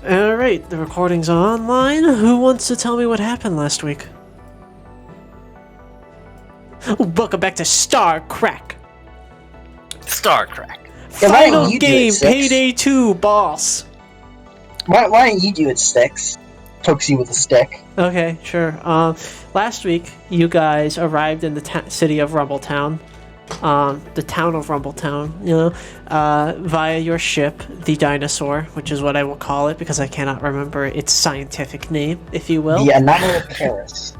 Alright, the recording's online. Who wants to tell me what happened last week? Welcome back to StarCrack. StarCrack. Yeah, why don't Final you do it, game, Six? Payday 2, boss. Why don't you do it, Sticks? Pokes you with a stick. Okay, sure. Last week, you guys arrived in the city of Rumbletown. The town of Rumbletown, via your ship, the Dinosaur, which is what I will call it because I cannot remember its scientific name, if you will. The Anomalocaris.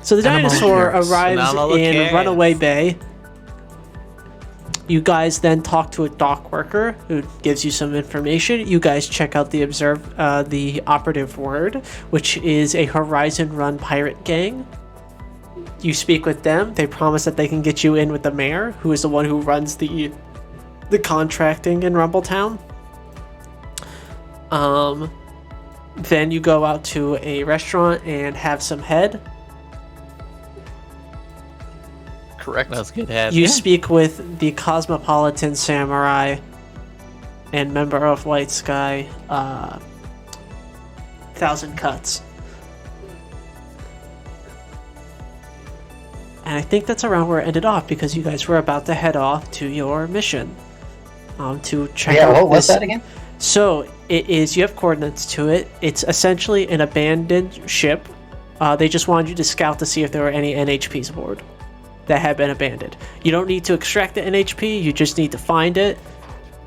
So the Dinosaur Anomalocaris. arrives in Anomalocaris. Runaway Bay. You guys then talk to a dock worker who gives you some information. You guys check out the operative word, which is a Horizon Run pirate gang. You speak with them. They promise that they can get you in with the mayor, who is the one who runs the contracting in Rumbletown. Then you go out to a restaurant and have some head. Correct. That's good head. You speak with the Cosmopolitan Samurai and member of White Sky, Thousand Cuts. And I think that's around where it ended off because you guys were about to head off to your mission. To check out What was this. that again? So it is. You have coordinates to it. It's essentially an abandoned ship. They just wanted you to scout to see if there were any NHPs aboard that had been abandoned. You don't need to extract the NHP. You just need to find it,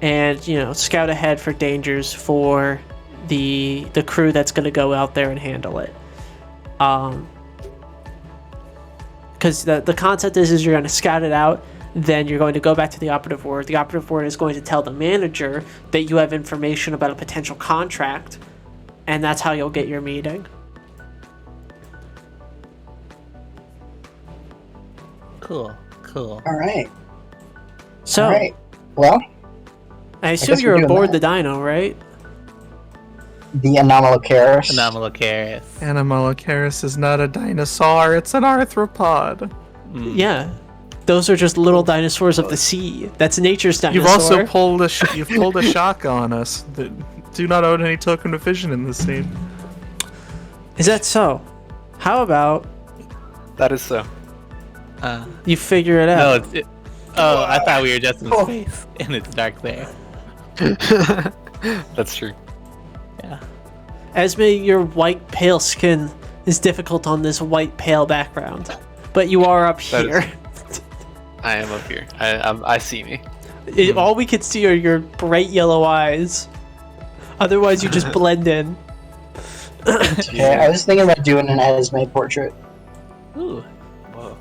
and scout ahead for dangers for the crew that's going to go out there and handle it. Because the concept is you're going to scout it out. Then you're going to go back to the operative ward. The operative ward is going to tell the manager that you have information about a potential contract, and that's how you'll get your meeting. Cool. All right. So, All right. Well, I assume guess you're we're doing aboard that. the Dino, right? the Anomalocaris. Anomalocaris. Anomalocaris is not a dinosaur, it's an arthropod. Yeah. Those are just little dinosaurs of the sea. That's nature's dinosaur. You've also pulled a shock on us that do not own any token of vision in this scene. Is that so? How about That is so. you figure it No, out? I thought we were just in space and it's dark there. That's true. Yeah. Esme, your white pale skin is difficult on this white pale background, but you are up That here. I am up here. I see me. All we can see are your bright yellow eyes. Otherwise, you just blend in. Okay, I was thinking about doing an Esme portrait. Ooh. Whoa.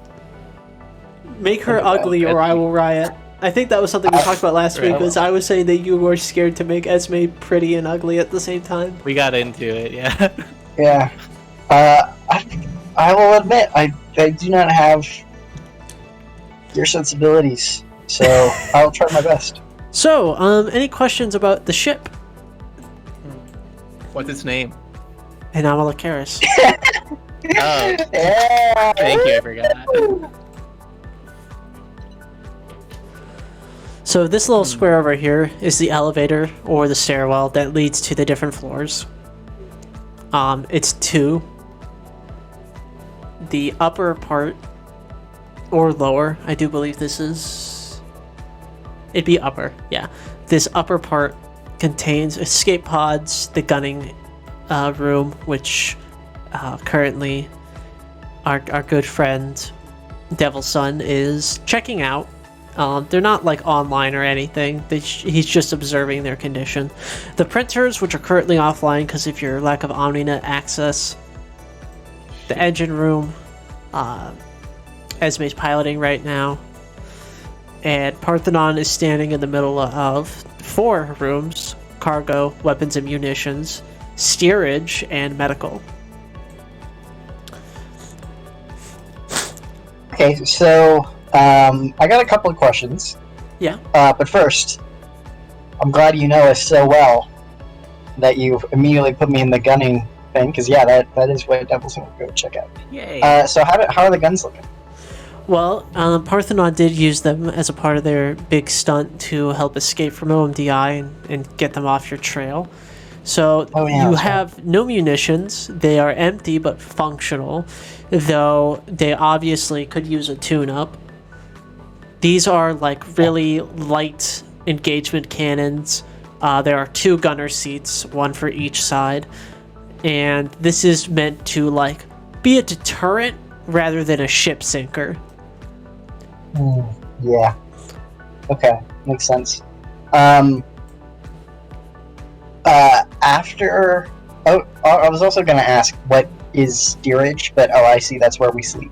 Make her ugly, or I will riot. I think that was something we talked about last week. Was I was saying that you were scared to make Esme pretty and ugly at the same time. We got into it, yeah. Yeah. I will admit, I do not have your sensibilities, so I'll try my best. So, any questions about the ship? What's its name? Anomalocaris. Oh, Yeah. thank you, I forgot. So this little square over here is the elevator or the stairwell that leads to the different floors. It's two. The upper part, or lower, I do believe this is... It'd be upper, yeah. This upper part contains escape pods, the gunning room, which currently our good friend Devil's Son is checking out. They're not like online or anything. He's just observing their condition. The printers, which are currently offline because of your lack of OmniNet access. The engine room. Esme's piloting right now. And Parthenon is standing in the middle of 4 rooms. Cargo, weapons and munitions, steerage, and medical. Okay, so I got a couple of questions. Yeah. But first, I'm glad you know us so well that you immediately put me in the gunning thing, because yeah, that is what Devil's going to go check out. Yay. So how are the guns looking? Well, Parthenon did use them as a part of their big stunt to help escape from OMDI and get them off your trail. So Oh, yeah, you that's right. have no munitions. They are empty but functional, though they obviously could use a tune-up. These are like really light engagement cannons. There are 2 gunner seats, 1 for each side, and this is meant to like be a deterrent rather than a ship sinker. Yeah. Okay, makes sense. After. Oh, I was also going to ask what is steerage, but I see that's where we sleep.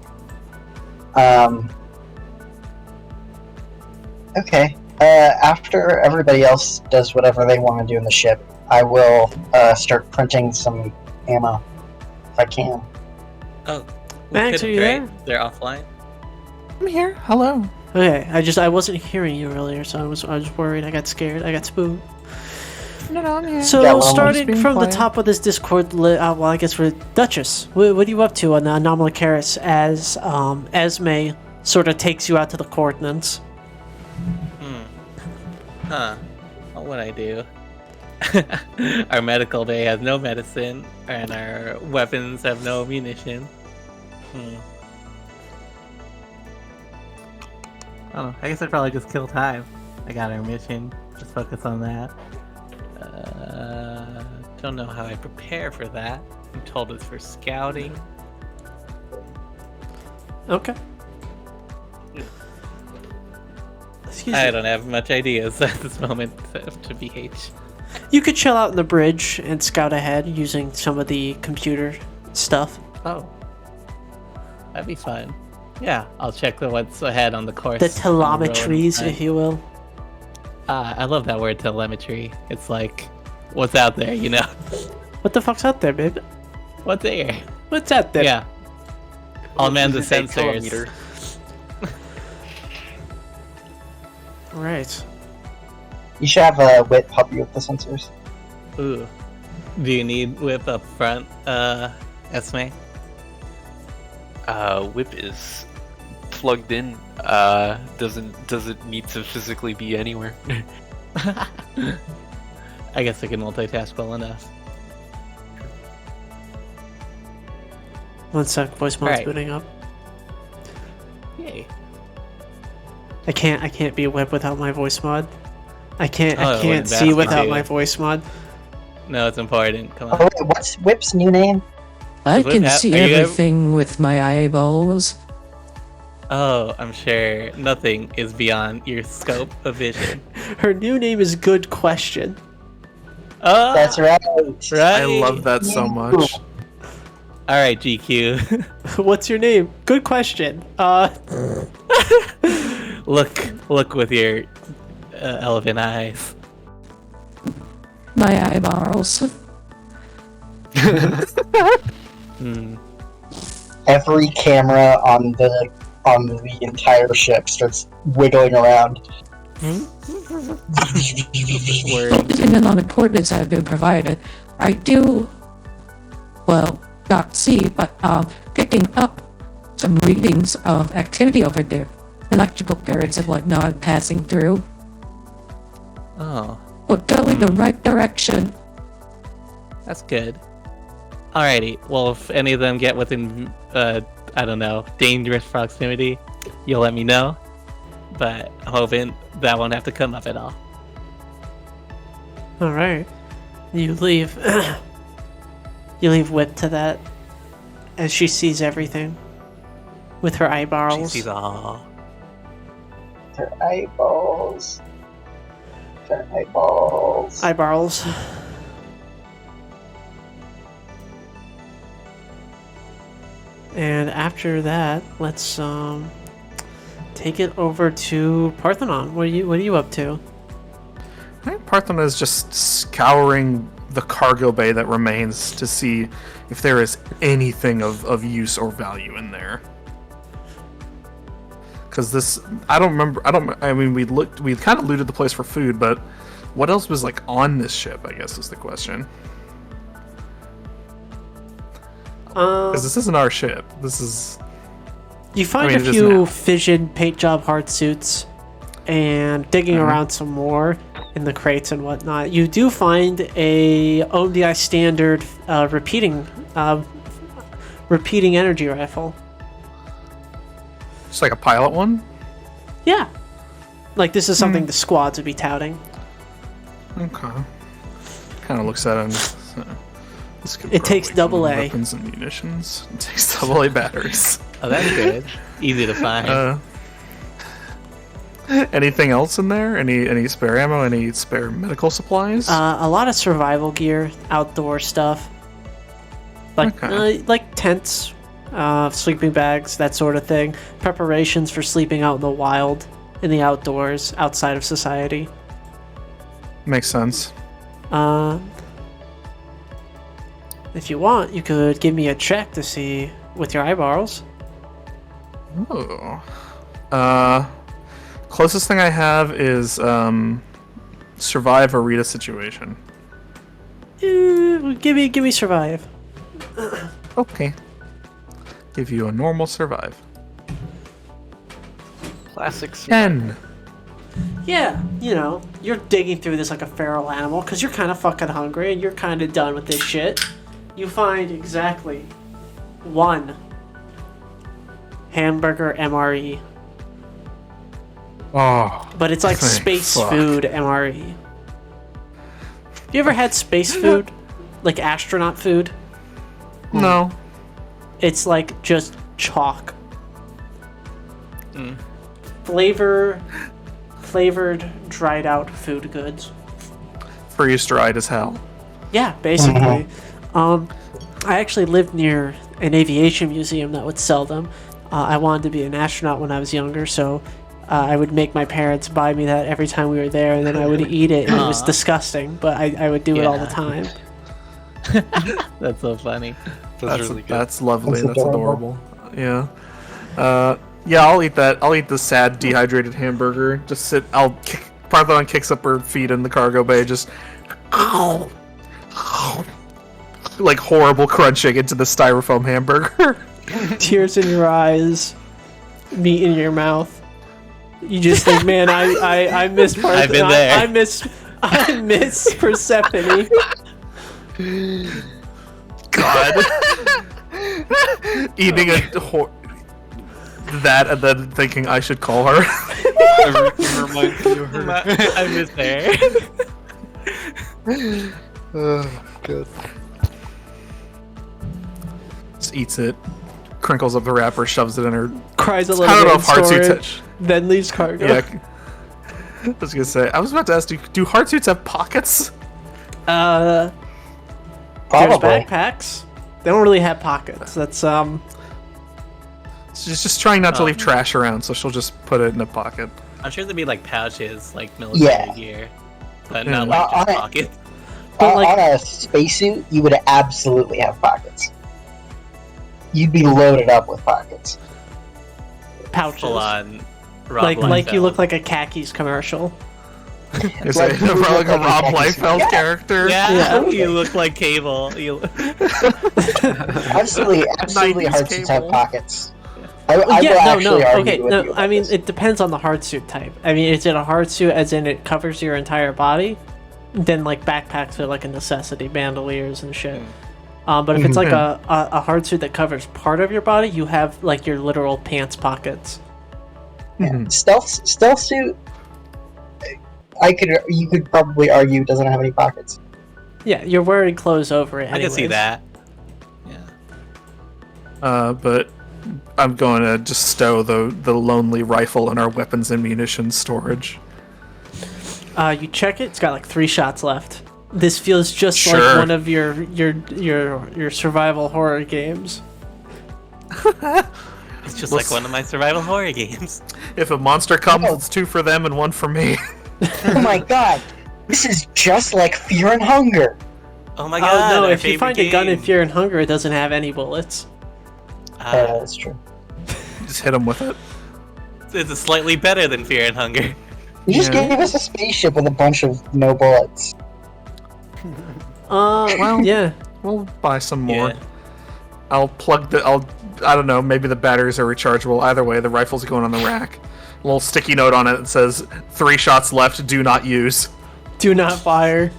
Okay. After everybody else does whatever they want to do in the ship, I will start printing some ammo if I can. Oh, Max, are you there? They're offline. I'm here. Hello. Okay, I wasn't hearing you earlier, so I was worried. I got scared. I got spooked. No, I'm here. So Yeah, well, I'm starting just being from the quiet. top of this Discord, well, I guess we're Duchess. What are you up to on the Anomalocaris as Esme sort of takes you out to the coordinates? Huh. What would I do? Our medical bay has no medicine, and our weapons have no ammunition. Oh, I guess I'd probably just kill time. I got our mission. Just focus on that. Don't know how I prepare for that. I'm told it's for scouting. Okay. Excuse I me. don't have much ideas at this moment to BH. You could chill out in the bridge and scout ahead using some of the computer stuff. Oh. That'd be fun. Yeah, I'll check what's ahead on the course. The on the road. telemetries, if you will. I love that word, telemetry. It's like, what's out there, you know? What the fuck's out there, babe? What's there? What's out there? Yeah. I'll man the This is a sensors. telemeter. Right. You should have a whip help you with the sensors. Ooh. Do you need whip up front, Esme? Whip is plugged in. Doesn't need to physically be anywhere. I guess I can multitask well enough. One sec, voice mod's Alright. booting up. Yay. I can't be whip without my voice mod. I Oh, can't wouldn't see that without be my too? voice mod. No, it's important. Come Oh, on. wait, what's Whip's new name? I What can hap- see are you everything with my eyeballs. Oh, I'm sure nothing is beyond your scope of vision. Her new name is Good Question. Oh, That's right. right. I love that so much. All right, GQ. What's your name? Good question. Look with your elephant eyes. My eyeballs. Hmm. Every camera on the entire ship starts wiggling around. Word. Depending on the coordinates that have been provided, I do, well, not see, but picking up some readings of activity over there. Electrical currents and whatnot passing through. Oh, We're going the right direction. that's good. Alrighty. Well, if any of them get within, I don't know, dangerous proximity, you'll let me know. But I'm hoping that won't have to come up at all. All right. You leave. You leave Whip to that, as she sees everything with her She eyeballs. sees all. Her eyeballs. Her eyeballs. Eyeballs. And after that, let's take it over to Parthenon. What are you up to? I think Parthena is just scouring the cargo bay that remains to see if there is anything of use or value in there. Because this, I mean, we kind of looted the place for food, but what else was like on this ship, I guess is the question. Because this isn't our ship. This is, You find I mean, a it is few now. fission paint job hard suits, and digging Mhm. around some more, in the crates and whatnot. You do find a OMDI standard repeating energy rifle. Just like a pilot one. Yeah, like this is something the squads would be touting. Okay. Kind of looks at it. And, this could It takes probably AA. weapons and munitions. It takes AA batteries. Oh, that's good. Easy to find. Anything else in there? Any spare ammo? Any spare medical supplies? A lot of survival gear, outdoor stuff, like tents, sleeping bags, that sort of thing. Preparations for sleeping out in the wild, in the outdoors, outside of society. Makes sense. If you want, you could give me a check to see with your eyeballs. Oh. Closest thing I have is survive or read a situation. Give me survive. Okay. Give you a normal survive. Classic. 10. Yeah, you know, you're digging through this like a feral animal because you're kind of fucking hungry and you're kind of done with this shit. You find exactly one hamburger MRE. Oh. But it's like Thank space fuck. food MRE. You ever had space food? Like astronaut food? No. It's like just chalk. Flavored, dried out food goods. Freeze dried as hell. Yeah, basically. I actually lived near an aviation museum that would sell them. I wanted to be an astronaut when I was younger, so I would make my parents buy me that every time we were there, and then I would eat it, and it was disgusting, but I would do it all the Yeah. time. That's so funny. That's really good. That's lovely. That's That's adorable. Yeah. Yeah, I'll eat that. I'll eat the sad dehydrated hamburger. Just sit. Parthon kicks up her feet in the cargo bay, just like horrible crunching into the styrofoam hamburger. Tears in your eyes, meat in your mouth. You just think, man, I miss Parthenon. I've been there. I miss Persephone. God. Eating that and then thinking I should call her. It reminds me of her. I was there. Oh, good. Just eats it, crinkles up the wrapper, shoves it in her. Cries a I little don't know bit if in Heartsuits. storage, then leaves cargo. Yeah. I was gonna say. I was about to ask. Do Heartsuits have pockets? There's Probably. backpacks. They don't really have pockets. That's She's just trying not to leave trash around, so she'll just put it in a pocket. I'm sure there'd be like pouches, like military Yeah. gear, but Yeah. not like just On it. pockets. But, like- on a spacesuit, you would absolutely have pockets. You'd be loaded up with pockets. pouches. Full on. Rob Like you Liefeld. look like a khakis commercial. Is Like, it you look like a like a Rob Texas- Liefeld Yeah. character? Yeah, Yeah. you look like Cable. Absolutely, 90s Heartsuits have cable. pockets. I will actually argue Okay, with no. you I about mean, this. it depends on the hardsuit type. I mean, is it a hardsuit as in it covers your entire body? Then like backpacks are like a necessity, bandoliers and shit. But if it's like a hardsuit that covers part of your body, you have like your literal pants pockets. Stealth suit. You could probably argue doesn't have any pockets. Yeah, you're wearing clothes over it. I can see anyways. that. Yeah. But I'm going to just stow the lonely rifle in our weapons and munitions storage. You check it. It's got like 3 shots left. This feels just Sure. like one of your survival horror games. It's just Let's- like one of my survival horror games. If a monster comes, Oh. it's 2 for them and 1 for me. Oh my god, this is just like Fear and Hunger. Oh my Oh god! no! our If you favorite find a gun in game. Fear and Hunger, it doesn't have any bullets. That's true. Just hit them with it. It's slightly better than Fear and Hunger. You just Yeah. gave us a spaceship with a bunch of no bullets. Well- Yeah. We'll buy some more. Yeah. I don't know, maybe the batteries are rechargeable. Either way, the rifle's going on the rack. A little sticky note on it that says 3 shots left, do not use. Do not fire.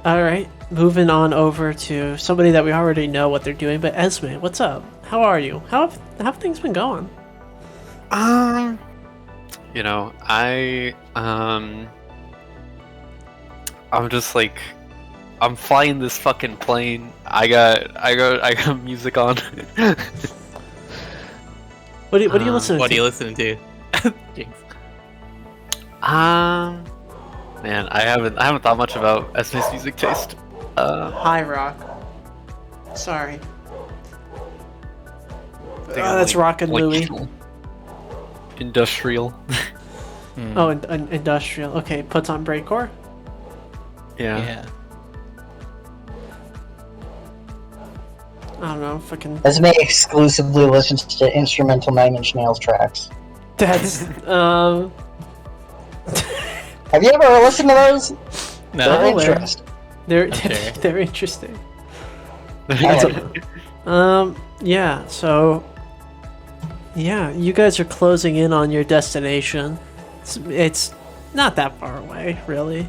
All right, moving on over to somebody that we already know what they're doing. But Esme, what's up? How are you? How have things been going? You know, I'm just like, I'm flying this fucking plane. I got music on. What are you listening What to? are you listening to? Jinx. Man, I haven't thought much about Esme's music taste. High rock. Sorry. I think That's Rockin' Louie. Industrial. Oh, industrial. Okay, puts on breakcore. Yeah. Yeah. I don't know, fucking. Esme exclusively listens to instrumental Nine Inch Nails tracks. That's Have you ever listened to those? No. They're where? interesting. they're sure. they're interesting. I like them. Yeah. So, yeah, you guys are closing in on your destination. It's not that far away, really.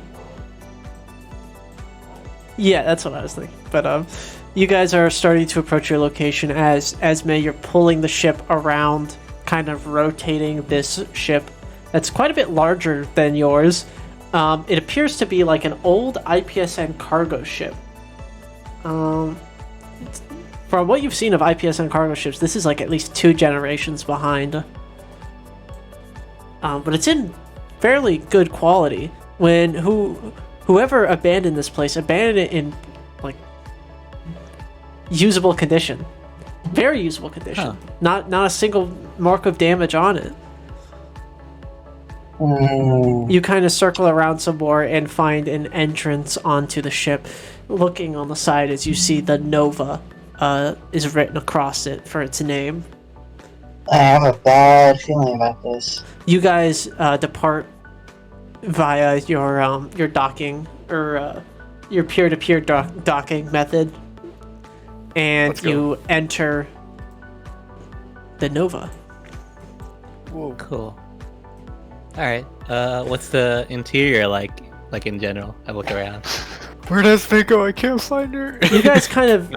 Yeah, that's what I was thinking. But you guys are starting to approach your location as Esme. You're pulling the ship around, kind of rotating this ship that's quite a bit larger than yours. It appears to be like an old IPSN cargo ship. From what you've seen of IPSN cargo ships, this is like at least 2 generations behind. But it's in fairly good quality. When whoever abandoned this place abandoned it in like usable condition, very usable condition. Huh. Not a single mark of damage on it. Mm, You kind of circle around some more and find an entrance onto the ship. Looking on the side as you see the Nova is written across it for its name. I have a bad feeling about this. You guys depart via your docking or your peer-to-peer docking method, and Let's go. you enter the Nova. Cool. All right. What's the interior like in general? I look around. Where does Esme go? I can't find her. You guys kind of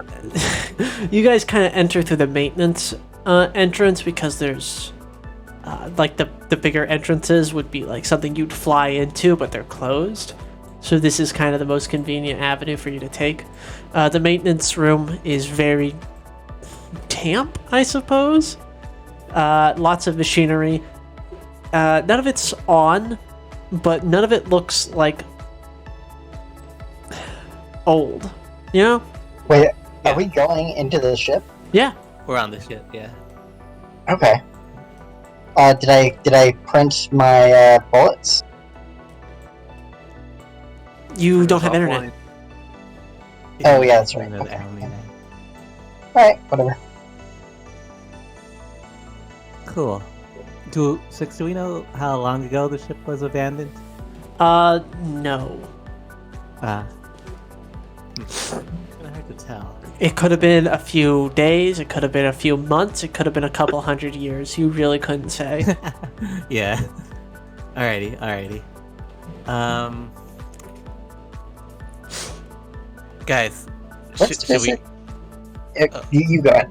enter through the maintenance entrance because there's like the bigger entrances would be like something you'd fly into, but they're closed. So this is kind of the most convenient avenue for you to take. The maintenance room is very damp, I suppose. Lots of machinery. None of it's on, but none of it looks like old. You know? Wait, Yeah. are we going into the ship? Yeah. We're on the ship. Yeah. Okay. Did I print my bullets? You don't have internet. Oh, yeah, that's right. Another Okay. enemy then. Alright, whatever. Cool. Do we know how long ago the ship was abandoned? No. Ah. It's kinda hard to tell. It could have been a few days, it could have been a few months, it could have been a couple hundred years. You really couldn't say. Yeah. Alrighty. Guys, Let's should we? visit. You go ahead.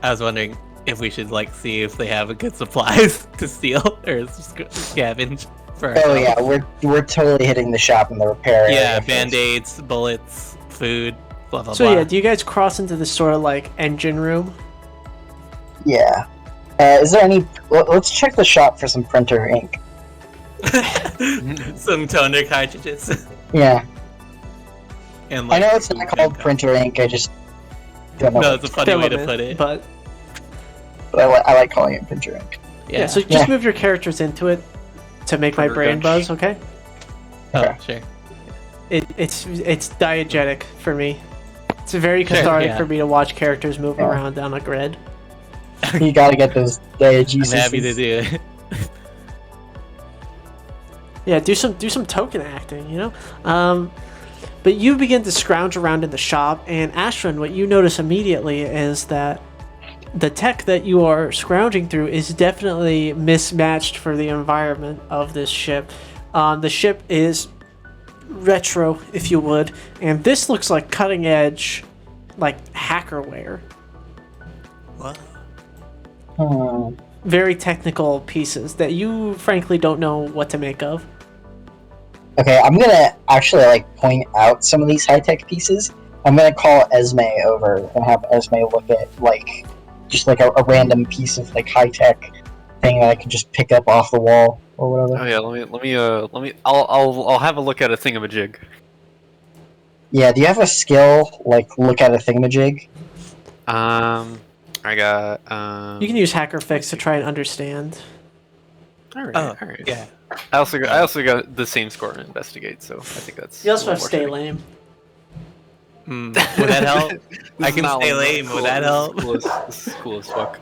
I was wondering if we should like see if they have good supplies to steal or scavenge for. Oh ourselves. yeah, we're totally hitting the shop in the repair area. Yeah, first. band-aids, bullets, food, blah blah So blah. yeah, do you guys cross into the sort of like engine room? Yeah. Is there any? Let's check the shop for some printer ink. Some toner cartridges. Yeah. And I like, know it's not called printer ink. I just don't know. No, it's a funny way to Filament, put it. But But I like calling it printer ink. yeah, so just Yeah. move your characters into it to make my Printer brain bench. buzz, okay? Oh, sure. It's diegetic for me. It's very Sure, cathartic yeah. for me to watch characters move Yeah. around down a grid. You gotta get those I'm diegesis. happy to do it. Yeah, do some token acting, you know. But you begin to scrounge around in the shop, and Ashwin, what you notice immediately is that the tech that you are scrounging through is definitely mismatched for the environment of this ship. The ship is retro, if you would, and this looks like cutting edge, like hackerware. Very technical pieces that you frankly don't know what to make of. Okay, I'm gonna actually like point out some of these high-tech pieces. I'm gonna call Esme over and have Esme look at like just like a random piece of like high-tech thing that I can just pick up off the wall or whatever. Oh yeah, let me. I'll have a look at a thingamajig. Yeah, do you have a skill like look at a thingamajig? I got You can use Hacker Fix to try and understand. Alright, Oh, alright. yeah. I also got the same score in investigate, so I think that's. You also a have little Stay more Lame. Would that help? This I is can not stay one of lame. the Would that help? This is cool as fuck.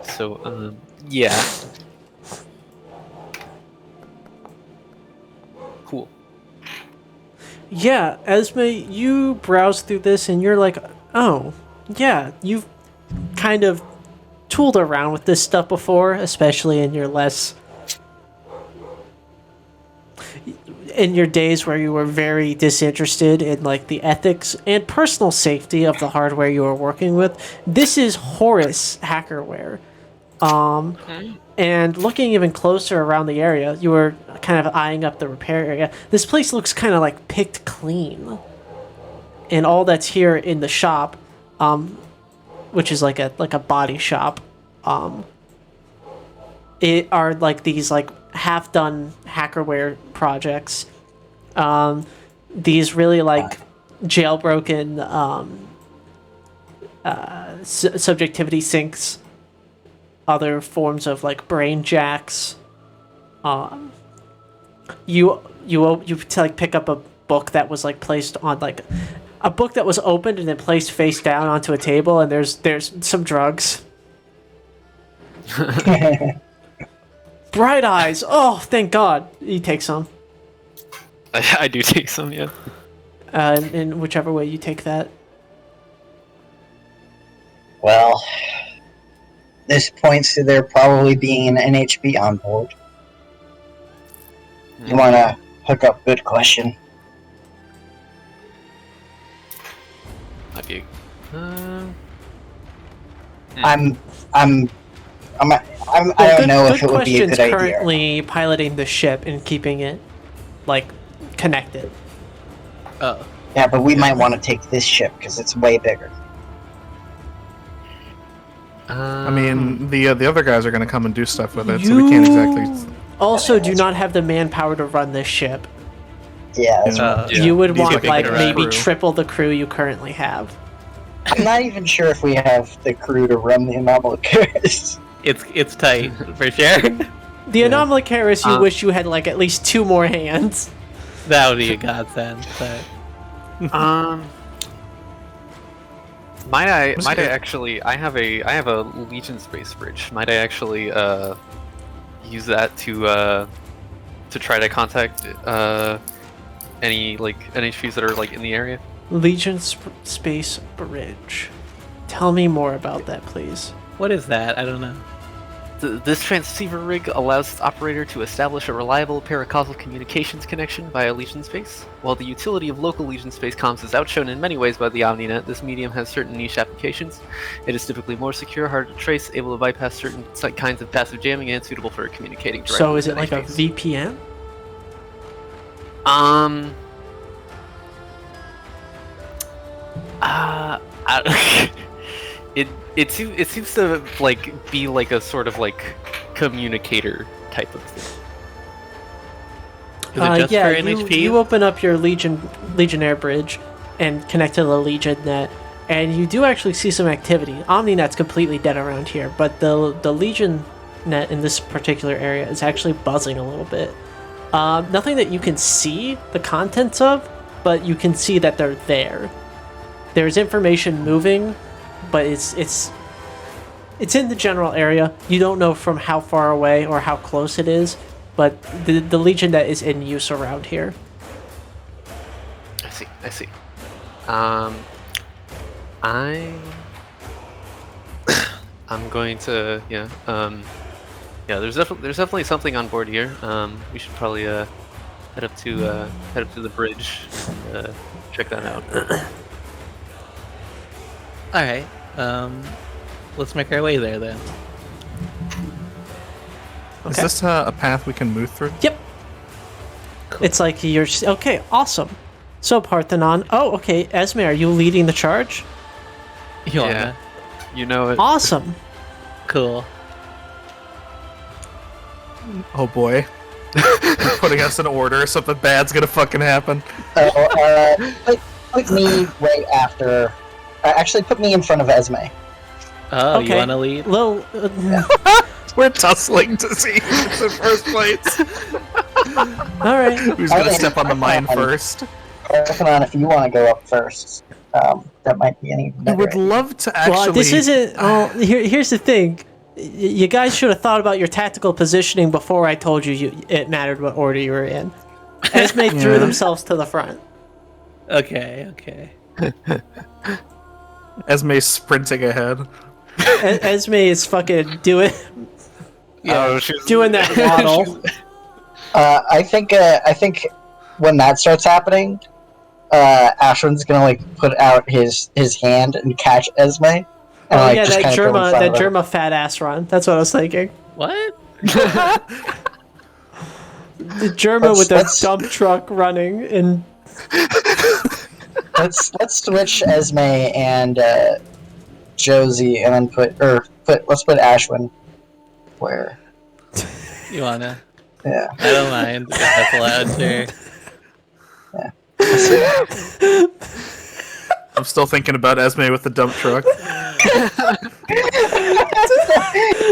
So, yeah. Cool. Yeah, Esme, you browse through this and you're like, oh, yeah, you've kind of tooled around with this stuff before, especially in your days where you were very disinterested in like the ethics and personal safety of the hardware you were working with. This is Horus hackerware. And looking even closer around the area, you were kind of eyeing up the repair area. This place looks kind of like picked clean. And all that's here in the shop, which is like a body shop, it are like these like half-done hackerware projects. These really like jailbroken subjectivity sinks, other forms of like brain jacks. You like pick up a book that was like placed on like a book that was opened and then placed face down onto a table, and there's some drugs. Bright eyes. Oh, thank God. You take some. I do take some, yeah. In whichever way you take that. Well, this points to there probably being an NHB on board. You want to hook up? Good question. Might be. I don't know if it would be a good idea. Currently piloting the ship and keeping it like connected. Oh. Yeah, but we might want to take this ship because it's way bigger. I mean, the other guys are going to come and do stuff with it, so we can't exactly. Also, do not have the manpower to run this ship. Yeah, that's right. Yeah. You would These want are like bigger maybe crew. triple the crew you currently have. I'm not even sure if we have the crew to run the Anomalocaris. It's tight for sure. The Anomalocaris, you wish you had like at least 2 more hands. That would be a godsend. But Might I actually? I have a Legion space bridge. Might I actually use that to try to contact any like NHPs that are like in the area? Legion Space Bridge. Tell me more about that, please. what is that? I don't know. This transceiver rig allows its operator to establish a reliable paracausal communications connection via Legion space. While the utility of local Legion space comms is outshone in many ways by the OmniNet, this medium has certain niche applications. It is typically more secure, harder to trace, able to bypass certain kinds of passive jamming, and suitable for communicating directly So is with it like a NHPs. VPN? It seems to like be like a sort of like communicator type of thing. Is it just yeah, for NHP? you open up your Legionnaire bridge and connect to the Legion net, and you do actually see some activity. OmniNet's completely dead around here, but the Legion net in this particular area is actually buzzing a little bit. Nothing that you can see the contents of, but you can see that they're there. There's information moving, but it's in the general area. You don't know from how far away or how close it is, but the Legion net is in use around here. I see. I'm going to there's definitely something on board here. We should probably head up to the bridge and check that out. All right. Let's make our way there then. Is Okay. this a path we can move through? Yep. It's like you're okay. Awesome. So Parthenon. Oh, okay. Esme, are you leading the charge? Yolanda. Yeah. You know it. Awesome. Cool. Oh boy. You're putting us in order. Something bad's gonna fucking happen. So, put me right after. Actually, put me in front of Esme. Oh, you Okay. want to lead? Little. We're tussling to see who's in first place. All right. Who's gonna Okay. step on the mine first? Parthenon, if you want to go up first, that might be any I better. would love to actually. Well, this isn't. Oh, here's the thing. You guys should have thought about your tactical positioning before I told you it mattered what order you were in. Esme threw Yeah. themselves to the front. Okay. Esme's sprinting ahead. Esme is fucking doing Oh, she's that waddle. I think when that starts happening, Ashwin's gonna like put out his hand and catch Esme. And, Oh like, yeah, just that kinda go in Germa, front that of her. Germa fat ass run. That's what I was thinking. What? The Germa with the Let's- dump truck running and Let's switch Esme and Josie, and then let's put Ashwin where. You wanna? Yeah. I don't mind. If that's allowed, sure. I'm still thinking about Esme with the dump truck. It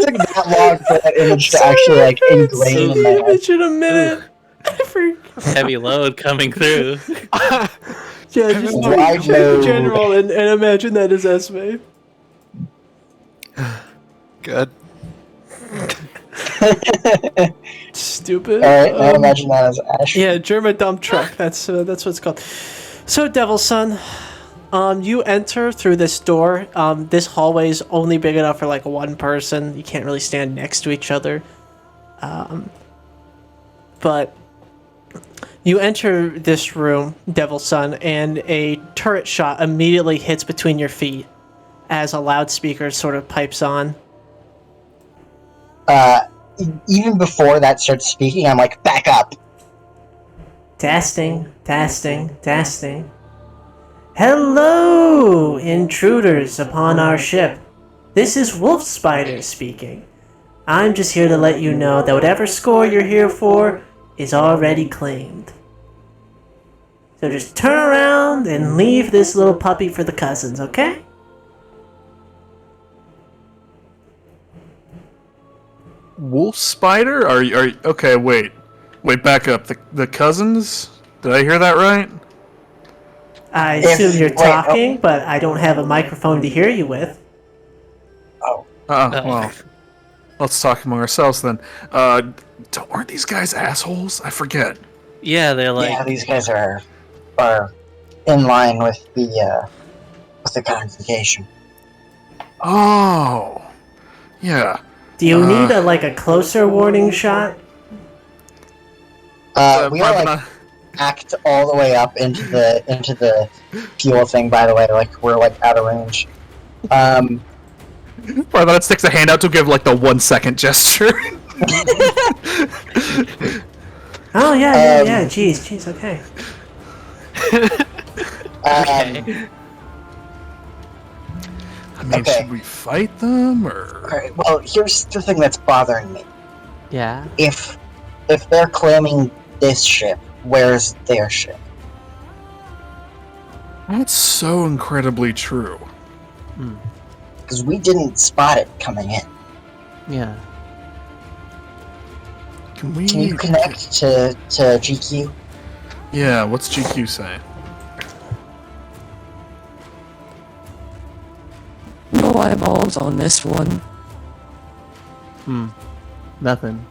took that long for that image to actually like ingrain in my head. image in a minute. Heavy load coming through. Yeah, just Wide in load. general, and imagine that as Esme. good. Stupid. All right, now imagine that as Ashwin. Yeah, Germa dump truck. That's what it's called. So, Devil Son, you enter through this door. This hallway is only big enough for like one person. You can't really stand next to each other. But you enter this room, Devil Son, and a turret shot immediately hits between your feet as a loudspeaker sort of pipes on. Even before that starts speaking, I'm like, back up. Testing. Hello, intruders upon our ship. This is Wolf Spider speaking. I'm just here to let you know that whatever score you're here for is already claimed. So just turn around and leave this little puppy for the cousins, okay? Wolf spider? Are you okay? Wait, back up. The cousins? Did I hear that right? I If- assume you're wait, talking, but I don't have a microphone to hear you with. Well, let's talk among ourselves then. Aren't these guys assholes? I forget. Yeah, they're like. Yeah, these guys are in line with the congregation. Oh, yeah. Do you need a closer warning shot? We are probably like not- act all the way up into the fuel thing. By the way, like we're like out of range. Probably that sticks a hand out to give like the 1 second gesture. Oh yeah. Jeez. Okay. Okay. I mean, Okay. should we fight them or? Alright, well, here's the thing that's bothering me. Yeah. If they're claiming this ship, where's their ship? That's so incredibly true. Because we didn't spot it coming in. Yeah. Can we? Can you connect to GQ? Yeah. What's GQ say? No eyeballs on this one. Nothing.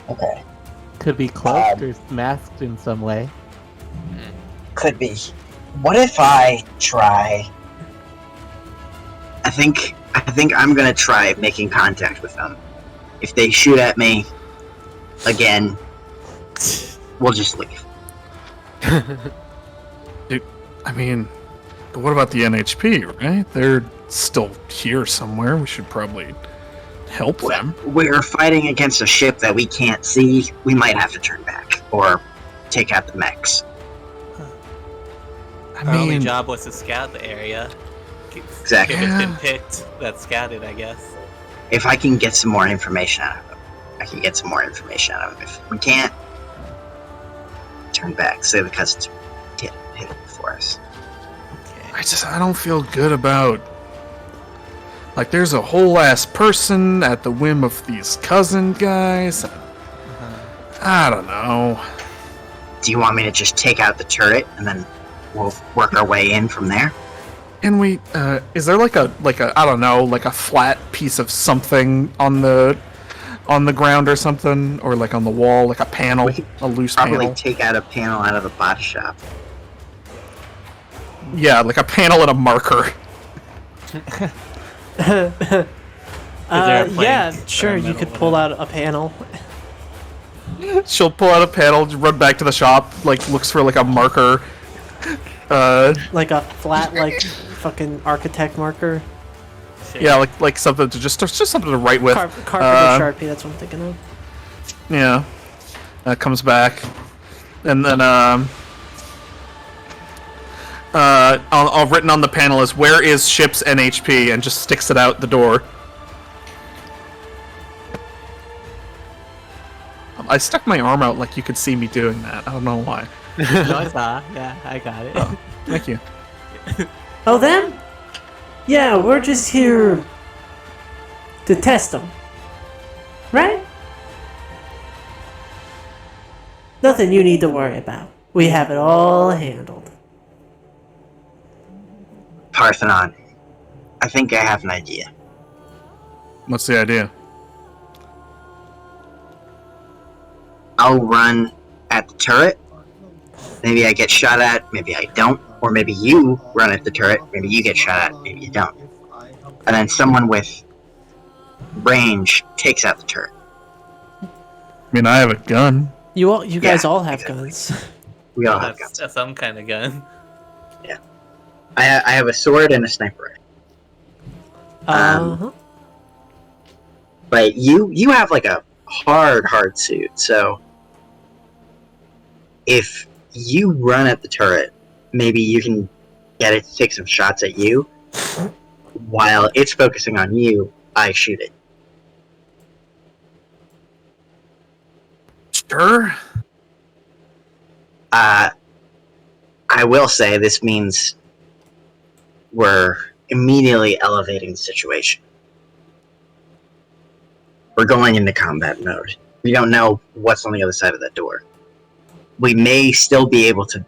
Okay, Could be cloaked or masked in some way. could be. What if I try? I think I'm gonna try making contact with them. If they shoot at me, again, we'll just leave. I mean, but what about the NHP, right? They're still here somewhere. We should probably help them. We're fighting against a ship that we can't see. We might have to turn back or take out the mechs. I Our only mean, job was to scout the area. Exactly. If it's been Yeah. picked, that's scouted, I guess. If I can get some more information out of them, I can get some more information out of them. If we can't, turn back. Say the cousins hit it for us. I don't feel good about. Like, there's a whole ass person at the whim of these cousin guys. I don't know. Do you want me to just take out the turret and then we'll work our way in from there? And we, is there like a, I don't know, like a flat piece of something on the ground or something, or like on the wall, like a panel, We could a loose Probably panel? take out a panel out of the body shop. Yeah, like a panel and a marker. there a Yeah, plank sure. or You metal could pull whatever? out a panel. She'll pull out a panel, run back to the shop, like looks for like a marker. Like a flat, like, fucking architect marker. Yeah, like something to just something to write with. Carpenter Sharpie, that's what I'm thinking of. Yeah, comes back, and then all written on the panel is "Where is ship's NHP?" and just sticks it out the door. I stuck my arm out like you could see me doing that. I don't know why. No, I saw. Yeah, I got it. Thank you. Oh, them? Yeah, we're just here to test them. Right? Nothing you need to worry about. We have it all handled. Parthenon, I think I have an idea. What's the idea? I'll run at the turret. Maybe I get shot at, maybe I don't. Or maybe you run at the turret, maybe you get shot at, maybe you don't. And then someone with range takes out the turret. I mean, I have a gun. You guys Yeah, all have exactly. guns. We all have That's guns. some kind of gun. I have a sword and a sniper rifle. Uh-huh. But you have like a hard suit, so if you run at the turret, maybe you can get it to take some shots at you. While it's focusing on you, I shoot it. Sure. I will say this means we're immediately elevating the situation. We're going into combat mode. We don't know what's on the other side of that door. We may still be able to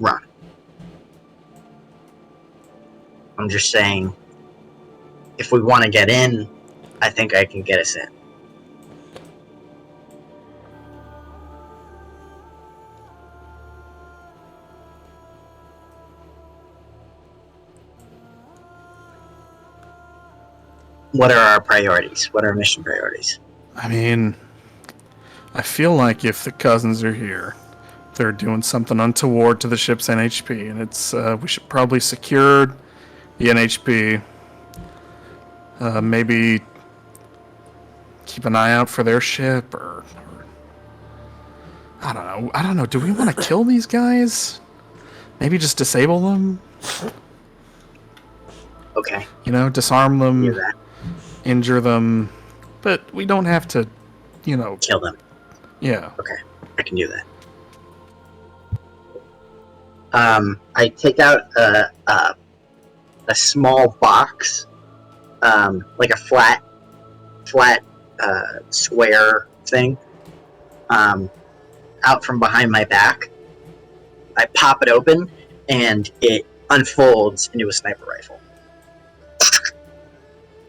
run. I'm just saying, if we want to get in, I think I can get us in. What are our priorities? What are our mission priorities? I mean, I feel like if the cousins are here, they're doing something untoward to the ship's NHP, and it's we should probably secure the NHP. Maybe keep an eye out for their ship, or I don't know. I don't know. Do we want to kill these guys? Maybe just disable them. Okay, You know, disarm do them, that. injure them, but we don't have to. You know, Kill them. yeah. I can do that. I take out a small box, like a flat square thing, out from behind my back. I pop it open, and it unfolds into a sniper rifle.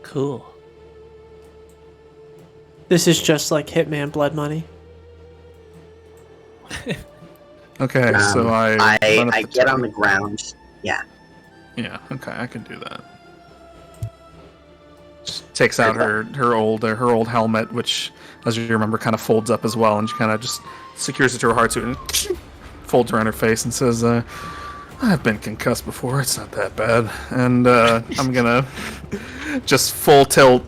Cool. This is just like Hitman Blood Money. Okay, so I run up I the get on turret. the ground. Yeah, okay, I can do that. Just takes out her old helmet, which, as you remember, kind of folds up as well, and she kind of just secures it to her heart suit and folds around her face and says, "I've been concussed before. It's not that bad." And I'm gonna just full tilt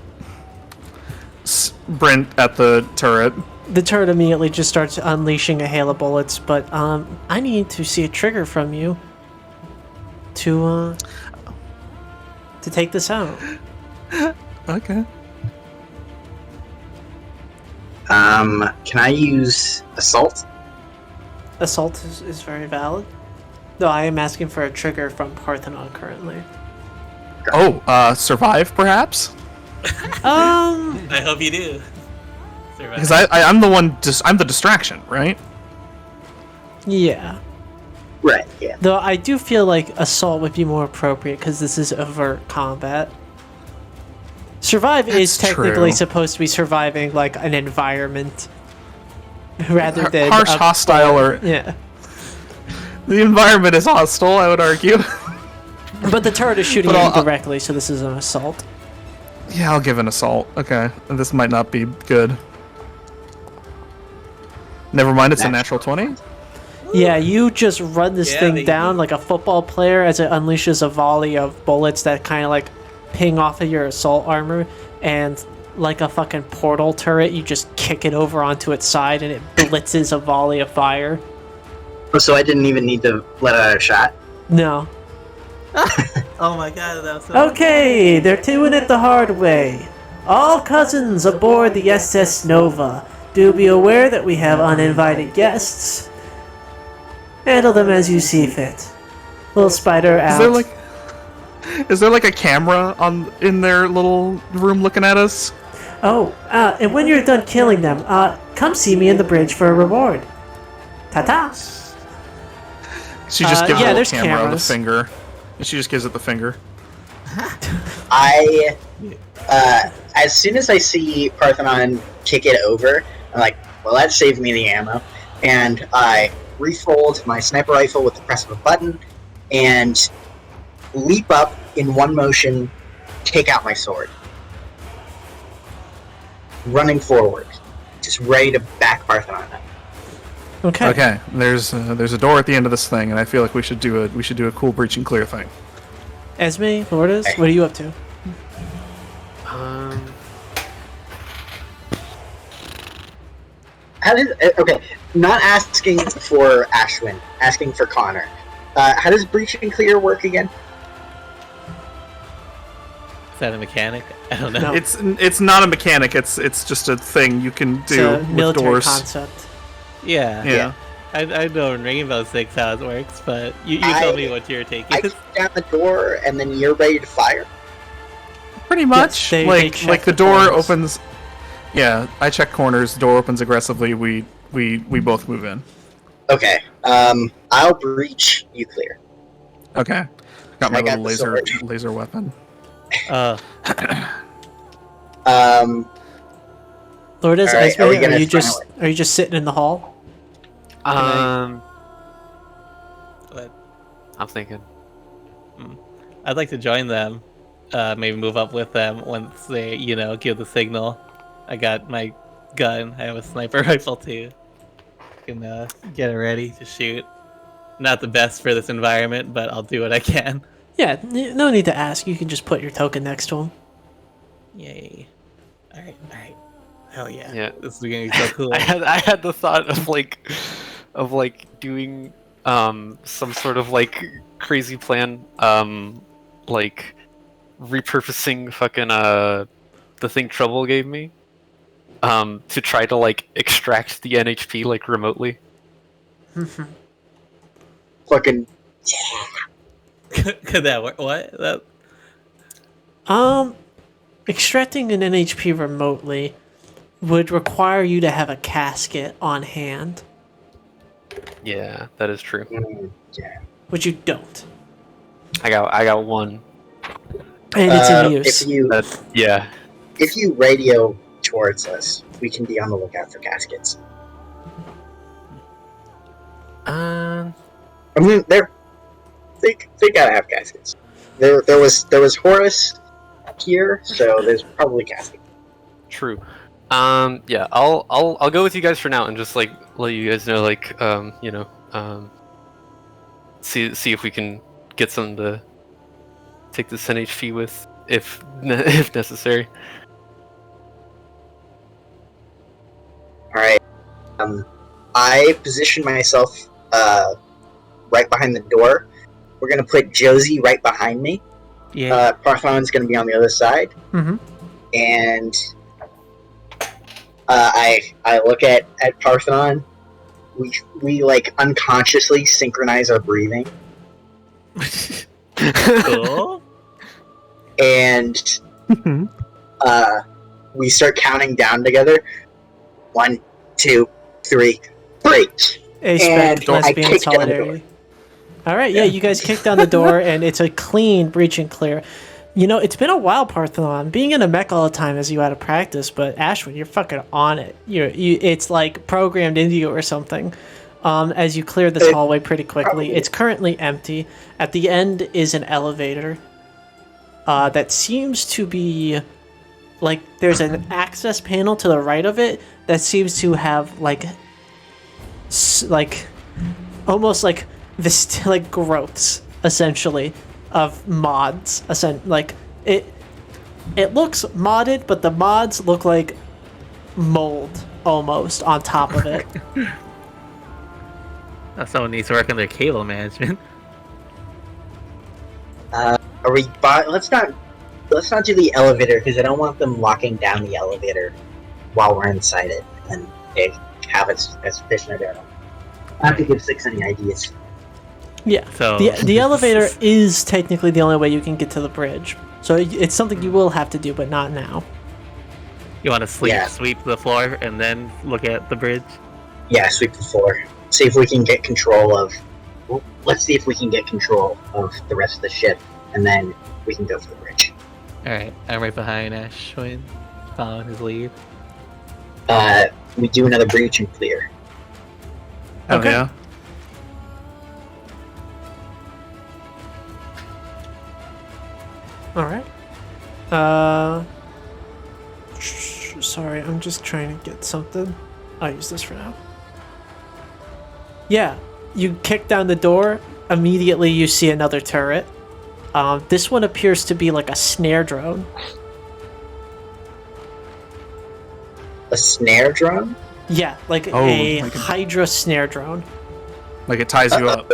sprint at the turret. The turret immediately just starts unleashing a hail of bullets, but I need to see a trigger from you to take this out. Okay. Can I use assault? Assault is very valid. Though I am asking for a trigger from Parthenon currently. Oh, survive perhaps? I hope you do. Because I'm the one. I'm the distraction, right? Yeah. Right. Yeah. Though I do feel like assault would be more appropriate because this is overt combat. Survive is That's technically true. supposed to be surviving like an environment rather than Harsh, a- hostile, or Yeah. the environment is hostile. I would argue. But the turret is shooting But at you I'll- directly, so this is an assault. Yeah, I'll give an assault. Okay, this might not be good. Never mind, it's a natural 20. Yeah, you just run this Yeah, thing baby. down like a football player as it unleashes a volley of bullets that kind of like ping off of your assault armor, and like a fucking portal turret, you just kick it over onto its side and it blitzes a volley of fire. Oh, so I didn't even need to let out a shot. No. Oh my god, that was so Okay, they're doing it the hard way. All cousins aboard the SS Nova. Do be aware that we have uninvited guests. Handle them as you see fit. Little spider out. Is there like a camera in their little room looking at us? Oh, and when you're done killing them, come see me in the bridge for a reward. Ta-ta! She just gives yeah, the there's camera cameras. the finger. And she just gives it the finger. I, as soon as I see Parthenon kick it over, I'm like, well, that saved me the ammo. And I refold my sniper rifle with the press of a button and leap up in one motion, take out my sword. Running forward, just ready to back Parthenon up. Okay. Okay, there's a door at the end of this thing, and I feel like we should do a cool breach and clear thing. Esme, Lourdes, what are you up to? How does okay? Not asking for Ashwin, asking for Connor. How does breach and clear work again? Is that a mechanic? I don't know. No. It's not a mechanic. It's just a thing you can It's do a with military doors. concept. Yeah. Yeah. I know in Rainbow Six how it works, but you tell me what your take I is. kick down the door, and then you're ready to fire. Pretty much. they check like the the door corners. opens. Yeah, I check corners. Door opens aggressively. We both move in. Okay. I'll breach. You clear. Okay. Got my I got little the laser weapon. Lourdes, All right, Esme, are we gonna are you try just sitting in the hall? Um, But I'm thinking. I'd like to join them. Maybe move up with them once they, give the signal. I got my gun. I have a sniper rifle too. Can get it ready to shoot. Not the best for this environment, but I'll do what I can. Yeah, no need to ask. You can just put your token next to him. Yay! All right. Hell yeah! Yeah. This is gonna be so cool. I had the thought of doing some sort of crazy plan, like repurposing fucking the thing Trouble gave me, to try to extract the NHP remotely. Fucking Could that work? What? That... Extracting an NHP remotely would require you to have a casket on hand, Yeah, that is true. yeah. which you don't, I got one. and it's in use. Yeah. If you radio towards us, we can be on the lookout for caskets. I mean, they gotta have caskets. There was Horus up here, so there's probably casting. True. Yeah, I'll go with you guys for now and just like let you guys know, like, see if we can get someone to take the 10 HP with, if necessary. Alright. I position myself right behind the door. We're gonna put Josie right behind me. Yeah. Parthon's gonna be on the other side. Mm-hmm. And I look at Parthon. We like unconsciously synchronize our breathing. Cool. And we start counting down together. 1, 2, 3, breach! A-spec, And I lesbian kicked down the solidarity. Alright, yeah, you guys kick down the door, and it's a clean breach and clear. You know, it's been a while, Parthenon. Being in a mech all the time has you out of practice, but Ashwin, you're fucking on it. It's like programmed into you or something. As you clear this hallway pretty quickly, it's currently empty. At the end is an elevator that seems to be like there's an access panel to the right of it that seems to have like almost like this like growths essentially of mods. Like it looks modded, but the mods look like mold almost on top of it. Someone needs to work on their cable management. Are we? Let's not do the elevator because I don't want them locking down the elevator while we're inside it and they have a suspicion of it. I have to give 6 any ideas. Yeah. So The elevator is technically the only way you can get to the bridge. So it's something you will have to do, but not now. You want to Yeah. sweep the floor and then look at the bridge? Yeah, sweep the floor. See if we can get control of. Let's see if we can get control of the rest of the ship, and then we can go for the bridge. Alright, I'm right behind Ashwin, following his lead. We do another breach and clear. Hell Okay. yeah. Alright. Sorry, I'm just trying to get something. I'll use this for now. Yeah, you kick down the door, immediately you see another turret. This one appears to be like a snare drone. A snare drone? Yeah, like Oh, a like a- Hydra snare drone. Like it ties you up.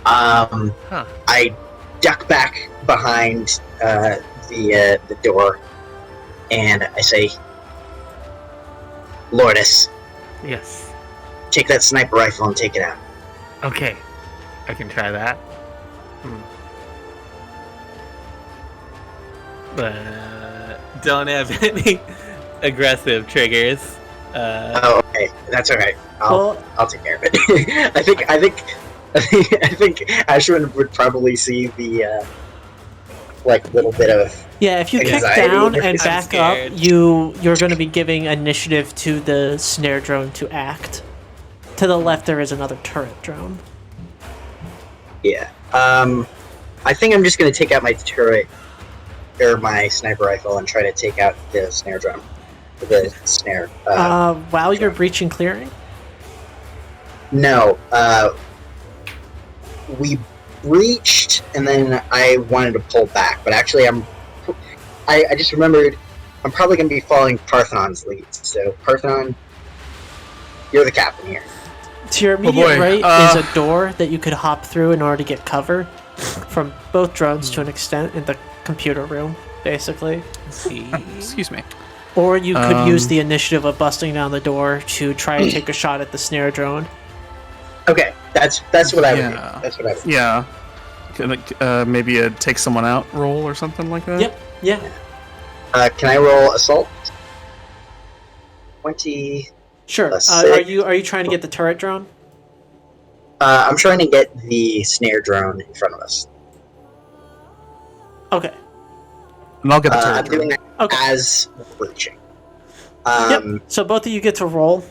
Huh. I duck back behind the door, and I say, "Lourdes, Yes. take that sniper rifle and take it out." Okay. I can try that. But don't have any aggressive triggers. Oh, okay, that's okay. I'll take care of it. I think Ashwin would probably see the like little bit of Yeah, if you kick Anxiety. down and I'm back up, scared. you're going to be giving initiative to the snare drone to act. To the left, there is another turret drone. yeah. I think I'm just gonna take out my turret or my sniper rifle and try to take out the snare drum. The snare. While you're breaching clearing? No. We breached and then I wanted to pull back, but actually I just remembered I'm probably gonna be following Parthenon's lead. So Parthenon, you're the captain here. To your immediate boy, right is a door that you could hop through in order to get cover from both drones to an extent in the computer room, basically. Let's see. Excuse me. Or you could use the initiative of busting down the door to try and take a shot at the snare drone. Okay, that's what I would do. Yeah. That's what I would do. Yeah. Can, maybe a take someone out roll or something like that? Yep, yeah. Can I roll assault? 20. Sure. Let's Are see. you trying to get the turret drone? I'm trying to get the snare drone in front of us. Okay. And I'll get the I'm turret. doing that Okay. as we're breaching. Yep. So both of you get to roll.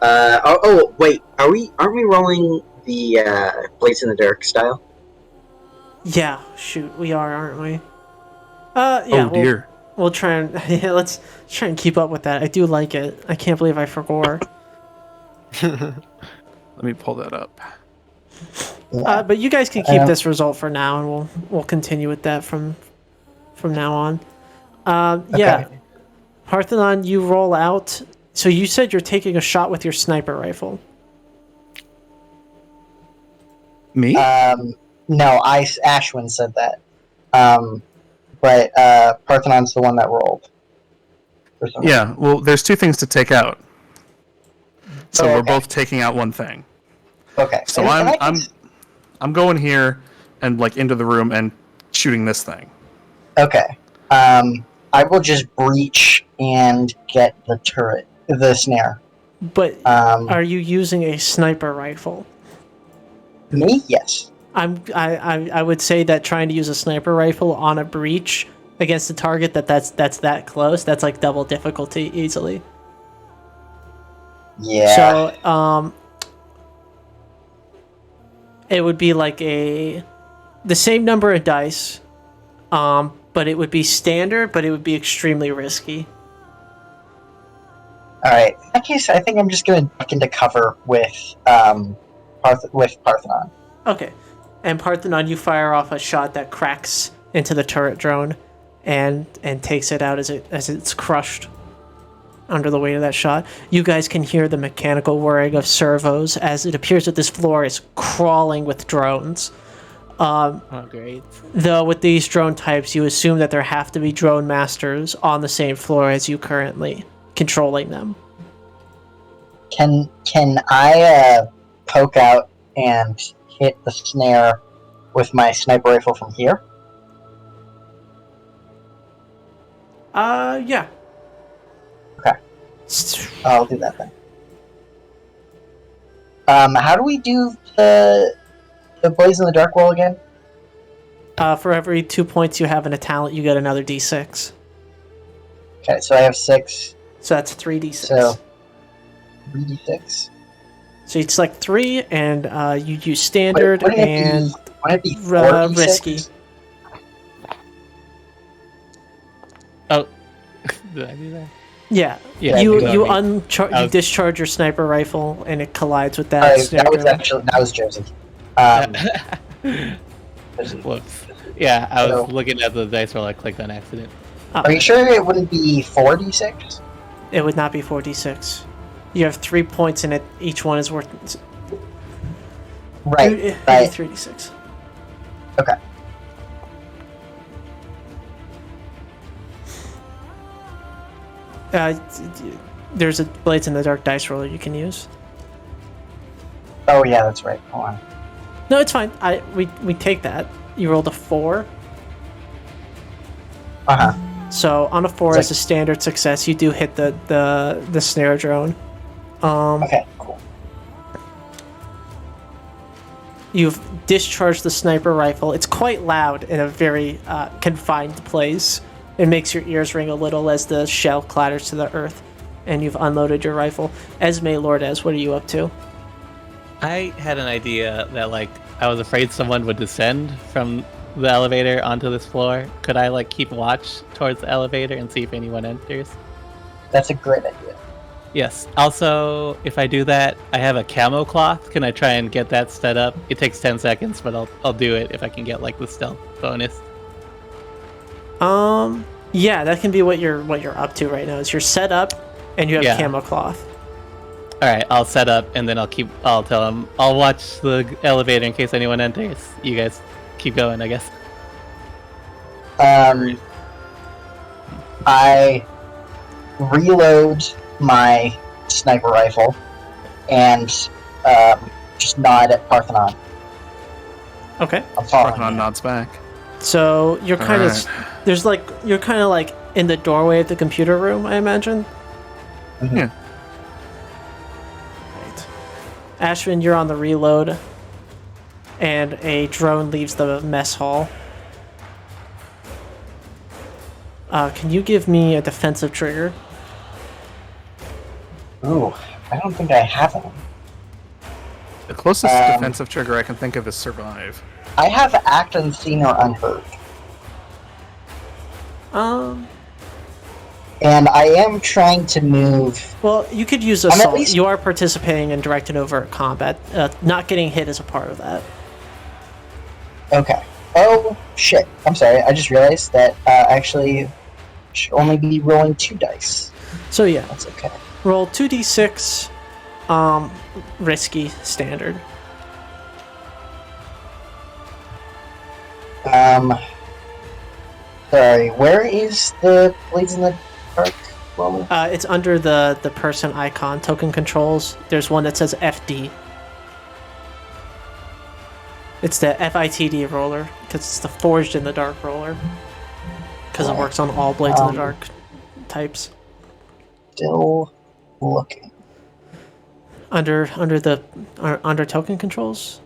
Wait. Aren't we rolling the Blades in the Dark style? Yeah, shoot, we are, aren't we? Yeah. Oh dear. We'll try and yeah, let's try and keep up with that. I do like it. I can't believe I forgot. Let me pull that up. But you guys can keep this result for now, and we'll continue with that from now on. Yeah, Parthenon, you roll out. So you said you're taking a shot with your sniper rifle. Me? No, Ashwin said that. But Parthenon's the one that rolled. For some reason. Yeah. Well, there's two things to take out. So Oh, we're okay. both taking out one thing. Okay. So And I I'm can- I'm going here and like into the room and shooting this thing. Okay. I will just breach and get the snare. But Um, are you using a sniper rifle? me? Yes. I would say that trying to use a sniper rifle on a breach against a target that's that close, that's like double difficulty easily. Yeah. So it would be like the same number of dice, but it would be standard, but it would be extremely risky. All right. In that case, I think I'm just gonna duck into cover with Parthenon. Okay. And Parthenon, you fire off a shot that cracks into the turret drone and takes it out as it's crushed under the weight of that shot. You guys can hear the mechanical whirring of servos as it appears that this floor is crawling with drones. Oh, great. Though with these drone types, you assume that there have to be drone masters on the same floor as you currently, controlling them. Can I poke out and hit the snare with my sniper rifle from here? Yeah. Okay. I'll do that then. How do we do the Blaze in the Dark roll again? For every 2 points you have in a talent, you get another d6. Okay, so I have 6, So that's 3d6. so 3d6. So it's like 3, and you use standard Wouldn't and it be 4d6? risky. Oh, did I do that? Yeah. Yeah, you you you got you discharge your sniper rifle, and it collides with that. Sorry, snare that was drone. Josie. Whoops. Yeah, I was So- looking at the dice roll. I clicked on accident. Oh, Are you sure it wouldn't be 4d6? it would not be 4d6. You have 3 points in it. Each one is worth. Right, It'd be right. 3d6. Okay. There's a Blades in the Dark dice roller you can use. Oh yeah, that's right. Hold on. No, it's fine. We take that. You rolled a 4. Uh-huh. So on a 4 It's as a standard success, you do hit the snare drone. Okay, cool. You've discharged the sniper rifle. It's quite loud in a very confined place. It makes your ears ring a little as the shell clatters to the earth, and you've unloaded your rifle. Esme Lourdes, what are you up to? I had an idea that like I was afraid someone would descend from the elevator onto this floor. Could I like keep watch towards the elevator and see if anyone enters? That's a great idea. Yes. Also, if I do that, I have a camo cloth. Can I try and get that set up? It takes 10 seconds, but I'll do it if I can get like the stealth bonus. Yeah, that can be what you're up to right now. Is you're set up, and you have Yeah. camo cloth. All right, I'll set up and then I'll tell them I'll watch the elevator in case anyone enters. You guys keep going, I guess. I reload my sniper rifle and just nod at Parthenon. Okay. I'm following Parthenon you. nods back. So you're kind of Alright. there's like you're kind of like in the doorway of the computer room, I imagine. Yeah. Right. Ashvin, you're on the reload, and a drone leaves the mess hall. Can you give me a defensive trigger? Ooh, I don't think I have any. The closest Um, defensive trigger I can think of is survive. I have act unseen or unheard, Um. and I am trying to move. Well, you could use I'm at assault. least- You are participating in direct and overt combat. Not getting hit is a part of that. Okay. Oh shit! I'm sorry. I just realized that actually should only be rolling 2 dice. So yeah, That's okay. roll 2d6. Risky standard. Sorry. Where is the Blades in the Dark roller? It's under the person icon token controls. There's one that says FD. It's the FITD roller because it's the Forged in the Dark roller. Because it works on all Blades in the Dark types. Still looking. Under token controls.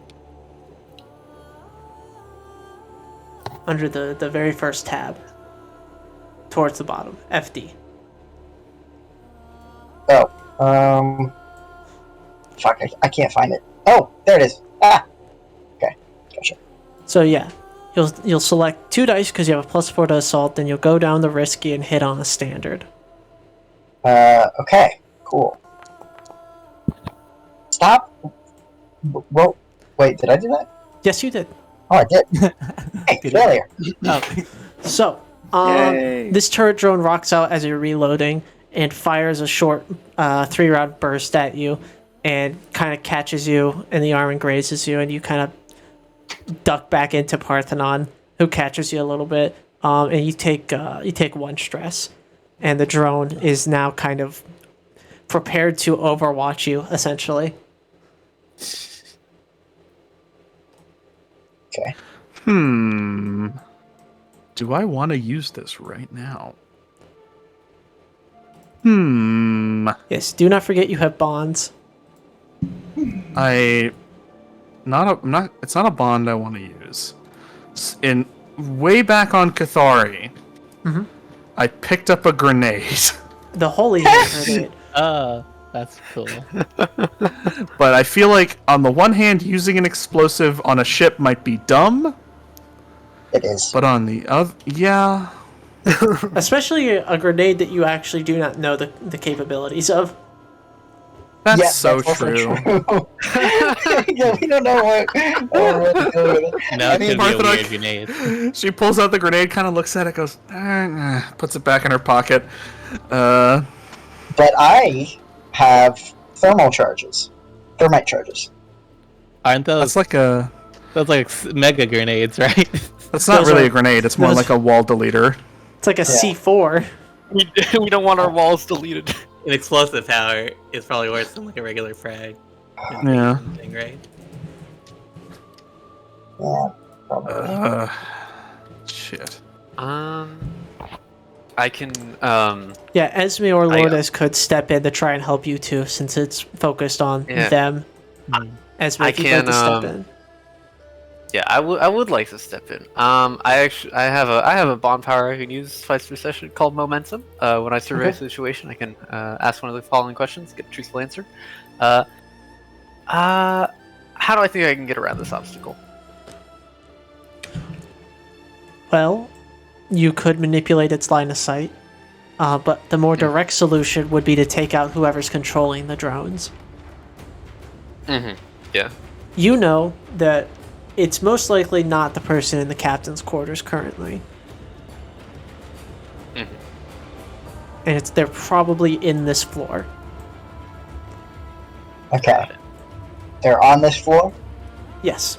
Under the very first tab. Towards the bottom. FD. Oh. Fuck. I can't find it. Oh, there it is. Ah. Okay. Gotcha. So yeah, you'll select 2 dice because you have a +4 to assault. Then you'll go down the risky and hit on a standard. Okay. Cool. Stop. Well, wait. Did I do that? Yes, you did. Oh, I did. Hey, failure. Oh, So, this turret drone rocks out as you're reloading and fires a short 3-round burst at you and kind of catches you in the arm and grazes you, and you kind of duck back into Parthenon, who catches you a little bit, and you take 1 stress, and the drone is now kind of prepared to overwatch you, essentially. Okay. Do I want to use this right now? Yes, do not forget you have bonds. It's not a bond I want to use. In way back on Cathari, I picked up a grenade. The holy grenade. That's cool. But I feel like on the one hand using an explosive on a ship might be dumb, It is. but on the other, yeah. Especially a grenade that you actually do not know the capabilities of. That's Yeah, so that's also true. Yeah, we don't know what to do with it. Now it could be a Parthenon- weird grenade. She pulls out the grenade, kind of looks at it, goes, puts it back in her pocket. But I have thermite charges. Aren't those That's like a. mega grenades, right? That's not Those really are- a grenade. It's more those- like a wall deleter. It's like a C4. We don't want our walls deleted. An explosive power is probably worse than like a regular frag. Yeah. Thing, right? Yeah, probably. Shit. I can Yeah, Esme or I- Lourdes could step in to try and help you too, since it's focused on Yeah. them. Esme, I if you'd like can, to step in. Yeah, I would like to step in. I have a bond power I can use twice per session called Momentum. When I survey a Okay. situation, I can ask one of the following questions, get a truthful answer. How do I think I can get around this obstacle? Well, you could manipulate its line of sight, but the more direct solution would be to take out whoever's controlling the drones. Mm-hmm. Yeah. You know that it's most likely not the person in the captain's quarters currently. Mhm. And they're probably in this floor. Okay. They're on this floor? Yes.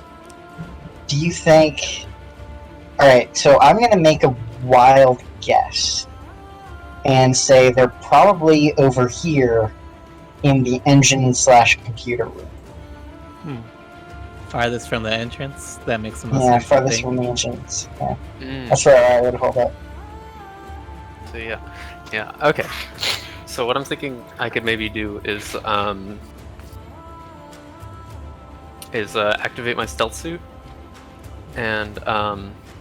Do you think... Alright, so I'm gonna make a wild guess. And say they're probably over here in the engine/computer room. Farthest from the entrance. That makes the most Yeah, sense. I farthest think. from the engines. Yeah. Mm. That's where I would hold it. So yeah. Okay. So what I'm thinking I could maybe do is activate my stealth suit and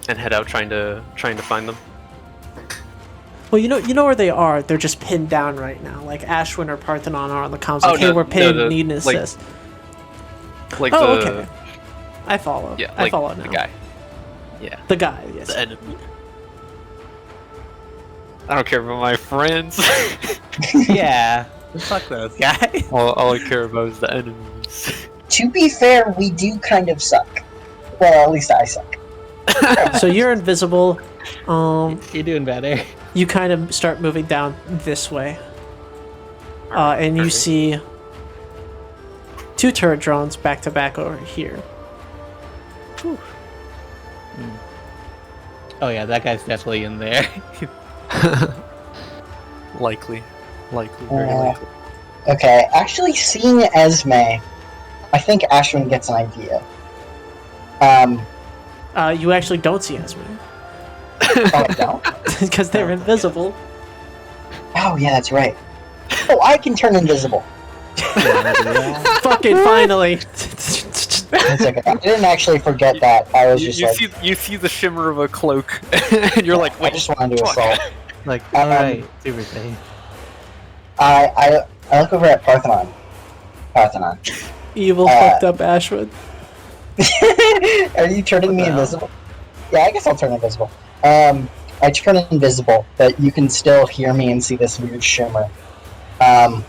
head out trying to find them. Well, you know where they are. They're just pinned down right now. Like Ashwin or Parthenon are on the comms. Like, Oh, hey, no, we're pinned. no, Need an like- assist. Like Oh, the okay. I follow. yeah, I like follow now. the guy. Yeah, The guy, yes. the enemy. I don't care about my friends. Yeah. Fuck those guys. all I care about is the enemies. To be fair, we do kind of suck. Well, at least I suck. So you're invisible. You're doing better. You kind of start moving down this way. And you Perfect. see 2 turret drones back to back over here. Oh yeah, that guy's definitely in there. Likely, very Uh, likely. Okay, actually, seeing Esme, I think Ashwin gets an idea. You actually don't see Esme Oh, I don't? because they're invisible. Oh, yeah, that's right. Oh, I can turn invisible. Fucking finally. One second. I didn't actually forget that. I was just like, You see the shimmer of a cloak, and you're like, I wait, just wanted to fuck. assault. Like, Um, alright, super safe. I look over at Parthenon. Parthenon. Evil fucked up Ashwood. Are you turning me What the hell? invisible? Yeah, I guess I'll turn invisible. I turn invisible, but you can still hear me and see this weird shimmer. I'm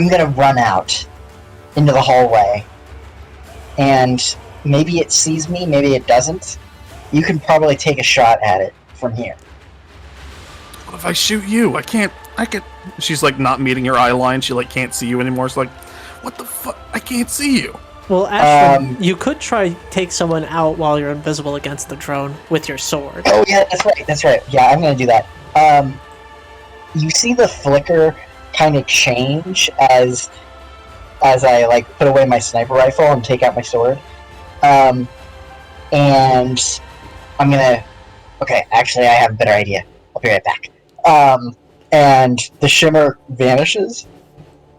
gonna run out into the hallway, and maybe it sees me, maybe it doesn't. You can probably take a shot at it from here. What if I shoot you? I can't. She's like not meeting your eye line. She like can't see you anymore. It's like, what the fuck? I can't see you. Well, Ashwood, you could try take someone out while you're invisible against the drone with your sword. Oh yeah, that's right. Yeah, I'm gonna do that. You see the flicker kind of change as I like put away my sniper rifle and take out my sword. And I'm gonna. Okay, actually, I have a better idea. I'll be right back. And the shimmer vanishes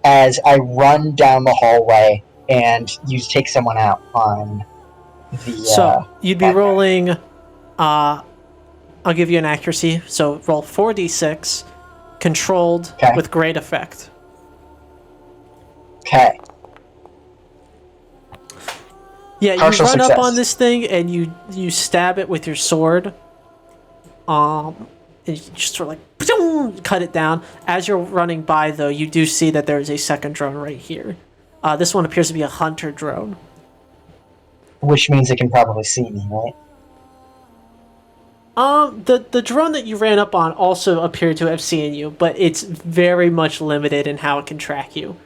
as I run down the hallway and you take someone out on the. So you'd be back there. rolling. I'll give you an accuracy. So roll 4d6, controlled Okay. with great effect. Okay. Yeah, you Partial run up success. on this thing and you stab it with your sword. And you just sort of like boom, cut it down. As you're running by, though, you do see that there is a second drone right here. This one appears to be a hunter drone. Which means it can probably see me, right? The drone that you ran up on also appeared to have seen you, but it's very much limited in how it can track you.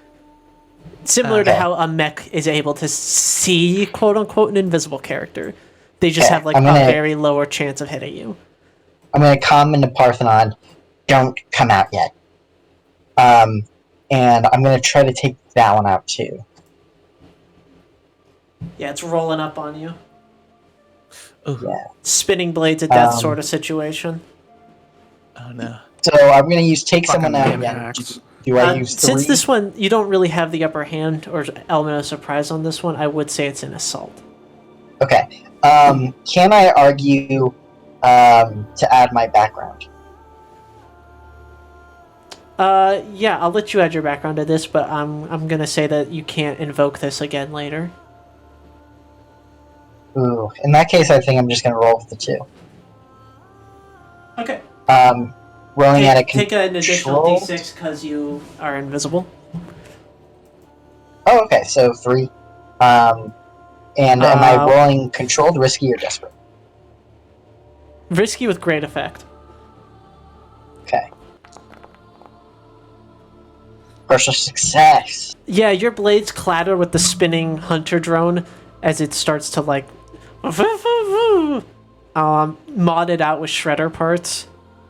Similar to Okay. how a mech is able to see, quote unquote, an invisible character. They just Okay, have like I'm a gonna- very lower chance of hitting you. I'm gonna comment to Parthenon, don't come out yet. And I'm gonna try to take that one out too. Yeah, it's rolling up on you. Yeah. Spinning blades at death Um, sort of situation. Oh no. So I'm gonna use take someone out Fucking again. maniacs. Do I use Since 3? this one, you don't really have the upper hand or element of surprise on this one, I would say it's an assault. Okay. Can I argue to add my background? Yeah, I'll let you add your background to this, but I'm gonna say that you can't invoke this again later. Ooh. In that case, I think I'm just gonna roll with the 2. Okay. Rolling at a Take an additional control. d6 because you are invisible. Oh, okay. So 3. And am I rolling controlled, risky, or desperate? Risky with great effect. Okay. Partial success. Yeah, your blades clatter with the spinning hunter drone as it starts to like mod it out with shredder parts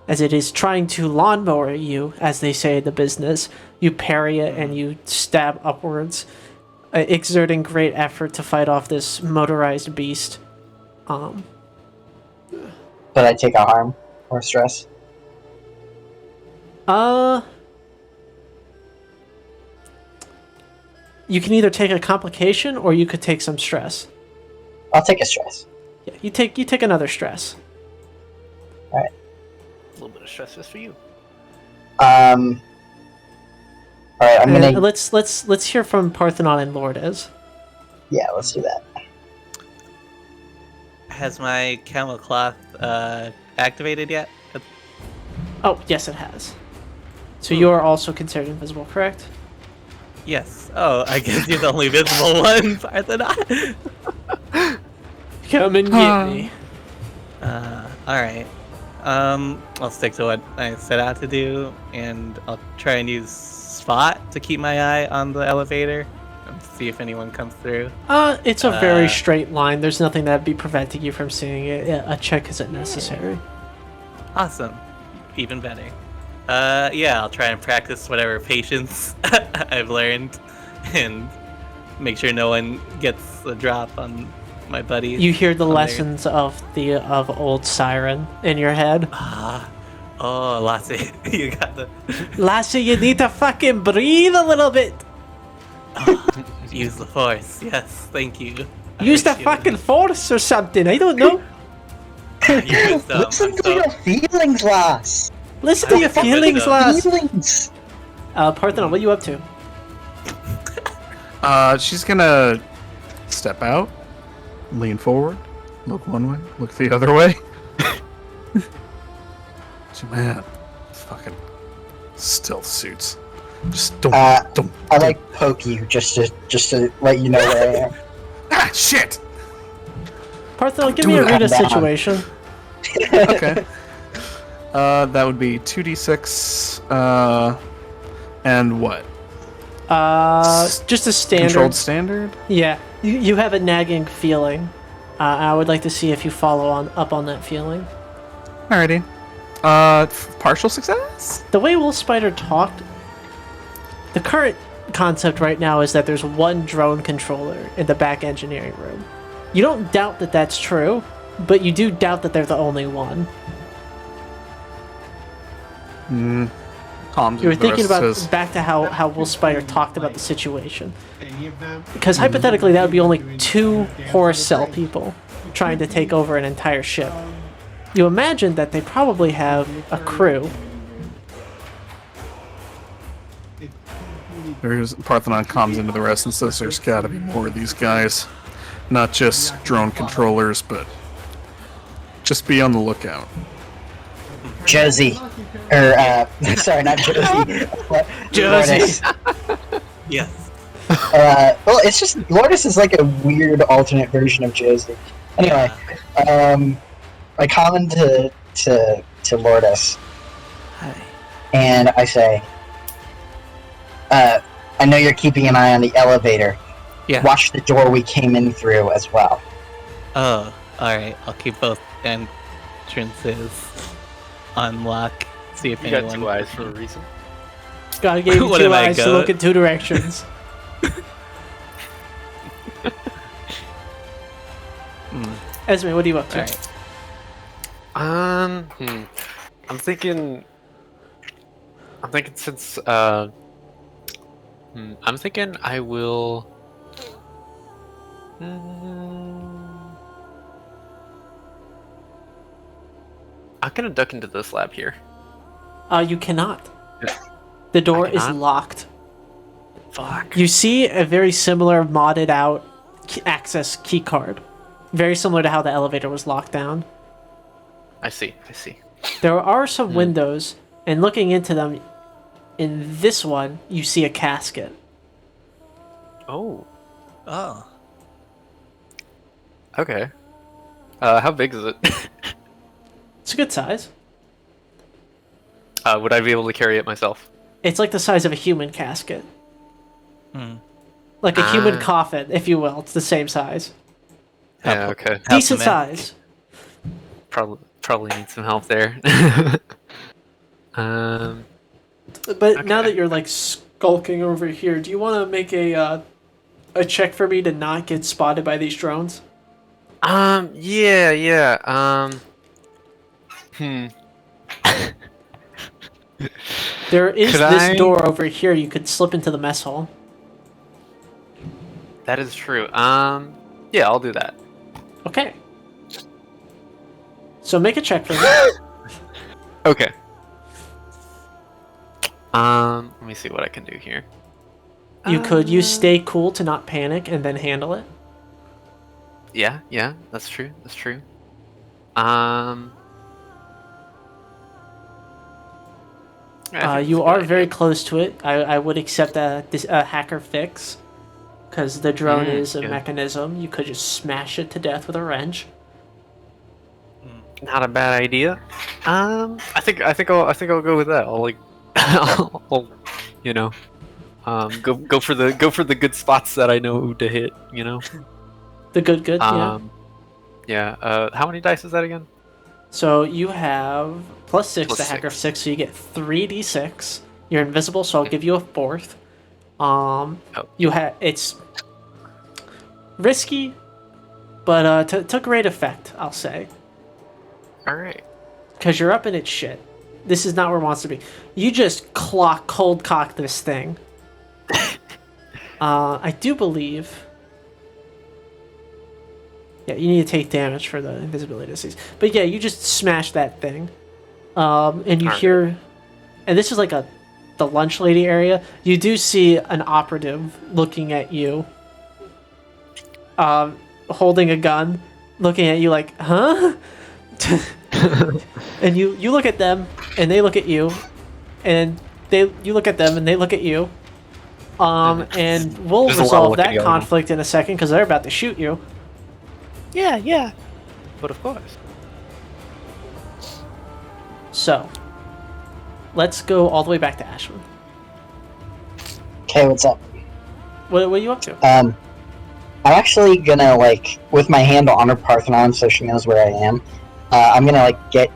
as it is trying to lawnmower you, as they say in the business. You parry it and you stab upwards, exerting great effort to fight off this motorized beast. Did I take a harm or stress? You can either take a complication or you could take some stress. I'll take a stress. Yeah, you take another stress. A little bit of stress just for you. Alright, I'm gonna. let's hear from Parthenon and Lourdes. Yeah, let's do that. Has my camel cloth activated yet? Oh, yes, it has. So you are also considered invisible, correct? Yes. Oh, I guess you're the only visible one, Parthenon. Come and get me. Alright. I'll stick to what I set out to do, and I'll try and use Spot to keep my eye on the elevator and see if anyone comes through. It's a very straight line. There's nothing that'd be preventing you from seeing it. Yeah, a check isn't necessary. Awesome. Even better. Yeah, I'll try and practice whatever patience I've learned and make sure no one gets a drop on my buddies. You hear the on their- lessons of old Siren in your head. Oh, Lassie, you got the... Lassie, you need to fucking breathe a little bit. Use the force. Yes, thank you. I Use the appreciate fucking force or something. I don't know. it. Your wisdom. Listen I'm to so- your feelings, lass. Listen to your fucking feelings, wisdom. lass. Feelings. Parthenon, what are you up to? She's gonna step out, lean forward, look one way, look the other way. Man, fucking stealth suits. Just don't. Don't. I like poke you just to let you know where I am. Ah, shit. Parthenon, give Do me a it. read a Calm down. situation. Okay. That would be 2d6. And what? Just a standard. Controlled standard. Yeah, you have a nagging feeling. I would like to see if you follow up on that feeling. Alrighty. Partial success. The way Wolf Spider talked, the current concept right now is that there's one drone controller in the back engineering room. You don't doubt that that's true, but you do doubt that they're the only one. Calms You were the rest thinking about says, back to how Wolf Spider talked about the situation. Because hypothetically, that would be only 2 Horus Cell people trying to take over an entire ship. You imagine that they probably have a crew. There's Parthenon calms into the rest and says there's gotta be more of these guys. Not just drone controllers, but just be on the lookout. Josie, or sorry, not Josie. Josie. Lourdes. Yes. Well, it's just Lourdes is like a weird alternate version of Josie. Anyway, I call into Lourdes, Hi. and I say, I know you're keeping an eye on the elevator. Yeah. Watch the door we came in through as well. Oh, alright. I'll keep both entrances on lock. See if You got anyone... 2 eyes for a reason. God gave you What 2 am I, eyes to goat? look in 2 directions. Esme, what are you up to? Alright. I'm thinking since I'm thinking I will. I'm gonna duck into this lab here. You cannot. The door is cannot? locked. Fuck. You see a very similar modded out access key card. Very similar to how the elevator was locked down. I see. There are some windows, and looking into them, in this one, you see a casket. Oh. Oh. Okay. How big is it? It's a good size. Would I be able to carry it myself? It's like the size of a human casket. Hmm. Like a human Ah. coffin, if you will. It's the same size. Yeah. Okay. Decent man. size. Probably need some help there. But now Okay. that you're like skulking over here, do you want to make a check for me to not get spotted by these drones? Yeah. There is Could this I- door over here. You could slip into the mess hall. That is true. Yeah, I'll do that. Okay. So make a check for me. Okay. Let me see what I can do here. You could use stay cool to not panic and then handle it. Yeah, that's true. That's true. I think You it's a are good very idea. close to it. I would accept a hacker fix, because the drone is a yeah. mechanism. You could just smash it to death with a wrench. Not a bad idea. I think I'll go with that. I'll like, I'll, you know, go for the good spots that I know to hit. You know. The good, yeah. Yeah. How many dice is that again? So you have +6 Plus to hacker 6. 6, so you get 3d6. You're invisible, so I'll give you a 4th. You have it's risky, but to great effect, I'll say, All right. because you're up in its shit. This is not where it wants to be. You just cold cock this thing. I do believe. Yeah, you need to take damage for the invisibility disease. But yeah, you just smash that thing. And you Alright. hear, and this is like the lunch lady area. You do see an operative looking at you, holding a gun, looking at you like, huh? And you look at them, and they look at you, and you look at them, and they look at you. And we'll There's a lot of resolve looking that going on. conflict in a second because they're about to shoot you. Yeah. But of course. So, let's go all the way back to Ashland. Okay, what's up? What are you up to? I'm actually gonna, like, with my hand on her Parthenon so she knows where I am, I'm gonna, like, get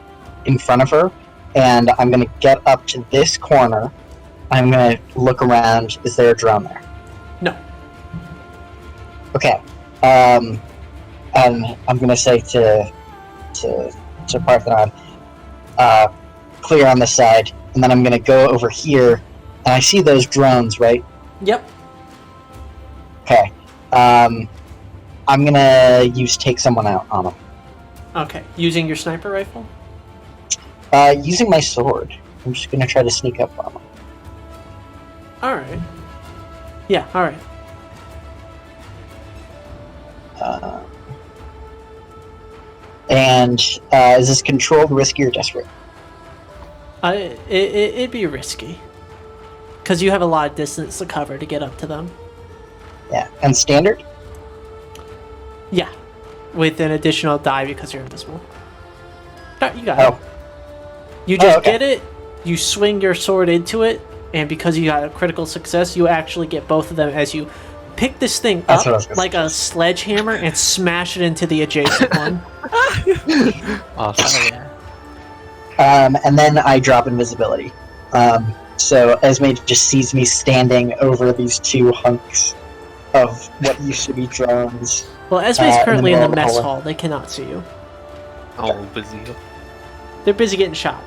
in front of her, and I'm gonna get up to this corner. I'm gonna look around. Is there a drone there? No. Okay. I'm gonna say to Parthenon, clear on this side, and then I'm gonna go over here, and I see those drones, right? Yep. Okay. I'm gonna take someone out on them. Okay. Using your sniper rifle? Using my sword. I'm just gonna try to sneak up on them. Alright. Yeah, alright. And is this controlled, risky, or desperate? It'd be risky. Because you have a lot of distance to cover to get up to them. Yeah. And standard? Yeah. With an additional die because you're invisible. Alright, you got Oh. it. You just okay. get it, you swing your sword into it, and because you got a critical success, you actually get both of them as you pick this thing That's up what I was gonna like a sledgehammer and smash it into the adjacent one. Awesome. And then I drop invisibility. So Esme just sees me standing over these two hunks of what used to be drones. Well, Esme's in currently in the middle of mess the hall. They cannot see you. Oh, busy. They're busy getting shot.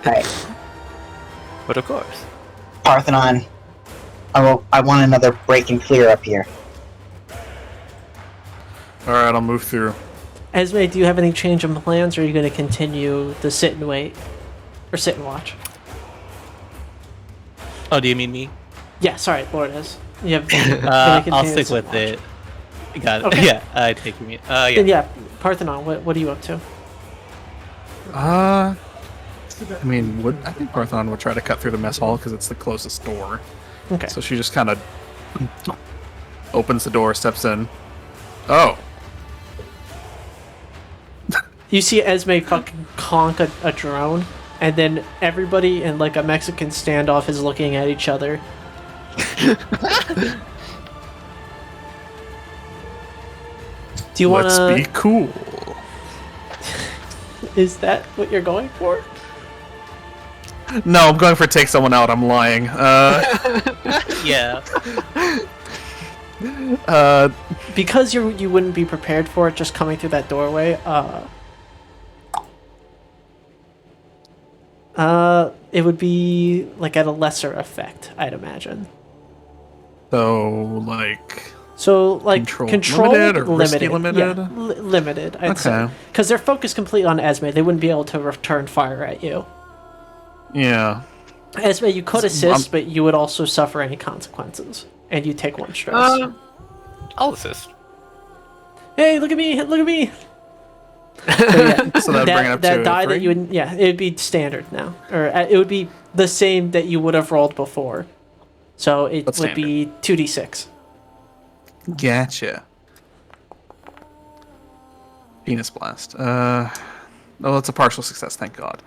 Right. But of course. Parthenon, I want another break and clear up here. Alright, I'll move through. Esme, do you have any change in plans, or are you going to continue to sit and wait? Or sit and watch? Oh, do you mean me? Yeah, sorry, Lourdes. You have, I'll continue to stick sit and with watch. it. Got it. Okay. Yeah, I take you. Yeah. Then yeah, Parthenon, what are you up to? I mean, I think Parthenon would try to cut through the mess hall because it's the closest door. Okay. So she just kind of opens the door, steps in. Oh, You see Esme fucking conk a drone, and then everybody in like a Mexican standoff is looking at each other. Do you want let's to... be cool. Is that what you're going for? No, I'm going for take someone out. I'm lying. Yeah. Because you wouldn't be prepared for it just coming through that doorway, it would be like at a lesser effect, I'd imagine. So, like, So like Controlled control limited or risky limited, limited? Yeah, limited. I'd say Okay. because they're focused completely on Esme, they wouldn't be able to return fire at you. yeah. Esme, you could assist, but you would also suffer any consequences, and you take 1 stress. I'll assist. Hey, look at me! Look at me! So, yeah, So that'd bring it up that to die 3? that you would, yeah, it would be standard now, or it would be the same that you would have rolled before. So it What's would be 2d6. Gotcha. Penis blast. Oh, it's a partial success, thank God.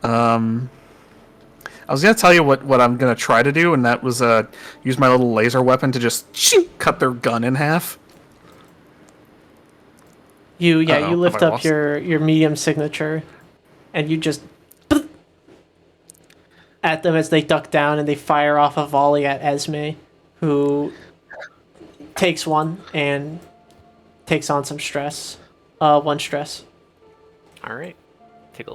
I was gonna tell you what I'm gonna try to do, and that was use my little laser weapon to just cut their gun in half. You Uh-oh, lift have I up lost? your medium signature, and you just at them as they duck down, and they fire off a volley at Esme, who takes one and takes on some stress. 1 stress. All right. Take a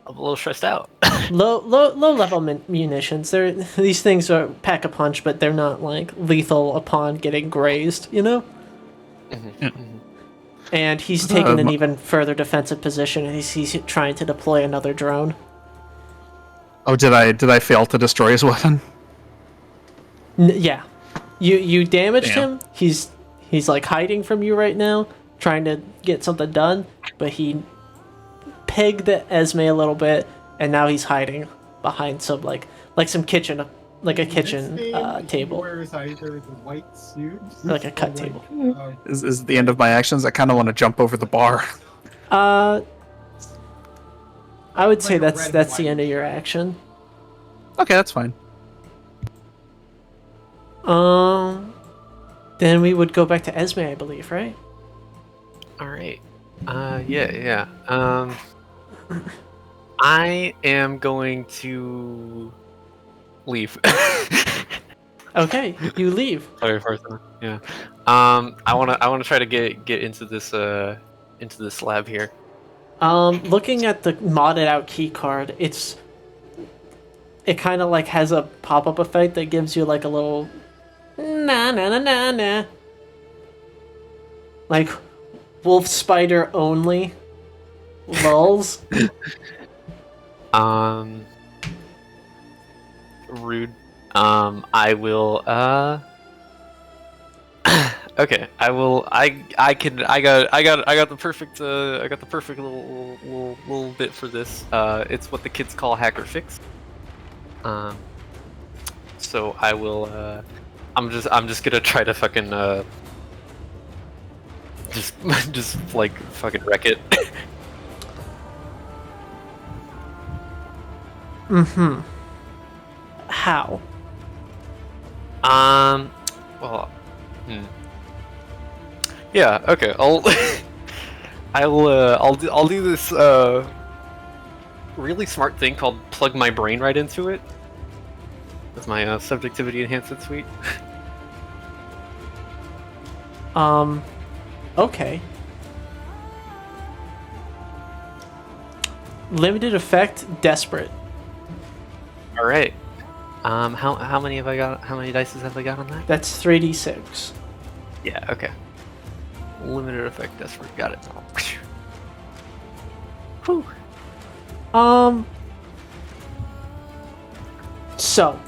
little stressed out. Low level munitions. These things are pack a punch, but they're not like lethal upon getting grazed. You know. And he's taken an even further defensive position, and he's trying to deploy another drone. Oh, did I fail to destroy his weapon? Yeah, you damaged Damn. him. He's like hiding from you right now, trying to get something done, but he pegged Esme a little bit, and now he's hiding behind some like some kitchen, like a kitchen table, Wears either the white suit, like a cut or, table. Is the end of my actions? I kind of want to jump over the bar. I would say Like a that's red the light. end of your action. Okay, that's fine. Then we would go back to Esme, I believe, right? All right. Yeah. I am going to leave. Okay, you leave. Sorry for that. Yeah. I wanna try to get into this lab here. Looking at the modded out key card, it kind of like has a pop-up effect that gives you like a little na na na na na, like wolf spider only lulls. Rude. I will. Okay. I will. I got the perfect. I got the perfect little bit for this. It's what the kids call hacker fix. So I will. I'm just gonna try to fucking. Just like fucking wreck it. How? Well. Yeah. Okay. I'll do this really smart thing called plug my brain right into it. With my subjectivity enhancement suite. Okay. Limited effect, desperate. All right. How many have I got? How many dice have I got on that? That's 3d6. Yeah. Okay. Limited effect, desperate. Got it. Whew. So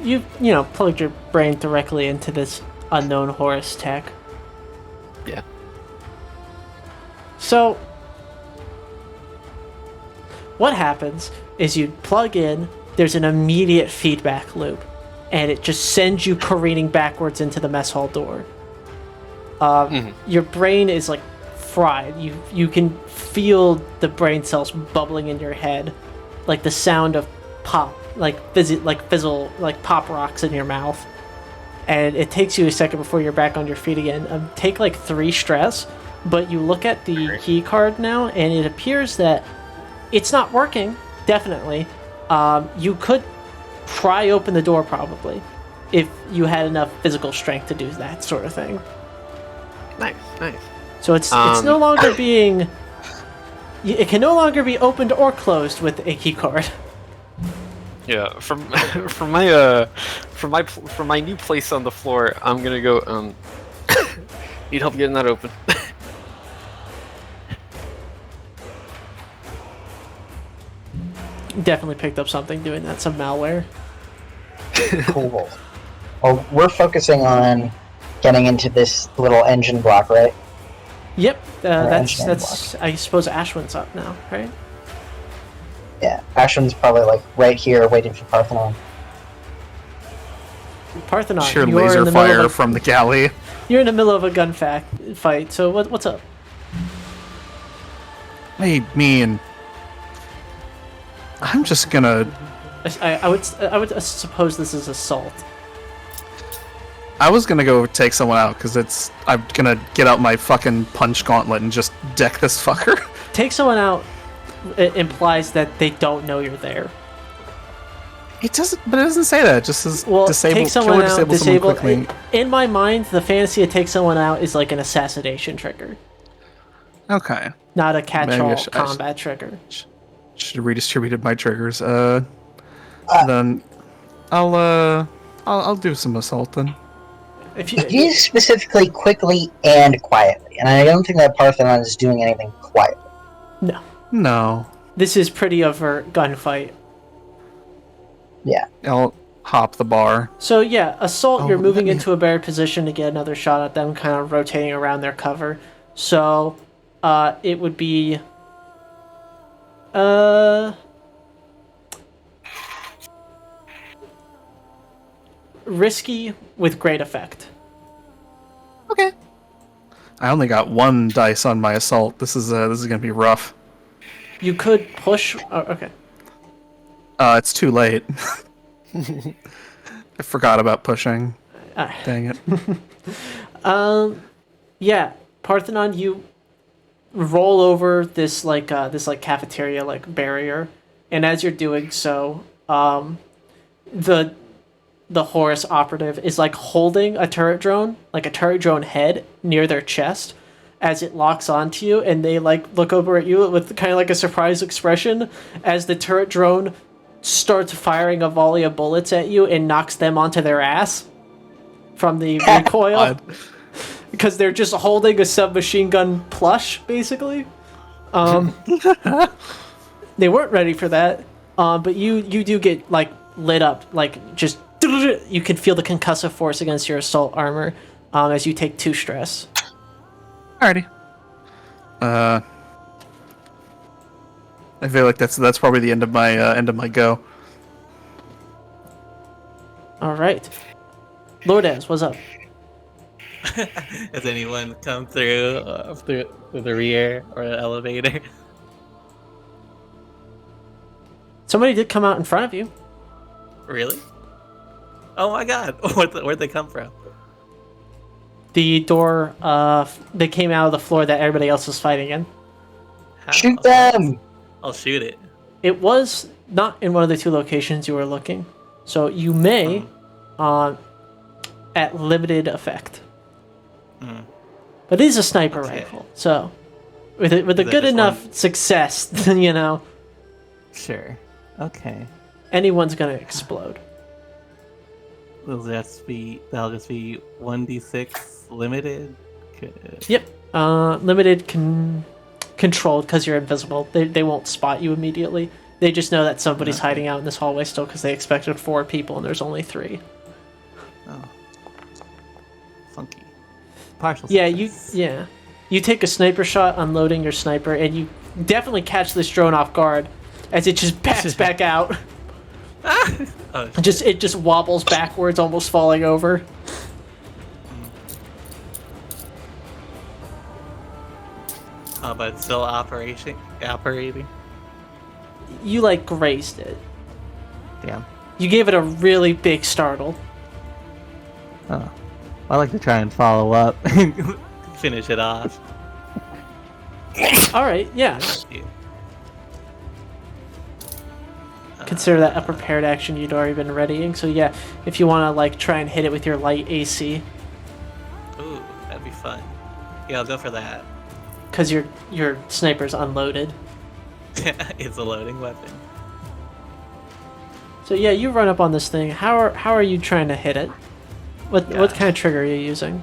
you plugged your brain directly into this unknown Horus tech. Yeah. So what happens is you plug in, there's an immediate feedback loop, and it just sends you careening backwards into the mess hall door. Your brain is like fried. You can feel the brain cells bubbling in your head, like the sound of pop, like fizzle, like pop rocks in your mouth. And it takes you a second before you're back on your feet again. Take like 3 stress, but you look at the key card now, and it appears that it's not working. Definitely, you could pry open the door probably, if you had enough physical strength to do that sort of thing. Nice. So it's no longer being. It can no longer be opened or closed with a key card. Yeah. From my new place on the floor, I'm gonna go. Need help getting that open. definitely picked up something doing that. Some malware. Cool. Well, we're focusing on getting into this little engine block, right? Yep. That's engineering I suppose Ashwin's up now, right? Yeah. Ashwin's probably like right here waiting for Parthenon. Parthenon. Sheer you're in laser the middle fire of a, from the galley. You're in the middle of a gunfight. So what's up? Hey, me and I'm just gonna. I would suppose this is assault. I was gonna go take someone out because I'm gonna get out my fucking punch gauntlet and just deck this fucker. Take someone out. It implies that they don't know you're there. It doesn't, but it doesn't say that. It just says Well, disable. take someone kill or out. disable someone quickly. In my mind, the fantasy of take someone out is like an assassination trigger, Okay, not a Maybe catch-all I should- combat trigger. should have redistributed my triggers. Then I'll do some assault then. If Use specifically quickly and quietly, and I don't think that Parthenon is doing anything quietly. No, this is pretty overt gunfight. Yeah. I'll hop the bar. So yeah, assault. Oh, You're moving let me- into a better position to get another shot at them, kind of rotating around their cover. So, it would be, risky with great effect. Okay. I only got one dice on my assault. This is gonna be rough. You could push. Oh, okay. It's too late. I forgot about pushing. Dang it. Yeah, Parthenon, you roll over this cafeteria barrier, and as you're doing so, the Horus operative is holding a turret drone head near their chest as it locks onto you, and they look over at you with kind of a surprised expression as the turret drone starts firing a volley of bullets at you and knocks them onto their ass from the recoil. God. Because they're just holding a submachine gun plush, basically. They weren't ready for that, but you do get lit up, just you can feel the concussive force against your assault armor as you take 2 stress. Alrighty. I feel like that's probably the end of my go. All right, Lordes, what's up? Has anyone come through the rear or the elevator? Somebody did come out in front of you. Really? Oh my god! Where'd they come from? The door. They came out of the floor that everybody else was fighting in. How? Shoot them! I'll shoot it. It was not in one of the 2 locations you were looking, so you may, at limited effect. But it is a sniper Okay. rifle, so with a that good just enough success, then Sure. Okay. anyone's gonna explode. That'll just be 1d6 limited. Good. Yep. Limited controlled because you're invisible. They won't spot you immediately. They just know that somebody's Okay. hiding out in this hallway still because they expected 4 people and there's only 3. Oh. Funky. Partial. Yeah, success. you take a sniper shot unloading your sniper, and you definitely catch this drone off guard as it just backs back out. Oh, It just wobbles backwards, almost falling over. but it's still operating. You grazed it. Damn. You gave it a really big startle. Oh. I like to try and follow up. Finish it off. All right, yeah. Yeah. Consider that a prepared action you'd already been readying. So yeah, if you want to try and hit it with your light AC, Ooh, that'd be fun. Yeah, I'll go for that. because your sniper's unloaded. It's a loading weapon. So yeah, you run up on this thing. How are you trying to hit it? What Yeah. kind of trigger are you using?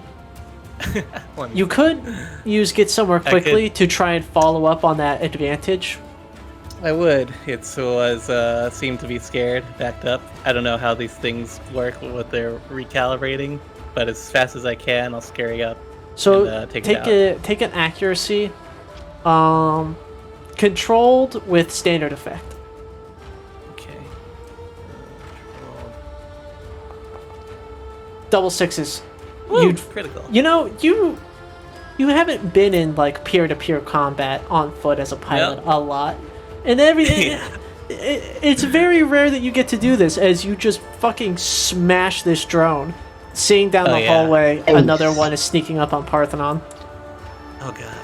One- You could use get somewhere I quickly to try and follow up on that advantage. I would. It was seemed to be scared, backed up. I don't know how these things work with their recalibrating, but as fast as I can, I'll scurry up. So and, take it out. take an accuracy, controlled with standard effect. Okay. Double sixes. Woo, You'd critical. You know, you haven't been in like peer-to-peer combat on foot as a pilot a lot, and it's very rare that you get to do this as you just fucking smash this drone. Seeing down the hallway, another one is sneaking up on Parthenon. Oh god.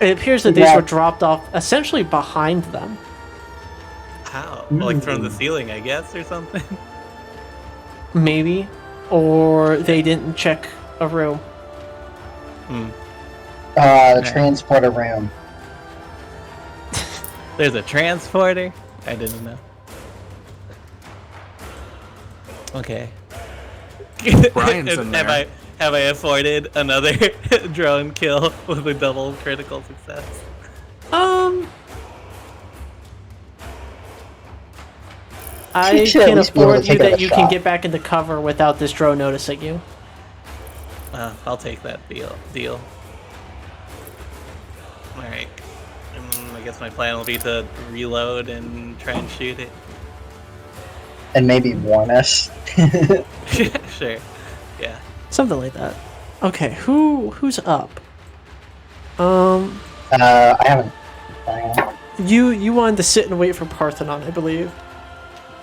It appears that these were dropped off essentially behind them. How? Like from the ceiling, I guess, or something? Maybe, or they didn't check a room. The transporter room. There's a transporter? I didn't know. Okay. Brian's in there. Have I afforded another drone kill with a double critical success? I should at can least be able to afford you take that a you shot. can get back into cover without this drone noticing you. I'll take that deal. Alright. I guess my plan will be to reload and try and shoot it. And maybe warn us. Sure. Yeah. Something like that. Okay, who's up? I haven't. You wanted to sit and wait for Parthenon, I believe.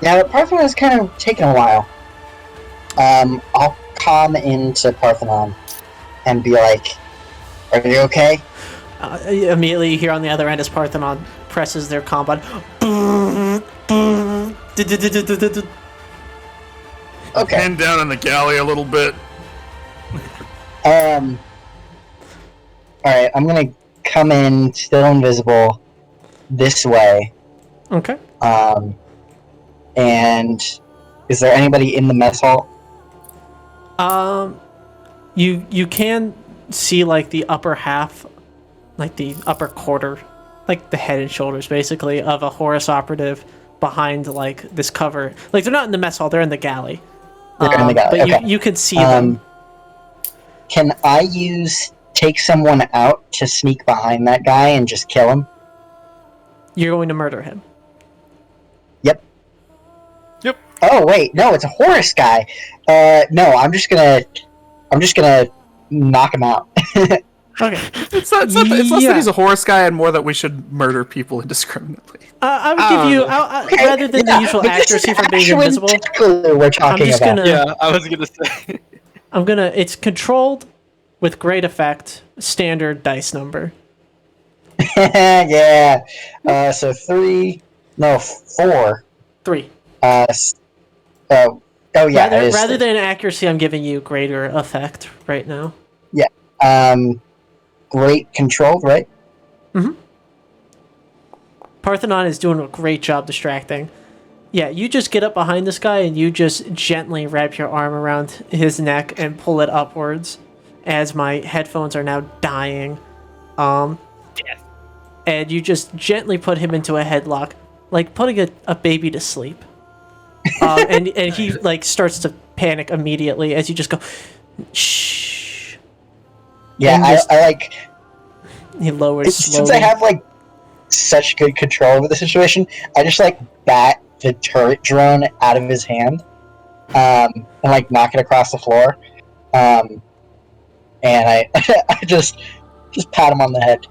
Yeah, but Parthenon is kind of taking a while. I'll calm into Parthenon and be like, "Are you okay?" Immediately, you hear on the other end as Parthenon presses their comm button. Okay. Pinned down in the galley a little bit. Alright, I'm gonna come in still invisible this way. Okay. And is there anybody in the mess hall? You can see like the upper half, like the upper quarter, like the head and shoulders basically of a Horus operative behind like this cover. Like they're not in the mess hall, they're in the galley. They're in the galley, But okay. you can see them. Can I take someone out to sneak behind that guy and just kill him? You're going to murder him. Yep. Yep. Oh wait, no, it's a Horus guy. No, I'm just gonna knock him out. Okay. It's less that Yeah. he's a horse guy and more that we should murder people indiscriminately. I would give you, rather than the usual but this is accuracy from being actually invisible, technically we're talking just about. gonna- Yeah, I was gonna say. it's controlled with great effect, standard dice number. Yeah. So 4. 3. Oh yeah. it is Rather 3. than accuracy, I'm giving you greater effect right now. Great control, right? Parthenon is doing a great job distracting. Yeah, you just get up behind this guy and you just gently wrap your arm around his neck and pull it upwards as my headphones are now dying. And you just gently put him into a headlock, like putting a baby to sleep. And he like starts to panic immediately as you just go, shh. Yeah, And just- I like. He lowers slowly. Since I have like such good control over the situation, I just like bat the turret drone out of his hand, and like knock it across the floor, and I I just pat him on the head.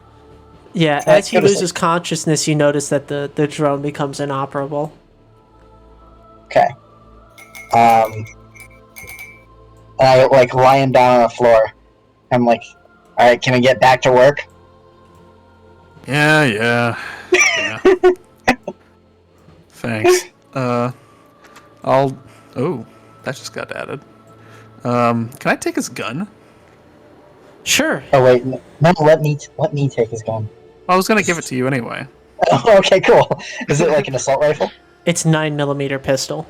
Yeah, Go as he to sleep. loses consciousness, you notice that the drone becomes inoperable. Okay. And I like lie him down on the floor. I'm like, all right, can I get back to work? Yeah. Thanks. Oh, that just got added. Can I take his gun? Sure. Oh wait, no, let me take his gun. I was gonna give it to you anyway. Oh, okay, cool. Is it like an assault rifle? It's 9mm pistol.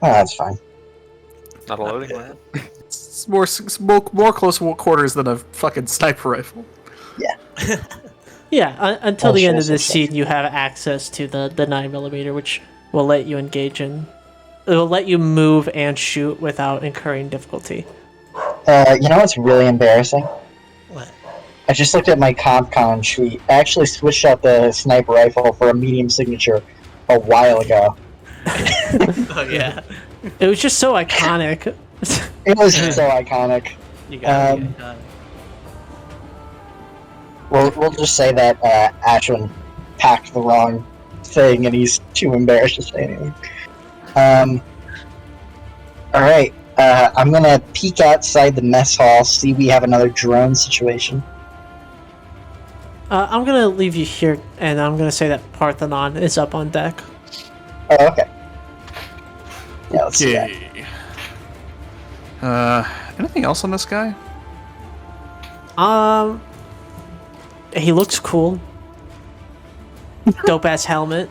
Oh, that's fine. Not a loading lab. It's more close quarters than a fucking sniper rifle. Yeah, until the end of sure, this sure. scene, you have access to the 9mm, which will let you engage in. It will let you move and shoot without incurring difficulty. You know what's really embarrassing? What? I just looked at my CompCon sheet. I actually switched out the sniper rifle for a medium signature a while ago. Oh yeah. It was just so iconic. It was so iconic. You got it. We'll just say that Ashwin packed the wrong thing and he's too embarrassed to say anything. Alright, I'm gonna peek outside the mess hall, see we have another drone situation. I'm gonna leave you here, and I'm gonna say that Parthenon is up on deck. Oh, okay. Yeah, let's see that. Okay. Anything else on this guy? He looks cool. Dope ass helmet.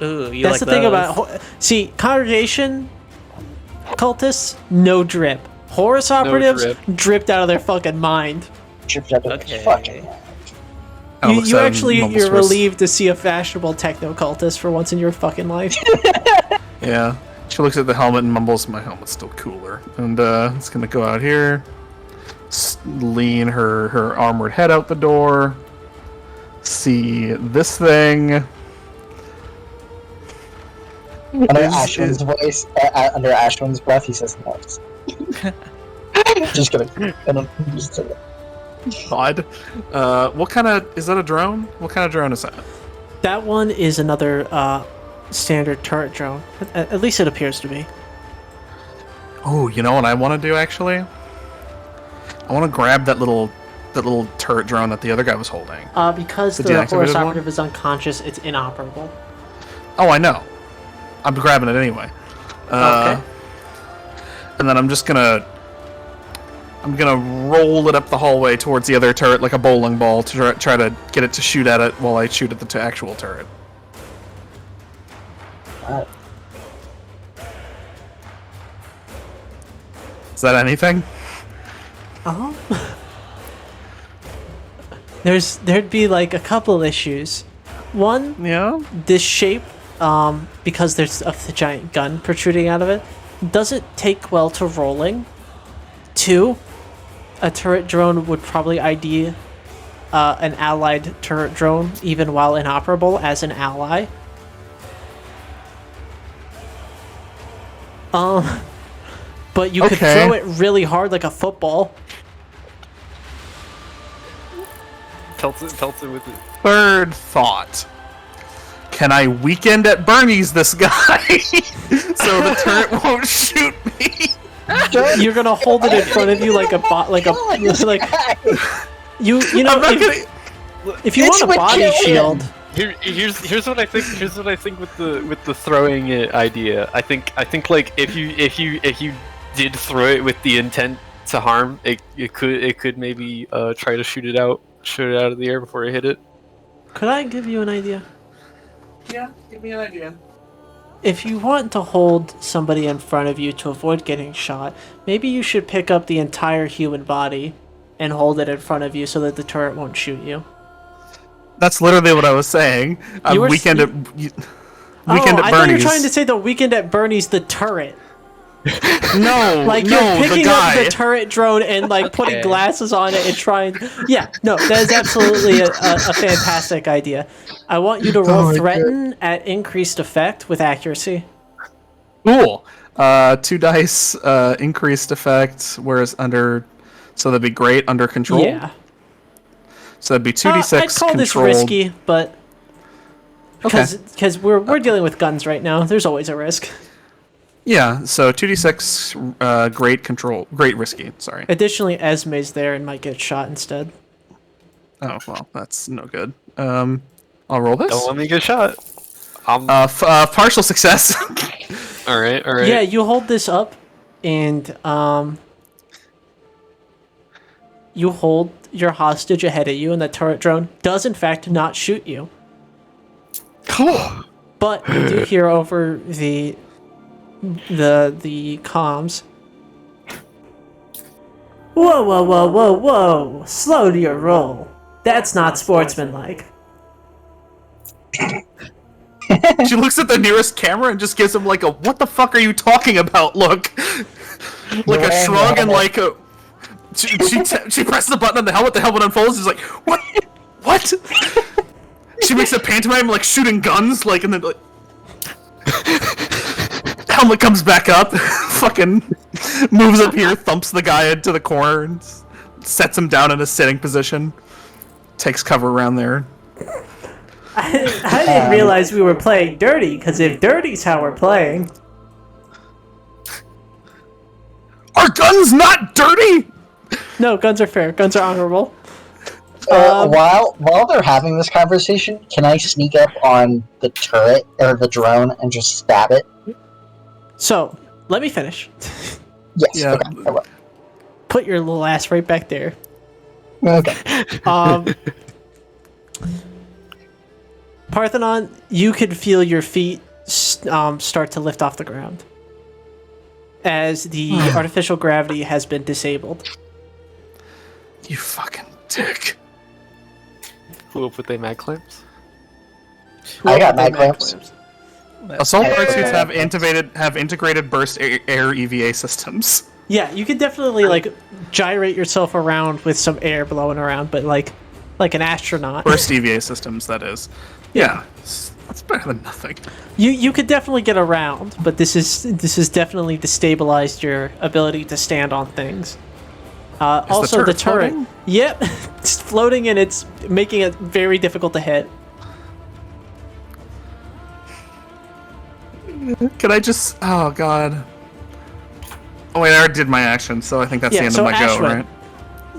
Ooh, you That's like the thing those? about see congregation cultists, no drip. Horus operatives drip. dripped out of their fucking mind. Tripped up Okay. fucking. Oh, looks You at him, actually mumbles you're to us. relieved to see a fashionable techno cultist for once in your fucking life. Yeah. She looks at the helmet and mumbles, "My helmet's still cooler." And it's gonna go out here, lean her armored head out the door, see this thing. Under Is- Ashwin's voice, under Ashwin's breath, he says nice. Just kidding. I don't just say that. Odd. What kind of is that? A drone? What kind of drone is that? That one is another standard turret drone. At least it appears to be. Oh, you know what I want to do actually? I want to grab that little turret drone that the other guy was holding. Because The the deactivated Horus one? operative is unconscious, it's inoperable. Oh, I know. I'm grabbing it anyway. Okay. And then I'm gonna roll it up the hallway towards the other turret like a bowling ball to try to get it to shoot at it while I shoot at the actual turret. Alright. Is that anything? There'd be like a couple issues. One, Yeah. this shape, because there's a giant gun protruding out of it, doesn't take well to rolling. Two, a turret drone would probably ID an allied turret drone, even while inoperable, as an ally. But you could Okay. throw it really hard like a football. Pelts it with it. Third thought. Can I weekend at Bernie's this guy so the turret won't shoot me? You're gonna hold it in front of you like a you know I'm not if you This want a would body kill him. shield. Here's what I think. Here's what I think with the throwing it idea. I think like if you did throw it with the intent to harm, it could maybe try to shoot it out of the air before it hit it. Could I give you an idea? Yeah, give me an idea. If you want to hold somebody in front of you to avoid getting shot, maybe you should pick up the entire human body and hold it in front of you so that the turret won't shoot you. That's literally what I was saying. You were Weekend at I Bernie's. thought you were trying to say the weekend at Bernie's the turret. No, Like no, you're the picking guy. up the turret drone and like putting Okay. glasses on it and trying. Yeah, no, that is absolutely a fantastic idea. I want you to roll my threaten at increased effect with accuracy. Cool. 2 dice, increased effect, whereas under, so that'd be great under control. Yeah, So that'd be 2d6 I'd call this controlled. risky, but because we're dealing with guns right now, there's always a risk. Yeah, so 2d6, great risky. Sorry. Additionally, Esme's there and might get shot instead. Oh well, that's no good. I'll roll this. Don't let me get shot. Partial success. All right. Yeah, you hold this up, and you hold your hostage ahead of you, and the turret drone does in fact not shoot you. Cool. But you do hear over the comms. Whoa! Slow to your roll. That's not sportsmanlike. She looks at the nearest camera and just gives him like a "What the fuck are you talking about?" look, like a shrug and like a. She presses the button on the helmet. The helmet unfolds. She's like, "What? What?" She makes a pantomime like shooting guns, like, and then like. Helmet comes back up, fucking moves up here, thumps the guy into the corner, and sets him down in a sitting position. Takes cover around there. I didn't realize we were playing dirty, because if dirty's how we're playing... Are guns not dirty? No, guns are fair. Guns are honorable. While they're having this conversation, can I sneak up on the turret or the drone and just stab it? So, let me finish. Yes. Yeah. Okay. I will. Put your little ass right back there. Okay. Parthenon, you could feel your feet start to lift off the ground as the artificial gravity has been disabled. You fucking dick. Who up with they mag clamps? I got mag clamps. Assault Hey, suits have integrated burst air EVA systems. Yeah, you can definitely like gyrate yourself around with some air blowing around, but like an astronaut. Burst EVA systems, that is. Yeah, that's better than nothing. You could definitely get around, but this is definitely destabilized your ability to stand on things. Also, the turret. Floating? Yep, it's floating and it's making it very difficult to hit. Can I just? Oh god. Oh wait, I already did my action, so I think that's the end of my go, Ashwin, right?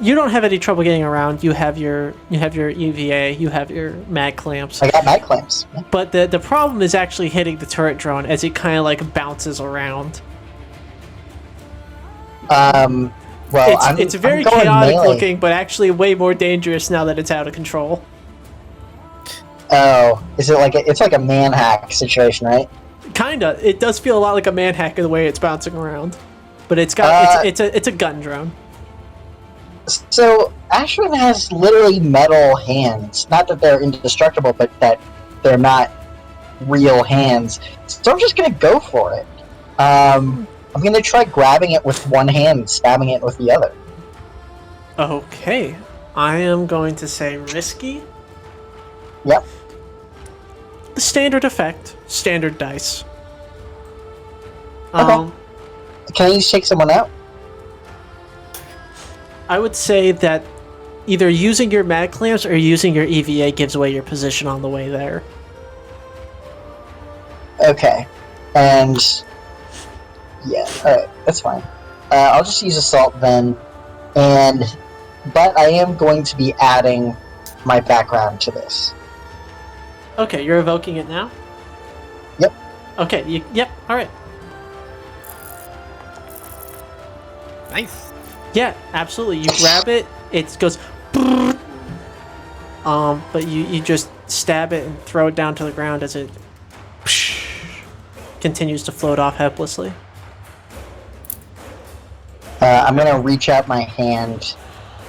you don't have any trouble getting around. You have your EVA, you have your mag clamps. I got mag clamps. Yeah. But the problem is actually hitting the turret drone as it kind of like bounces around. Well, It's I'm very going chaotic melee. looking, but actually way more dangerous now that it's out of control. Oh, is it like it's like a man hack situation, right? Kinda. It does feel a lot like a man hack in the way it's bouncing around, but it's got it's a gun drone. So Ashwin has literally metal hands. Not that they're indestructible, but that they're not real hands. So I'm just gonna go for it. I'm gonna try grabbing it with one hand and stabbing it with the other. Okay, I am going to say risky. Yep. The standard effect, standard dice. Okay. Can I just take someone out? I would say that either using your mag clamps or using your EVA gives away your position on the way there. Okay. And yeah, alright, that's fine. I'll just use assault then. But I am going to be adding my background to this. Okay, you're evoking it now? Yep. Okay, yep, alright. Nice. Yeah, absolutely. You grab it, it goes but you just stab it and throw it down to the ground as it continues to float off helplessly. I'm gonna reach out my hand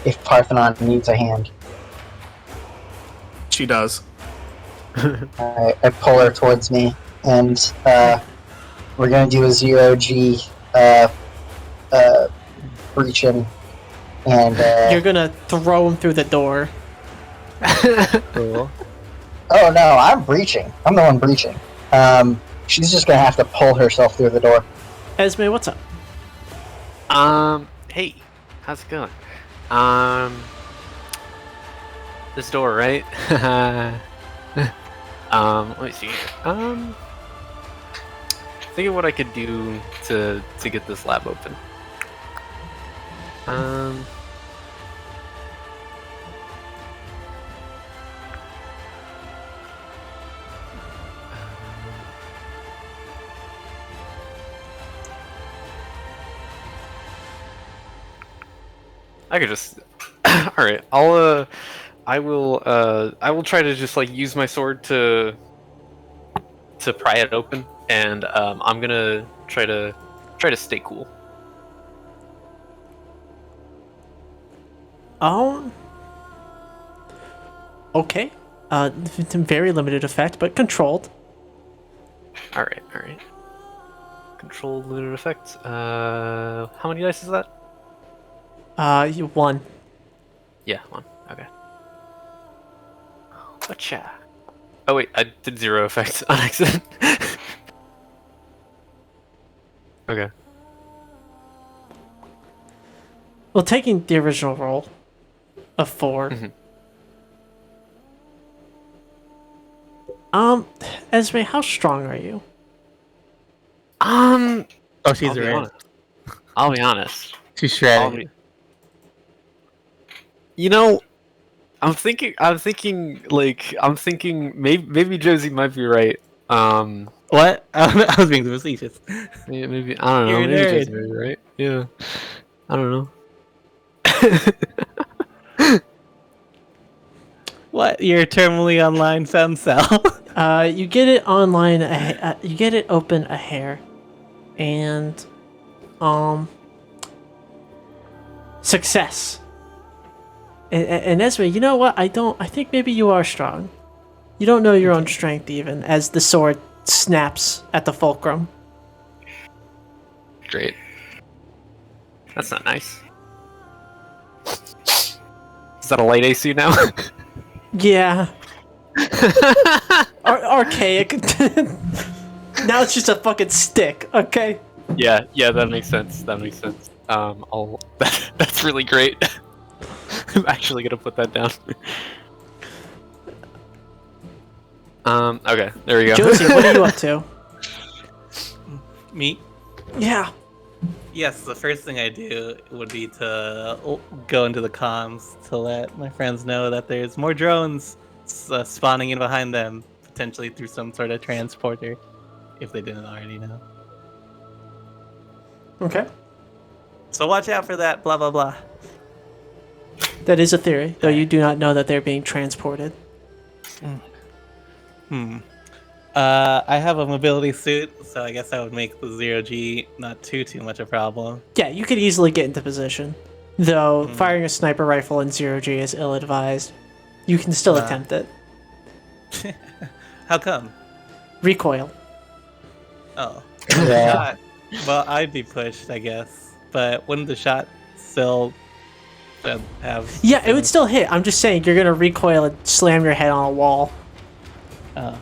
if Parthenon needs a hand. She does. I pull her towards me, and we're gonna do a 0G breach in, and You're gonna throw him through the door. Cool. oh no, I'm breaching. I'm the one breaching. She's just gonna have to pull herself through the door. Esme, what's up? Hey, how's it going? This door, right? Let me see. Thinking what I could do to get this lab open. I could just. All right, I will try to just like use my sword to pry it open, and I'm gonna try to stay cool. Okay. Very limited effect, but controlled. All right. Controlled limited effect. How many dice is that? You won. Yeah, 1. Okay. Gotcha. Oh wait, I did 0 effect on accident. Okay. Well, taking the original roll of 4. Esme, how strong are you? Oh, she's I'll be right. honest. I'll be honest. She's I'll shredded. be- You know, I'm thinking maybe Josie might be right. What? I was being facetious. Maybe I don't know. You're a Maybe nerd. Josie might be right. Yeah. I don't know. What? Your terminally online fem cell? You get it online. You get it open a hair, and success. And Esme, you know what? I think maybe you are strong. You don't know your own strength even, as the sword snaps at the fulcrum. Great. That's not nice. Is that a light AC now? Yeah. Archaic. Now it's just a fucking stick. Okay. Yeah, that makes sense. That's really great. I'm actually gonna put that down. Okay, there we go. Josie, what are you up to? Me? Yeah. Yes, the first thing I do would be to go into the comms to let my friends know that there's more drones spawning in behind them, potentially through some sort of transporter, if they didn't already know. Okay. So watch out for that, blah blah blah. That is a theory, though you do not know that they're being transported. I have a mobility suit, so I guess that would make the 0G not too much a problem. Yeah, you could easily get into position. Though firing a sniper rifle in 0G is ill-advised. You can still attempt it. How come? Recoil. Oh. Yeah. Shot. Well, I'd be pushed, I guess. But wouldn't the shot still have... Yeah, it would still hit. I'm just saying, you're gonna recoil and slam your head on a wall. Yeah,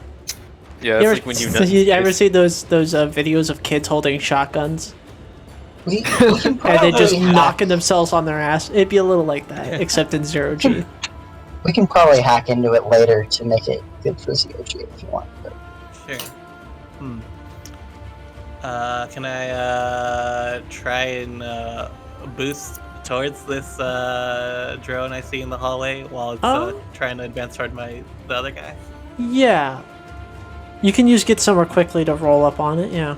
You that's ever, like when you you ever see those videos of kids holding shotguns We can and probably they just hack, knocking themselves on their ass? It'd be a little like that, except in 0G. we can probably hack into it later to make it good for ZOG if you want. But Sure. Can I try and boost towards this drone I see in the hallway while it's trying to advance toward the other guy? Yeah. You can use Get Somewhere Quickly to roll up on it, yeah.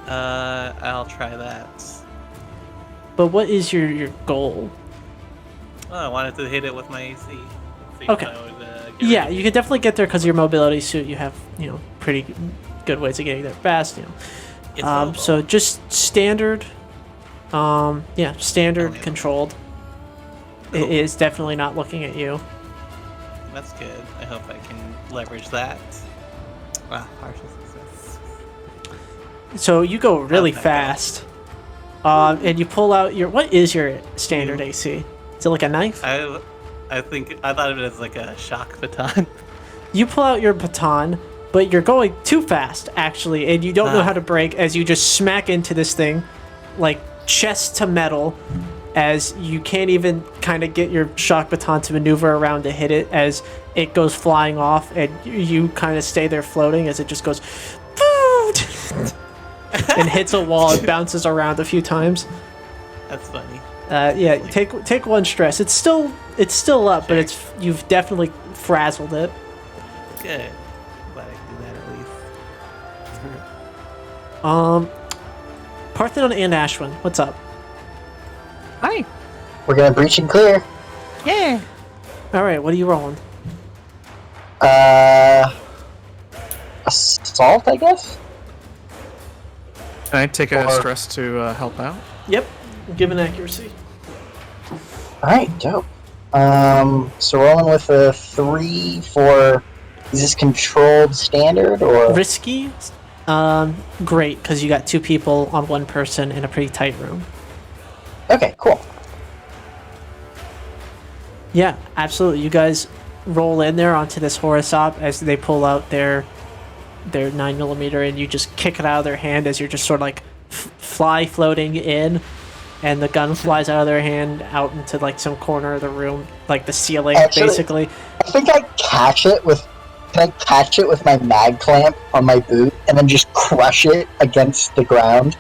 I'll try that. But what is your goal? Oh, I wanted to hit it with my AC. See if Okay. I would, get Yeah, ready. you can definitely get there because of your mobility suit. You have, pretty good ways of getting there fast, It's mobile. So just standard, standard yeah. controlled. Cool. It is definitely not looking at you. That's good. I hope I can leverage that. Wow, partial success. So you go really Okay. fast, and you pull out what is your standard AC? Is it like a knife? I thought of it as like a shock baton. You pull out your baton, but you're going too fast, actually, and you don't know how to brake as you just smack into this thing, like chest to metal, as you can't even kind of get your shock baton to maneuver around to hit it as it goes flying off, and you kind of stay there floating as it just goes and hits a wall and bounces around a few times. That's funny. Yeah, take one stress. It's still up, but you've definitely frazzled it. Good. Glad I can do that at least. Parthenon and Ashwin, what's up? Hi. we're gonna breach and clear. Yeah. All right, what are you rolling? Assault, I guess. Can I take a Or- stress to help out? Yep, given accuracy. All right, dope. So rolling with a 3 for. Is this controlled standard or? Risky? Great, because you got 2 people on 1 person in a pretty tight room. Okay, cool. Yeah, absolutely. You guys roll in there onto this Horus Op as they pull out their 9mm, and you just kick it out of their hand as you're just sort of like fly floating in, and the gun flies out of their hand out into like some corner of the room, like the ceiling, Actually, basically. I think I catch it with. Can I catch it with my mag clamp on my boot and then just crush it against the ground?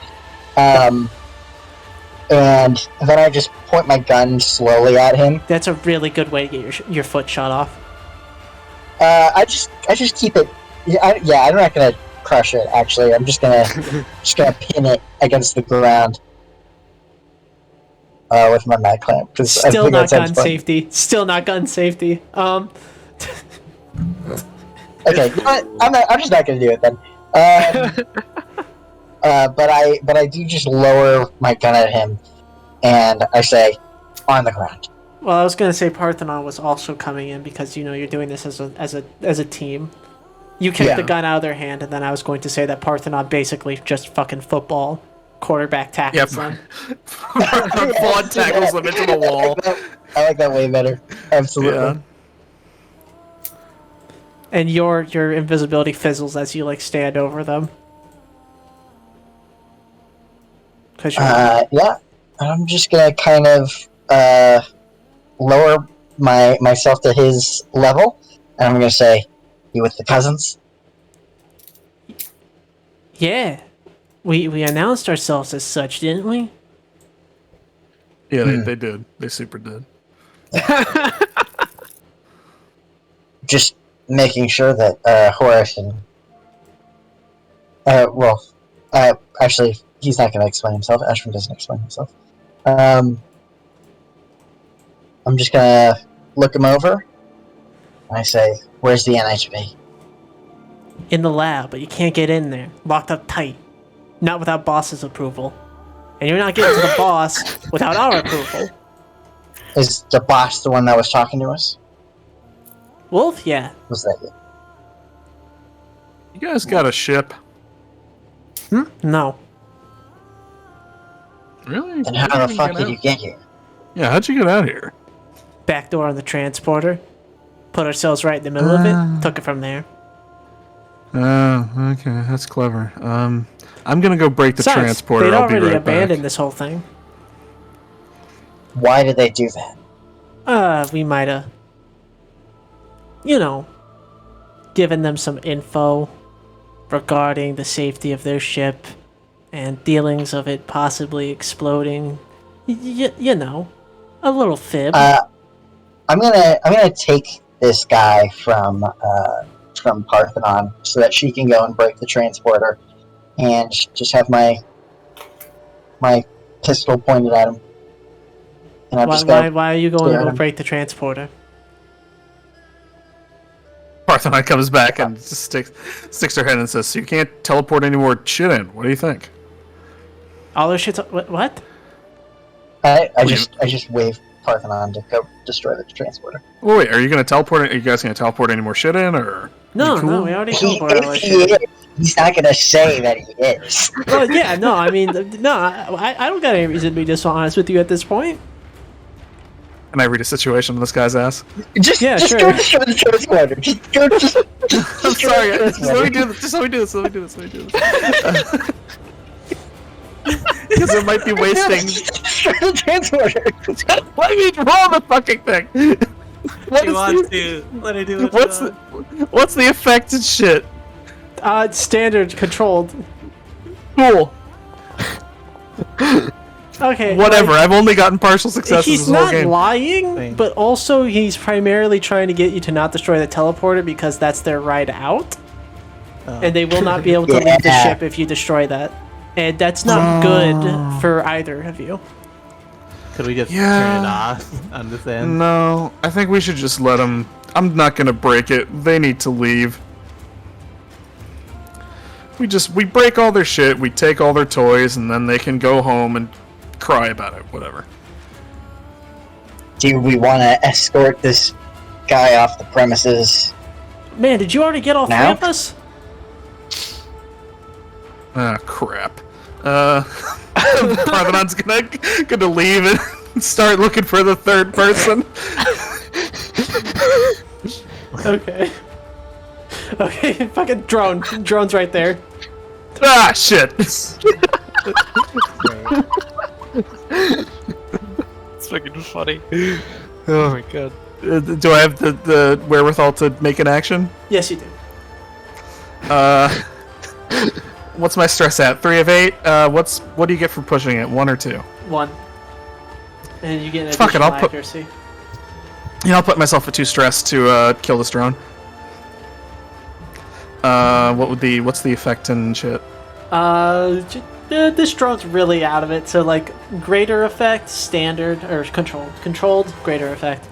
And then I just point my gun slowly at him. That's a really good way to get your foot shot off. I just keep it. I'm not gonna crush it. Actually, I'm just gonna pin it against the ground with my mag clamp. Still not gun safety. Still not gun safety. Okay, you know what? I'm just not gonna do it then. But I do just lower my gun at him, and I say, on the ground. Well, I was gonna say Parthenon was also coming in because you're doing this as a team. You kicked the gun out of their hand, and then I was going to say that Parthenon basically just fucking football quarterback tackles them. Full-on tackles them into the wall. I like that way better. Absolutely. Yeah. And your invisibility fizzles as you like stand over them. Yeah. I'm just gonna kind of lower myself to his level, and I'm gonna say, "You with the cousins?" Yeah, we announced ourselves as such, didn't we? Yeah, they did. They super did. Just making sure that Horus and actually, he's not going to explain himself. Ashwin doesn't explain himself. I'm just going to look him over, and I say, "Where's the NHB?" In the lab, but you can't get in there. Locked up tight. Not without boss's approval. And you're not getting to the boss without our approval. Is the boss the one that was talking to us? Wolf, yeah. Was that you? You guys got a ship? No. Really? And how the fuck did you get here? Yeah, how'd you get out here? Back door on the transporter. Put ourselves right in the middle of it. Took it from there. Oh, okay, that's clever. I'm gonna go break the Besides, transporter. they'd I'll be already right abandoned back. this whole thing. Why did they do that? We might have, given them some info regarding the safety of their ship and dealings of it possibly exploding. A little fib. I'm gonna take this guy from Parthenon so that she can go and break the transporter, and just have my pistol pointed at him. And Why are you going to go break the transporter? Parthenon comes back and just sticks her head and says, "So you can't teleport any more shit in? What do you think?" All their shit's... What? I just wave Parthenon to go destroy the transporter. Well, wait, are you gonna teleport? Are you guys gonna teleport any more shit in, or? No, cool? no, we already He, teleported all our if he shit. is, he's not gonna say that he is. Well, yeah, no, I mean, no, I don't got any reason to be dishonest with you at this point. Can I read a situation on this guy's ass? Just Yeah, sure. go destroy the transporter. Just go. I'm sorry. Just let me do this. Just let me do this. Let me do this. Let me do this. Because it might be wasting. Destroy the transporter. Let me roll the fucking thing. What You is want the, to let her do it? what's the effect and shit? It's standard controlled. Cool. Okay. Whatever. I've only gotten partial successes He's this whole not game. lying, Thing. but also he's primarily trying to get you to not destroy the teleporter because that's their ride out. And they will not be able to leave the Yeah. ship if you destroy that. And that's not good for either of you. Could we just Yeah. turn it off on this end? No, I think we should just let them. I'm not gonna break it. They need to leave. We break all their shit, we take all their toys, and then they can go home and cry about it, whatever. Do we want to escort this guy off the premises? Man, did you already get off Now? campus? Ah, crap. Parthenon's gonna leave and start looking for the third person. Okay. Okay, fucking drone. Drone's right there. Ah, shit. It's fucking funny. Oh my god. Do I have the wherewithal to make an action? Yes, you do. What's my stress at? 3 of 8. What do you get for pushing it? 1 or 2? 1. And you get an Fuck it, additional I'll put- accuracy. Yeah, I'll put myself at 2 stress to kill this drone. What's the effect and shit? This drone's really out of it. So like greater effect, standard or controlled, greater effect,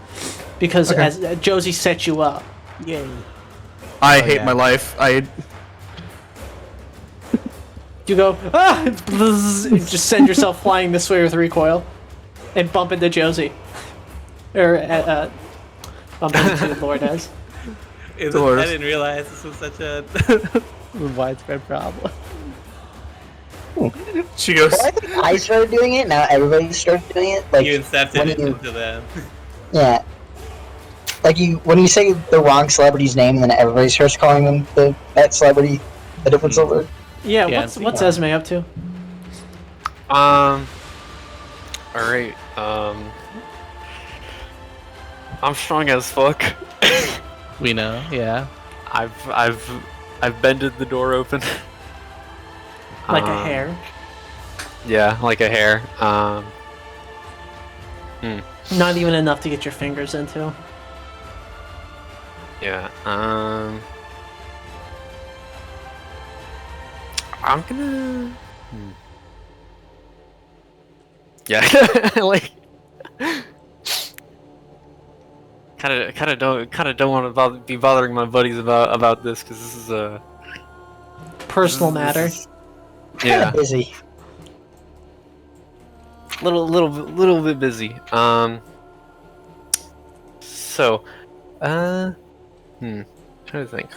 because Okay. as Josie set you up. Yay. I Oh, hate yeah. my life. You go you just send yourself flying this way with recoil, and bump into Josie, or bump into Lourdes. I Dolores. didn't realize this was such a widespread problem. She goes. Well, I think I started doing it. Now everybody started doing it. Like You incepted when it you- into them. Yeah. Like when you say the wrong celebrity's name, and then everybody starts calling them that celebrity a different celebrity. Yeah, Yeah, what's Esme up to? Alright, I'm strong as fuck. We know, yeah. I've bended the door open. Like a hair. Yeah, like a hair. Not even enough to get your fingers into. Yeah, I'm gonna... Yeah, like... Kind of don't want to be bothering my buddies about this, because this is a... Personal matter. Yeah, Busy. little bit busy. So, trying to think.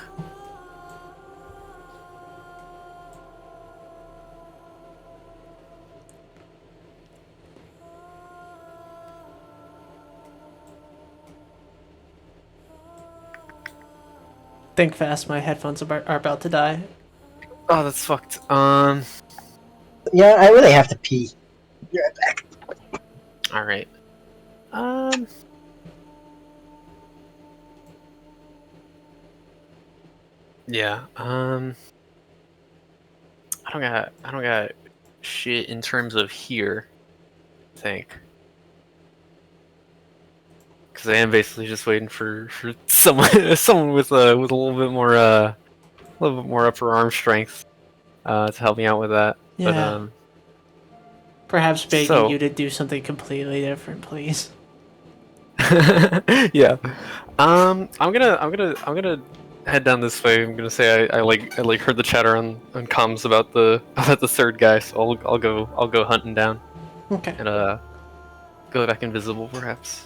Think fast, my headphones are about to die. Oh, that's fucked. Yeah, I really have to pee. Be right back. All right. Yeah. I don't got shit in terms of here. I think. Because I am basically just waiting for someone with a little bit more upper arm strength to help me out with that. Yeah. But Perhaps begging So- you to do something completely different, please. yeah. I'm gonna head down this way. I'm gonna say I heard the chatter on comms about the third guy, so I'll go hunting down Okay. and go back invisible perhaps.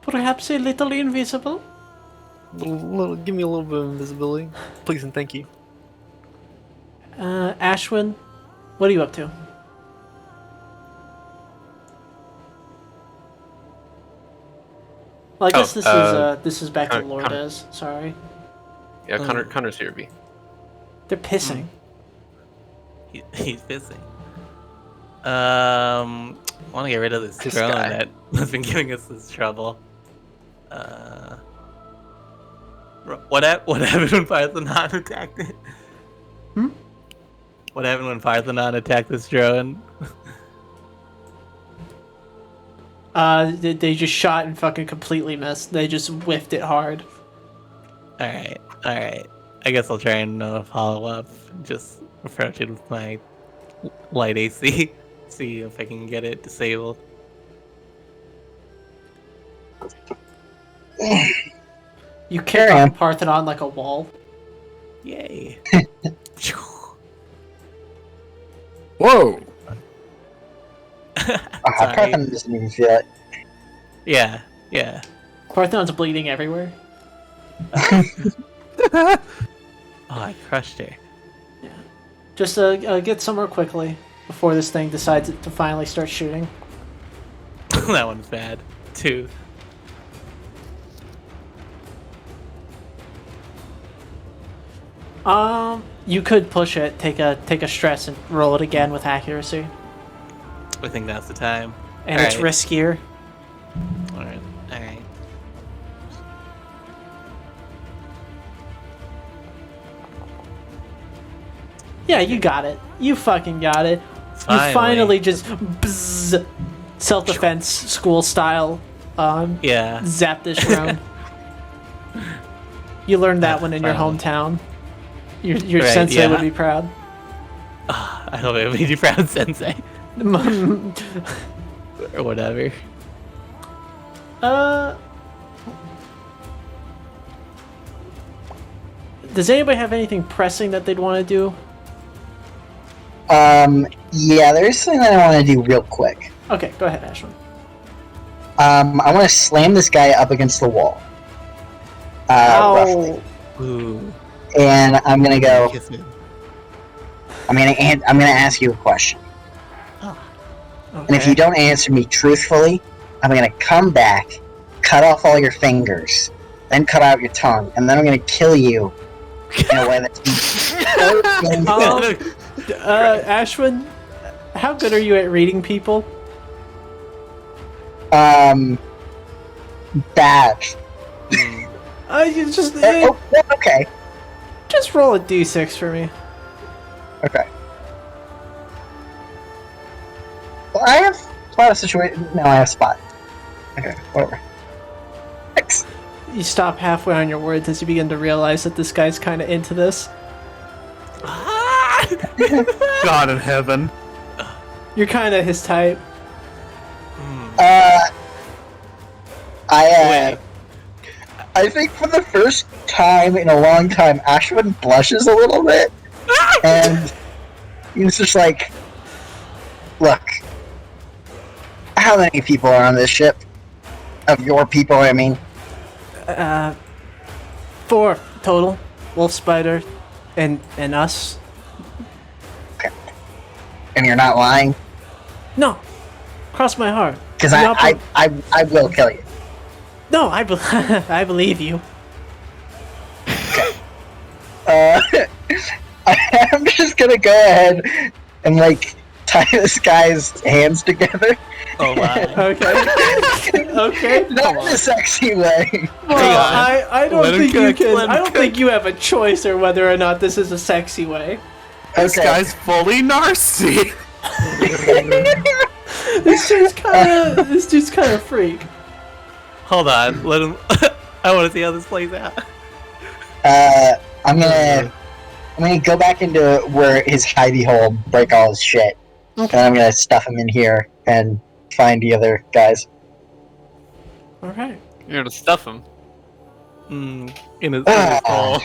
Perhaps a little invisible? Give me a little bit of invisibility, please and thank you. Ashwin, what are you up to? Well, I guess this is back to Connor- Lourdes. Sorry, Yeah, Connor's here, B. they're pissing. He's busy. I want to get rid of this This drone guy. that has been giving us this trouble. What happened when Parthenon attacked it? Hmm? What happened when Parthenon attacked this drone? They just shot and fucking completely missed. They just whiffed it hard. Alright. I guess I'll try and follow up. Just approach it with my light AC. See if I can get it disabled. You kick Carry on. on Parthenon like a wall. Yay. Whoa! Ah, Sorry. Parthenon doesn't even feel it. Yeah, yeah. Parthenon's bleeding everywhere. Oh, I crushed her. Just get somewhere quickly before this thing decides to finally start shooting. That one's bad, too. You could push it, take a stress, and roll it again with accuracy, I think that's the time. and it's Alright. riskier. Alright, alright. Yeah, you got it. You fucking got it. You Finally. finally just bzz, self-defense school style Yeah. zap this round. You learned that one in your Finally. hometown. Your Right, sensei yeah. would be proud. I hope it made you proud, Sensei. Or whatever. Does anybody have anything pressing that they'd want to do? Yeah, there's something that I want to do real quick. Okay, go ahead, Ashwin. I want to slam this guy up against the wall. Roughly. Ooh. And I'm gonna go. Kiss me. I'm gonna ask you a question. And if Okay. you don't answer me truthfully, I'm gonna come back, cut off all your fingers, then cut out your tongue, and then I'm gonna kill you in a way that's Ashwin, how good are you at reading people? bad. You just Okay. just roll a d6 for me. Okay. Well, I have spot a situation. No, I have spot. Okay, whatever. Thanks. You stop halfway on your words as you begin to realize that this guy's kind of into this. God in heaven. You're kind of his type. I think for the first time in a long time, Ashwin blushes a little bit, and he's just like, "Look, how many people are on this ship? Of your people, I mean." 4 total. Wolf Spider and us. And you're not lying, No. Cross my heart. because No, I will kill you. No, I believe you. I'm just gonna go ahead and tie this guy's hands together. Oh my. Okay. Okay. Not in a sexy way. Well, I don't Let him think you cook, can. let him I don't cook. think you have a choice or whether or not this is a sexy way. This Okay. guy's fully narcy. This dude's kind of freak. Hold on, let him. I want to see how this plays out. I'm gonna go back into where his hidey hole, break all his shit, and I'm gonna stuff him in here and find the other guys. All right. You're gonna stuff him. In his Ah. hole.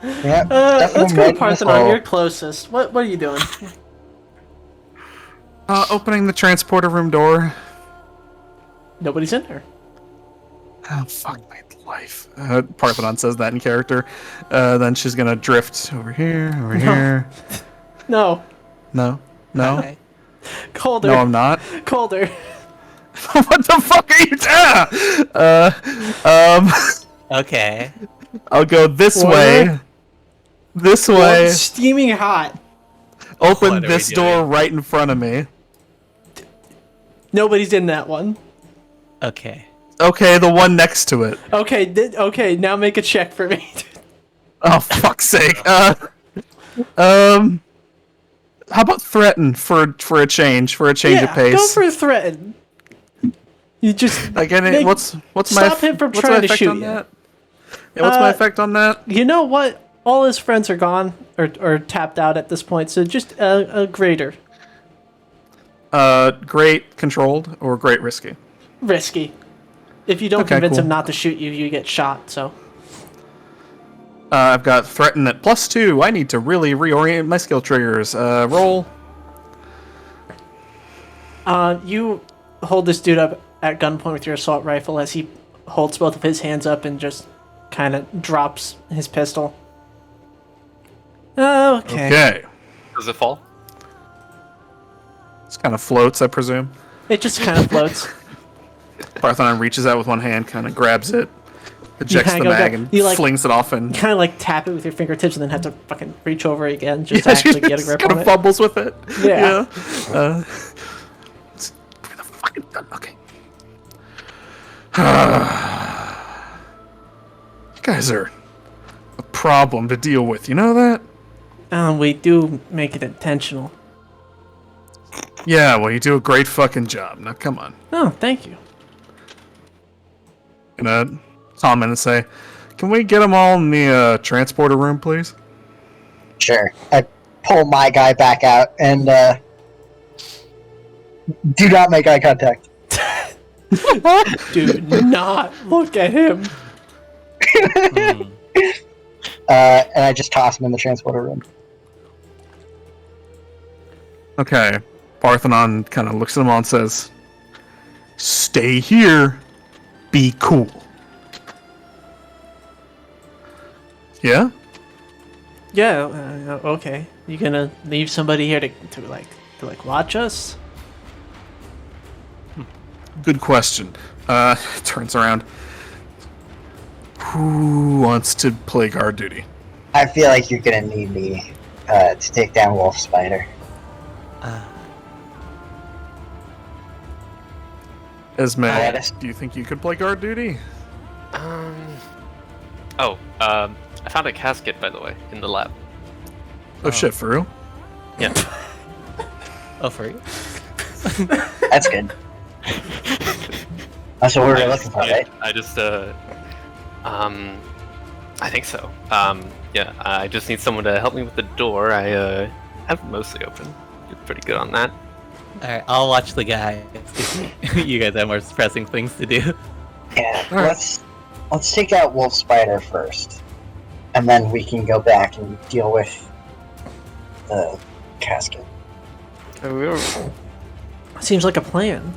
Yep. Let's go to him right in his Parthenon. hole. You're closest. What are you doing? Opening the transporter room door. Nobody's in there. Oh, fuck my life. Parthenon says that in character. Then she's gonna drift over here, here. No. No? No? Okay. Colder. No, I'm not. Colder. What the fuck are you doing? Okay. I'll go this What? way. This Well, way. it's steaming hot. Open What are we this door doing? right in front of me. Nobody's in that one. Okay. Okay, the one next to it. Okay. Okay. Now make a check for me. Oh, fuck's sake. How about threaten for a change of pace? Go for a threaten. You just what's my stop him from what's trying my to effect shoot on you. that? Yeah, what's my effect on that? You know what? All his friends are gone or tapped out at this point, so just a greater. Great controlled or great risky? Risky. If you don't Okay, convince cool. him not to shoot you, you get shot, so. I've got threaten at +2. I need to really reorient my skill triggers. Roll. You hold this dude up at gunpoint with your assault rifle as he holds both of his hands up and just kind of drops his pistol. Okay. Okay. Does it fall? This kind of floats, I presume. It just kind of floats. Parthenon reaches out with one hand, kind of grabs it, ejects the kinda go mag, back- and you, like- flings it off, and Kind of like tap it with your fingertips and then have to fucking reach over again just to actually get a grip kind on of it. fumbles with it. Yeah. Give me the fucking gun. Okay. You guys are a problem to deal with. You know that? We do make it intentional. Yeah. Well, you do a great fucking job. Now, come on. Oh, thank you. Gonna comment and say, "Can we get them all in the transporter room, please?" Sure. I pull my guy back out and do not make eye contact. Do not look at him. And I just toss him in the transporter room. Okay. Parthenon kind of looks at them all and says, "Stay here. Be cool." Yeah? Yeah. Okay. You gonna leave somebody here to watch us? Good question. Turns around. Who wants to play guard duty? I feel like you're gonna need me to take down Wolf Spider. Esme, Yes. do you think you could play guard duty? I found a casket, by the way, in the lab. Oh shit, for real? Yeah. Oh, for you? That's good. That's what we were looking for, right? I just, I think so. Yeah, I just need someone to help me with the door. I have it mostly open. You're pretty good on that. Alright, I'll watch the guy. You guys have more pressing things to do. Yeah. Alright. Let's take out Wolf Spider first, and then we can go back and deal with the casket. Seems like a plan.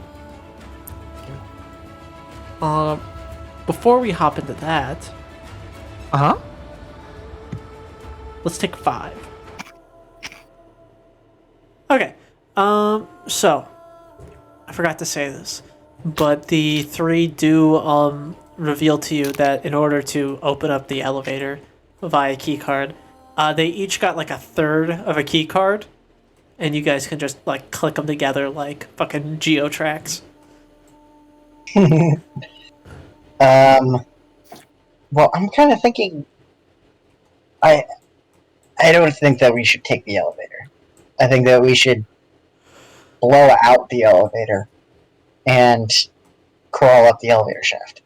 Before we hop into that, Uh-huh. let's take 5. Okay. So I forgot to say this, but the 3 do reveal to you that in order to open up the elevator via keycard, they each got like a third of a keycard, and you guys can just like click them together like fucking GeoTracks. Well, I'm kind of thinking. I don't think that we should take the elevator. I think that we should blow out the elevator and crawl up the elevator shaft.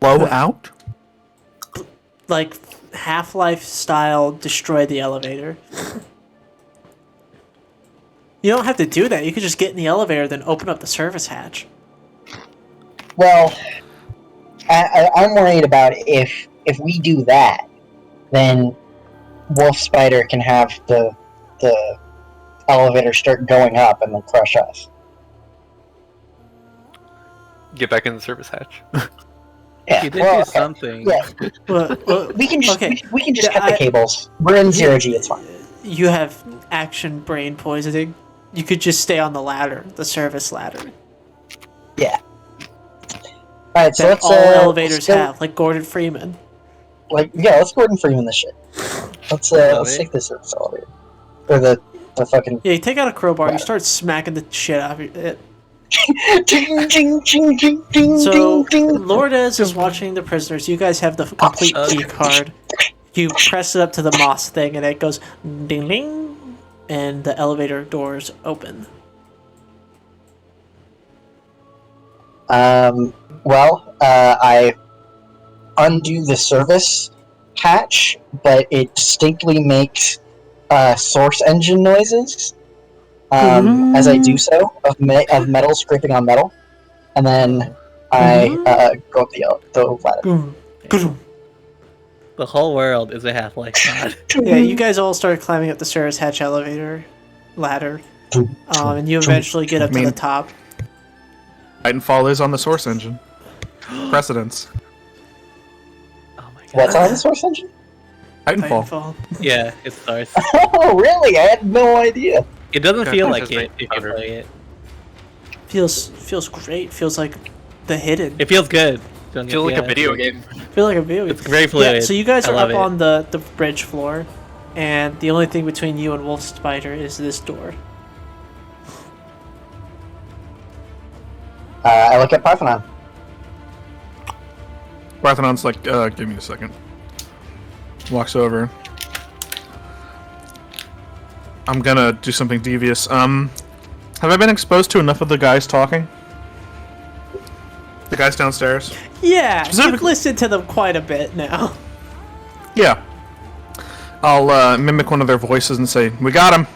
Blow out? Like Half-Life style, destroy the elevator. You don't have to do that. You could just get in the elevator, then open up the service hatch. Well, I'm worried about if we do that, then Wolf Spider can have the elevator start going up and then crush us. Get back in the service hatch. Yeah, You did well, do okay. something. Yeah, Well, we can just okay. we can just Yeah, cut the cables. We're in 0G. It's fine. You have action brain poisoning. You could just stay on the ladder, the service ladder. Yeah. All right, so That let's all elevators let's go- have, like Gordon Freeman. Let's Gordon Freeman this shit. Let's take the service elevator or the fucking. Yeah, you take out a crowbar, you start smacking the shit out of it. Ding, ding, ding, ding, ding, So, ding, ding. Lourdes is watching the prisoners. You guys have the complete key card. You press it up to the Moss thing, and it goes ding ding, and the elevator doors open. Well, I undo the service hatch, but it distinctly makes source engine noises as I do so, of metal scraping on metal, and then I go up the ladder. The whole world is a Half-Life mod. Yeah, you guys all start climbing up the service hatch elevator ladder, and you eventually get up to the top. Titanfall is on the Source engine. Precedence. Oh my god. What's on the Source engine? Titanfall. Titanfall. Yeah, it starts. Oh, really? I had no idea. It doesn't Yeah, feel I like think it it's if you better. play it. Feels great. Feels like the hidden. It feels good. Don't Feel get- like a yeah, video it's- game. Feel like a video game. It's very fluid. Yeah, so you guys I are love up it. on the bridge floor, and the only thing between you and Wolf Spider is this door. I look at Parthenon. Parthenon's like, give me a second. Walks over. I'm gonna do something devious. Have I been exposed to enough of the guys talking? The guys downstairs? Yeah, you've Specifically- listened to them quite a bit now. Yeah. I'll mimic one of their voices and say, "We got him."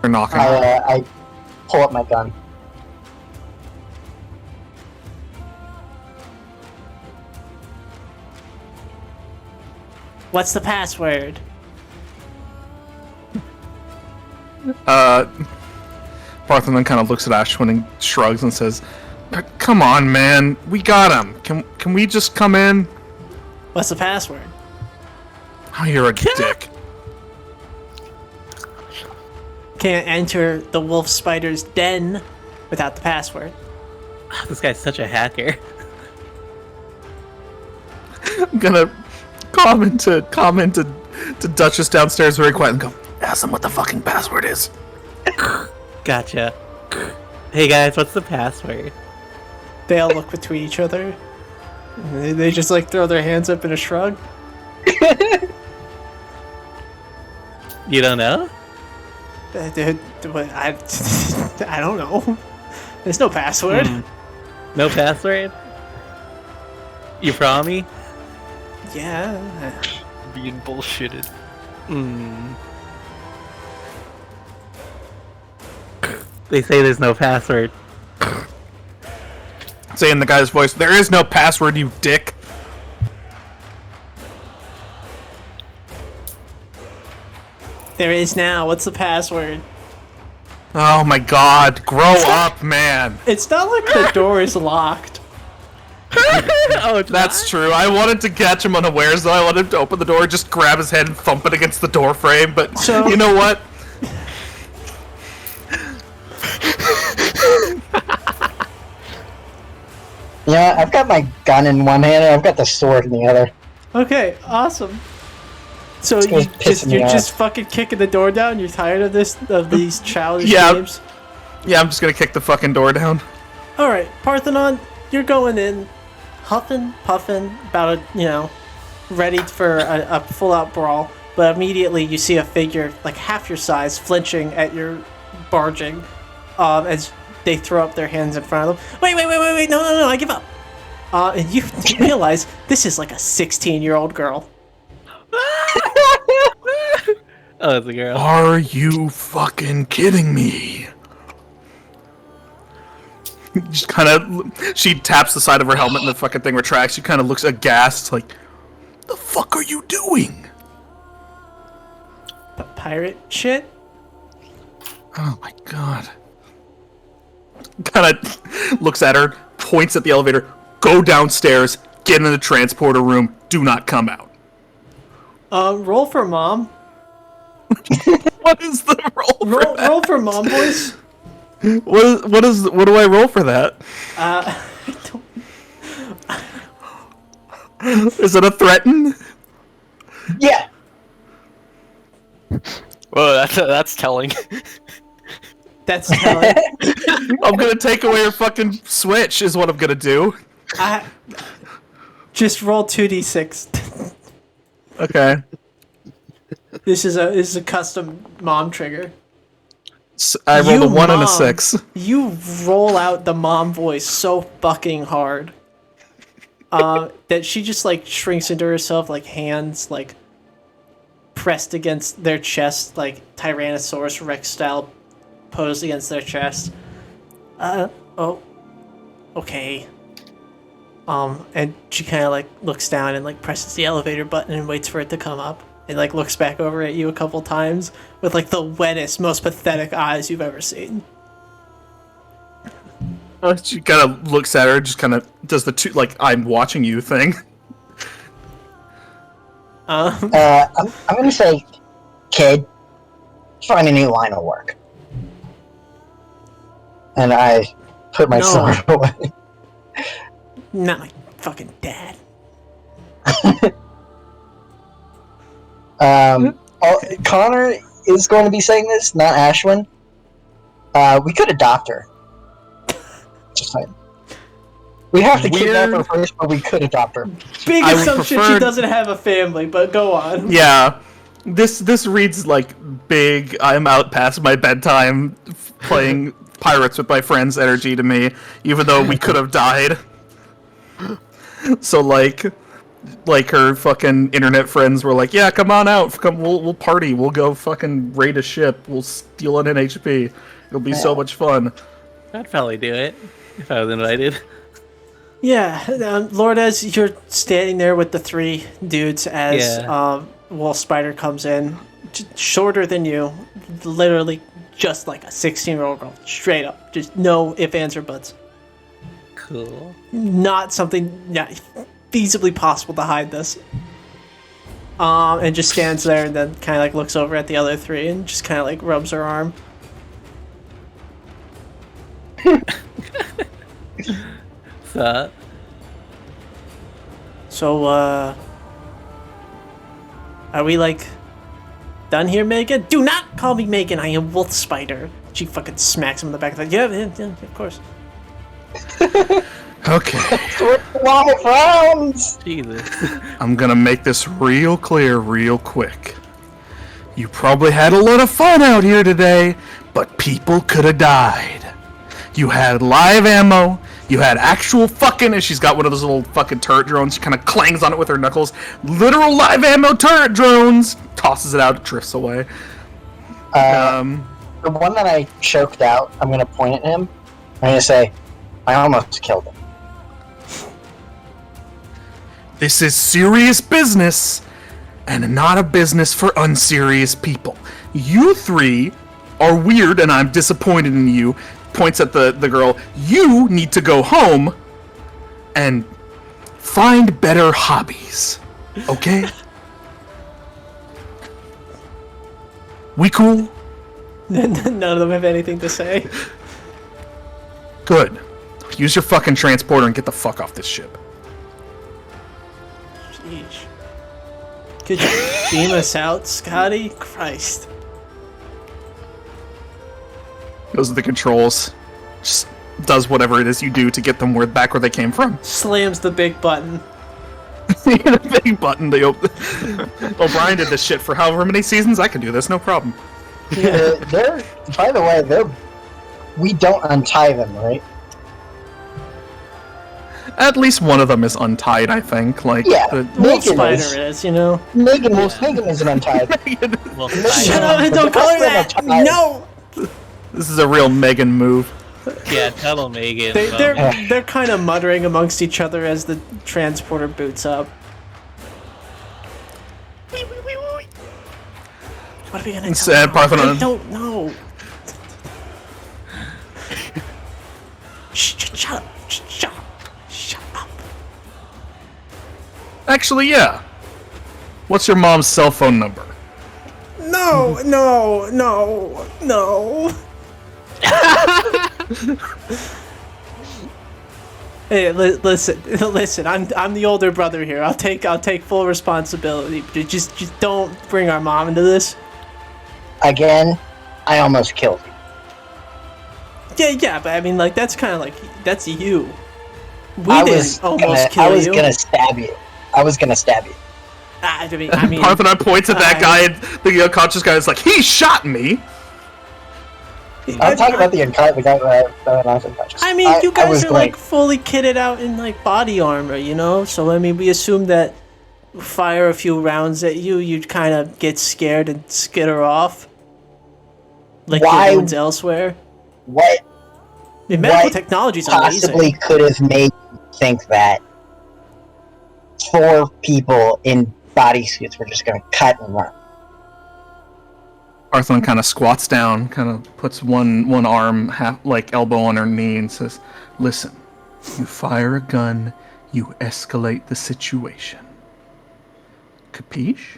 They're knocking. I pull up my gun. What's the password? Parthenon kind of looks at Ashwin and shrugs and says, "Come on, man. We got him. Can we just come in?" What's the password? Oh, you're a dick. Can't enter the Wolf Spider's den without the password. This guy's such a hacker. I'm gonna comment to Duchess downstairs very quiet and go, "Ask them what the fucking password is." Gotcha. Hey guys, what's the password? They all look between each other. And they just like throw their hands up in a shrug. You don't know? I don't know. There's no password. No password? You promise me? Yeah. Being bullshitted. Hmm. They say there's no password. Say in the guy's voice, "There is no password, you dick." There is now. What's the password? Oh my god, grow up, man. It's not like the door is locked. Oh, it's That's true. I wanted to catch him unawares, though. I wanted him to open the door, just grab his head and thump it against the door frame, but So- you know what? Yeah, I've got my gun in one hand and I've got the sword in the other. Okay, awesome. So This guy's pissing me you're off. just fucking kicking the door down. You're tired of these childish Yeah. games. Yeah, I'm just gonna kick the fucking door down. All right, Parthenon, you're going in, huffing, puffing, about ready for a full-out brawl. But immediately you see a figure like half your size flinching at your barging, as they throw up their hands in front of them. Wait, no, I give up. And you realize this is like a 16-year-old girl. Oh, it's a girl. Are you fucking kidding me? Just kind of, she taps the side of her helmet and the fucking thing retracts. She kind of looks aghast, like, "The fuck are you doing?" Pirate shit? Oh my god. Kind of looks at her, points at the elevator, "Go downstairs, get in the transporter room, do not come out." Roll for mom. What is the roll for that? Roll for mom, boys. What do I roll for that? I don't- Is it a threaten? Yeah! Whoa, that's telling. That's telling. I'm gonna take away her fucking switch is what I'm gonna do. Just roll 2d6. Okay. This is a custom mom trigger. I rolled a You 1 and a mom. 6. You roll out the mom voice so fucking hard that she just like shrinks into herself, like hands like pressed against their chest, like Tyrannosaurus Rex style posed against their chest. Oh, okay. And she kind of like looks down and like presses the elevator button and waits for it to come up. And like looks back over at you a couple times with like the wettest, most pathetic eyes you've ever seen. She kind of looks at her, just kind of does the two, like, I'm watching you thing. I'm gonna say, kid, find a new line of work. And I put my No. sword away. Not my fucking dad. Connor is going to be saying this, not Ashwin. We could adopt her. Just saying. We have to kidnap her first, but we could adopt her. Big I would assumption prefer- she doesn't have a family, but go on. Yeah. This reads like big, I'm out past my bedtime playing pirates with my friends energy to me, even though we could have died. So like her fucking internet friends were like, yeah, come on out, we'll party, we'll go fucking raid a ship, we'll steal an NHP, it'll be so much fun. I'd probably do it if I was invited. Yeah, Lord, as you're standing there with the three dudes as Yeah. Wolf Spider comes in, shorter than you, literally just like a 16-year-old girl, straight up, just no ifs, ands, or buts. Cool. Not something feasibly possible to hide this. And just stands there and then kind of like looks over at the other three and just kind of like rubs her arm. So, So, are we like done here, Megan? Do not call me Megan. I am Wolf Spider. She fucking smacks him in the back of the head. Yeah, of course. Okay, Live rounds! Jesus. I'm gonna make this real clear real quick. You probably had a lot of fun out here today, but people could have died. You had live ammo, you had actual fucking, and she's got one of those little fucking turret drones, she kind of clangs on it with her knuckles. Literal live ammo turret drones! Tosses it out, drifts away. The one that I choked out, I'm gonna point at him. I'm gonna say, I almost killed him. This is serious business, and not a business for unserious people. You three are weird, and I'm disappointed in you. Points at the girl. You need to go home and find better hobbies. Okay? We cool? None of them have anything to say. Good. Use your fucking transporter and get the fuck off this ship. Jeez. Could you beam us out, Scotty? Christ. Those are the controls. Just does whatever it is you do to get them back where they came from. Slams the big button. The big button. O'Brien did this shit for however many seasons. I can do this, no problem. They're, by the way, we don't untie them, right? At least one of them is untied, I think. Like, Yeah. Wolf Megan Spider is. is, you know? Megan isn't untied. Well, Shut I, up! Don't call her that! No! This is a real Megan move. yeah, tell Megan. They're kind of muttering amongst each other as the transporter boots up. What are we gonna do? Sad Parthenon. I don't know. Shut up! Shut up! Shut up! Actually, yeah. What's your mom's cell phone number? No! No! No! No! Hey, listen. I'm the older brother here. I'll take full responsibility. But just don't bring our mom into this. Again, I almost killed you. Yeah, but I mean, like that's kind of like that's you. I Didn't was almost kill you. gonna stab you. I was gonna stab you. I mean, Parthenon points at that guy, and the unconscious guy is like, he shot me! I'm talking about the guy that was unconscious. I mean, you guys was are going- like fully kitted out in like body armor, you know. So I mean, we assume that fire a few rounds at you, you'd kind of get scared and skitter off, like Why- the ones elsewhere. What I mean, medical What technology's possibly amazing. could have made you think that 4 people in bodysuits were just gonna cut and run? Parthenon kind of squats down, kind of puts one arm half like elbow on her knee, and says, "Listen, you fire a gun, you escalate the situation. Capiche?"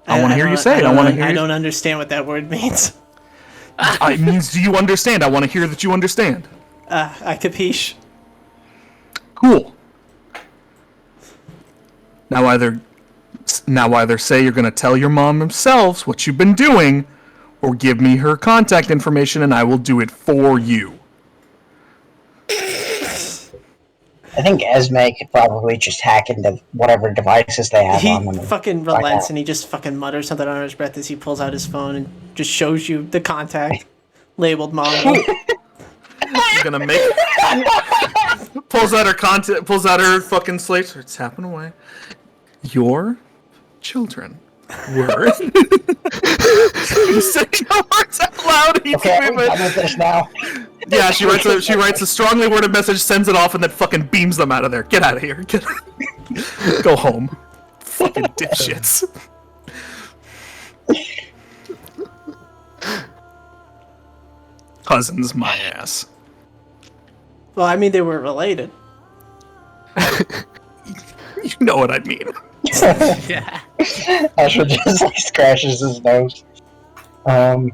I want to hear you say it. I want to hear. I don't understand what that word means. It means, do you understand? I want to hear that you understand. I capiche. Cool. Now either say you're going to tell your mom themselves what you've been doing, or give me her contact information and I will do it for you. I think Esme could probably just hack into whatever devices they have He on them. fucking find relents out. and he just fucking mutters something under his breath as he pulls out his phone and just shows you the contact labeled Mongo. You're gonna make pulls out her fucking slate. Starts tapping away. Your children were saying the words out loud. Okay, I'm done with this now. Yeah, she writes a strongly worded message, sends it off, and then fucking beams them out of there. Get out of here. Go home. Fucking dipshits. Cousins, my ass. Well, I mean, they were related. You know what I mean. Yeah. Ashwood just like scratches his nose. Alright,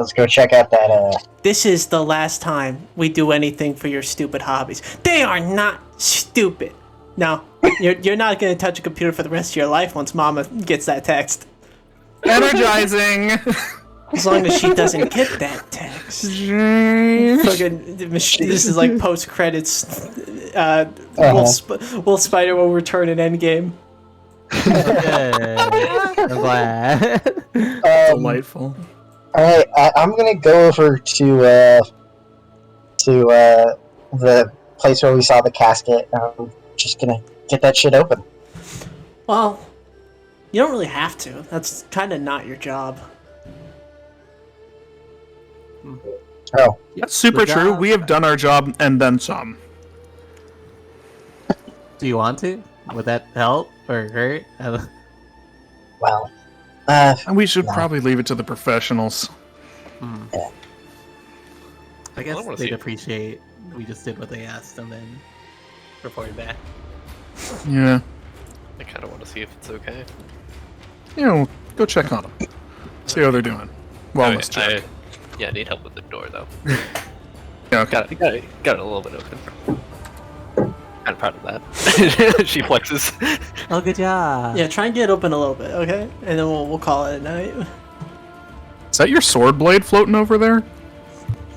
let's go check out that This is the last time we do anything for your stupid hobbies. They are not stupid. No, you're not going to touch a computer for the rest of your life once Mama gets that text. Energizing. As long as she doesn't get that text. Fucking, this is like post credits. Will Spider will return in Endgame. Good. I'm glad. Delightful. Alright, I'm gonna go over to the place where we saw the casket. I'm just gonna get that shit open. Well, you don't really have to. That's kind of not your job. Oh, That's super Good true. job. We have done our job and then some. Do you want to? Would that help or hurt? well. And we should No. probably leave it to the professionals. I guess wanna they'd see it. appreciate we just did what they asked and then reported back. Yeah. I kind of want to see if it's okay. You know, go check on them. See how they're doing. Wellness check. Yeah, I need help with the door though. Yeah, okay. Got it a little bit open. Kind of proud of that. She flexes. Oh, good job. Yeah, try and get it open a little bit, okay? And then we'll call it a night. Is that your sword blade floating over there?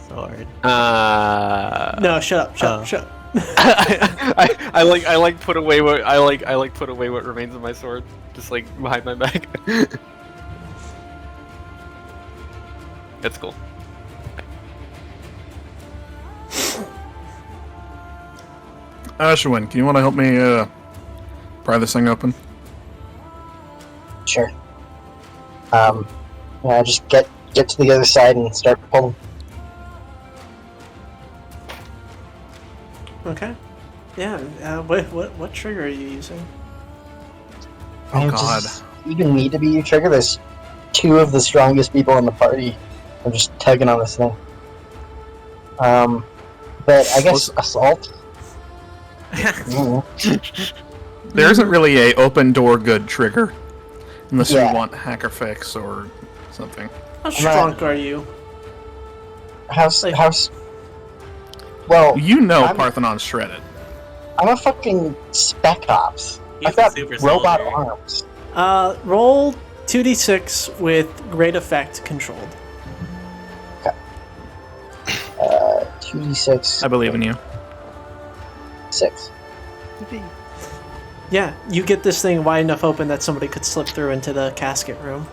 Sword. No, shut up. Oh. Shut up. I like put away what I like put away what remains of my sword, just like behind my back. That's cool. Ashwin, can you want to help me pry this thing open? Sure. Yeah, just get to the other side and start pulling. Okay. Yeah. What trigger are you using? Oh, It God. does even need to be your trigger. There's two of the strongest people in the party. I'm just tugging on this thing. But I guess assault. Mm. There isn't really a open door good trigger. Unless Yeah. you want hacker fix or something. How strong are you? How's Like- Well, You know I'm- Parthenon's shredded. I'm a fucking spec ops. He's I've got a super robot soldier. arms. Roll 2d6 with great effect controlled. 2d6. I believe in you. 6. Yeah, you get this thing wide enough open that somebody could slip through into the casket room.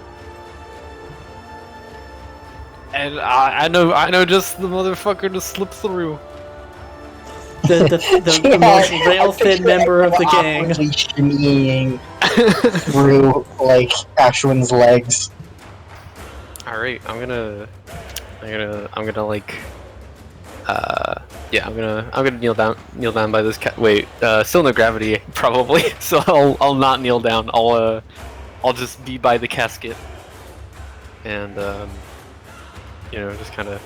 And I know just the motherfucker to slip through. The most rail thin member of the gang. Awkwardly shimmying through like Ashwin's legs. All right, I'm gonna like Yeah, I'm gonna kneel down by this cat. Wait, still no gravity probably. So I'll not kneel down. I'll just be by the casket, and just kind of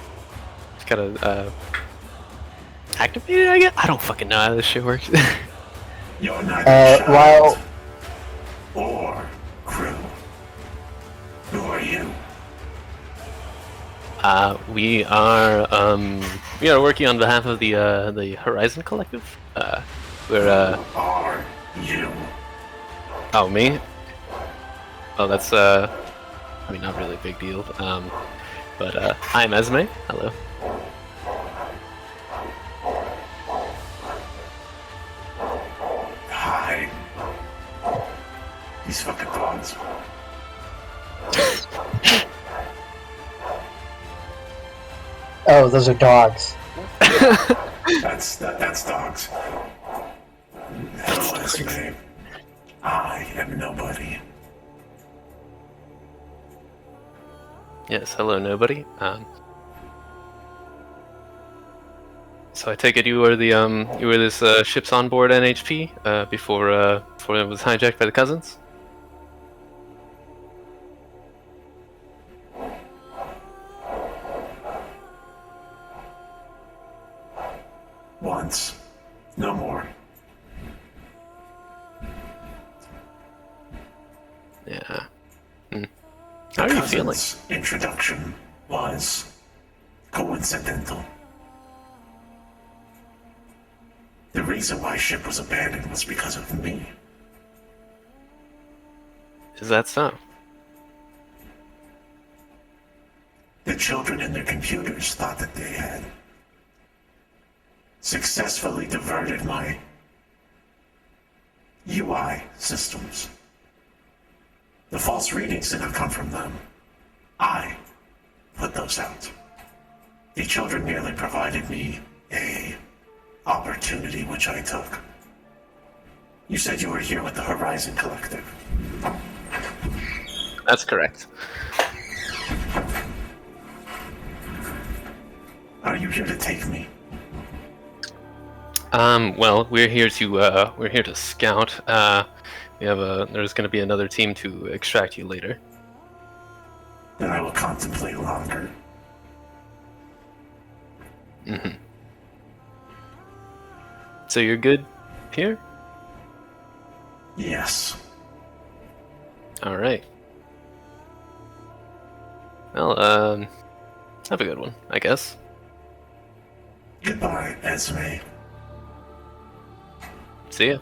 activate it. I guess I don't fucking know how this shit works. You're neither While child or crew. Who are you? We are working on behalf of the Horizon Collective. We're Who are you? Oh, me? Oh, that's I mean, not really a big deal. But I'm Esme. Hello. Hi. These fucking dogs. oh, those are dogs. That's dogs. Hello, Esme. I am nobody. Yes. Hello, nobody. So I take it you were this ship's onboard NHP before it was hijacked by the cousins. Once. No more. Yeah. How are you feeling? Cousin's introduction was coincidental. The reason why ship was abandoned was because of me. Is that so? The children in their computers thought that they had successfully diverted my UI systems. The false readings did not come from them. I put those out. The children merely provided me a opportunity which I took. You said you were here with the Horizon Collective. That's correct. Are you here to take me? Well, we're here to scout. There's going to be another team to extract you later. Then I will contemplate longer. Mm-hmm. So you're good here? Yes. All right. Well, have a good one, I guess. Goodbye, Esme. See ya.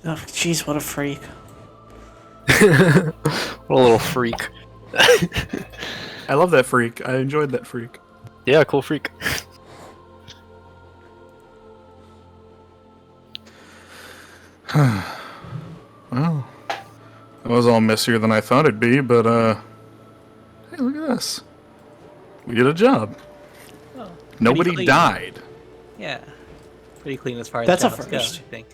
Oh, jeez, what a freak. What a little freak. I love that freak. I enjoyed that freak. Yeah, cool freak. Well, it was all messier than I thought it'd be, but hey, look at this. We did a job. Oh, Nobody clean. died. Yeah. Pretty clean as far as That's a scouts go, first. I think.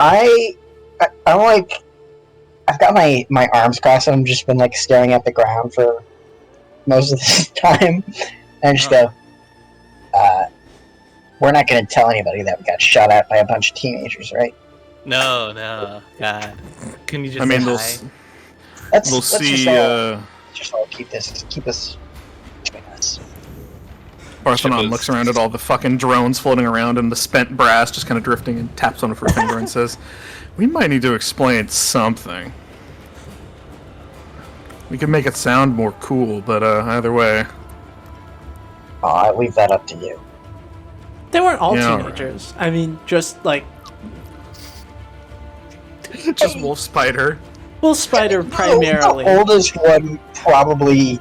I'm like, I've got my arms crossed and I've just been like staring at the ground for most of this time. And I just go, we're not going to tell anybody that we got shot at by a bunch of teenagers, right? No, God. Can you just I mean, say they'll, hi? they'll see. Just all keep us between us. Parthenon looks around at all the fucking drones floating around and the spent brass just kind of drifting and taps on her finger and says, "We might need to explain something. We could make it sound more cool, but either way." I leave that up to you. They weren't all Yeah, teenagers. I mean, just like Just Wolf Spider. Wolf Spider primarily. The oldest one probably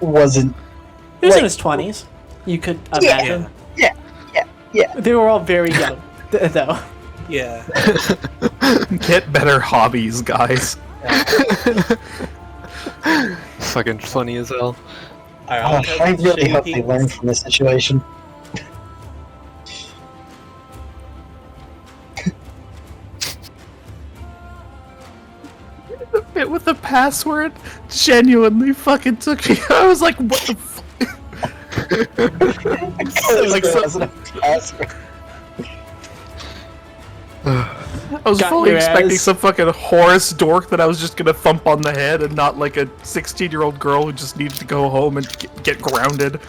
wasn't. He was like- in his 20s. You could Yeah. imagine. Yeah. They were all very young, though. Yeah. Get better hobbies, guys. Fucking funny as hell. I really hope they learn from this situation. Bit with the password genuinely fucking took me. I was like, what the fuck? Like, There wasn't a password. I was Got fully your expecting ass. some fucking Horace dork that I was just gonna thump on the head and not like a 16-year-old girl who just needed to go home and get grounded.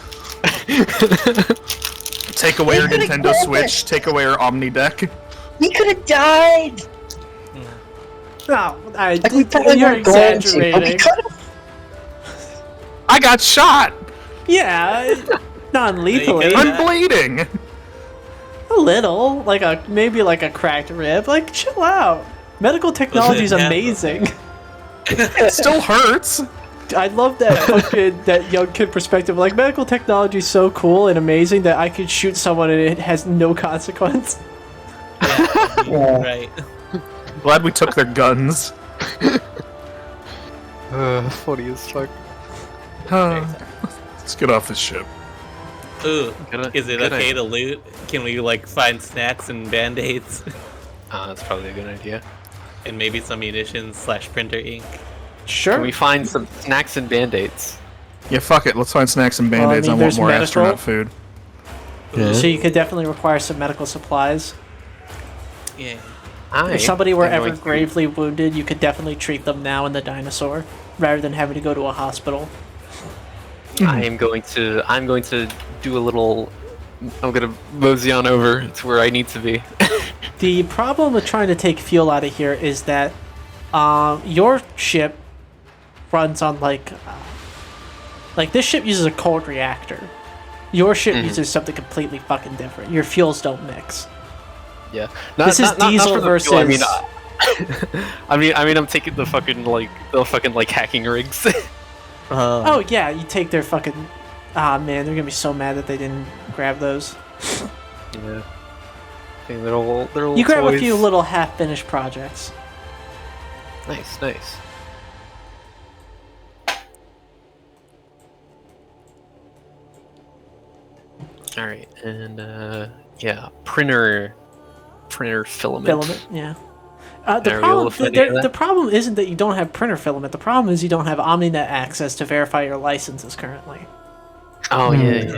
Take away her They could've Nintendo grabbed Switch, take away her Omni Deck. We could have died. No, Like we probably you're weren't going to, but we exaggerating. could have. I got shot! Yeah, non-lethally. Yeah. I'm bleeding! A little, like maybe like a cracked rib. Like, chill out. Medical technology is Yeah. amazing. It still hurts! I love that fucking that young kid perspective. Like, medical technology is so cool and amazing that I could shoot someone and it has no consequence. Yeah. Right. Glad we took their guns. Funny as fuck. Let's get off this ship. Ooh, Good- is it good okay idea. to loot? Can we like find snacks and band-aids? That's probably a good idea. And maybe some munitions / printer ink? Sure. Can we find some snacks and band-aids? Yeah, fuck it. Let's find snacks and Well, I band-aids. mean, I want there's more medical. astronaut food. So you could definitely require some medical supplies. Yeah. If somebody were am ever going to- gravely wounded, you could definitely treat them now in the dinosaur, rather than having to go to a hospital. I'm going to do a little. I'm gonna mosey on over to where I need to be. The problem with trying to take fuel out of here is that your ship runs on like this ship uses a cold reactor. Your ship uses something completely fucking different. Your fuels don't mix. Yeah. This is diesel for the fuel, versus- I mean, I'm taking the fucking hacking rigs. Oh yeah, you take their fucking. Ah man, they're gonna be so mad that they didn't grab those. Yeah. Okay, little You grab a toys. few little half-finished projects. Nice, nice. All right, and yeah, printer filament. Filament, yeah. The Are we problem, able to find any of the that? problem isn't that you don't have printer filament. The problem is you don't have OmniNet access to verify your licenses currently. Oh yeah.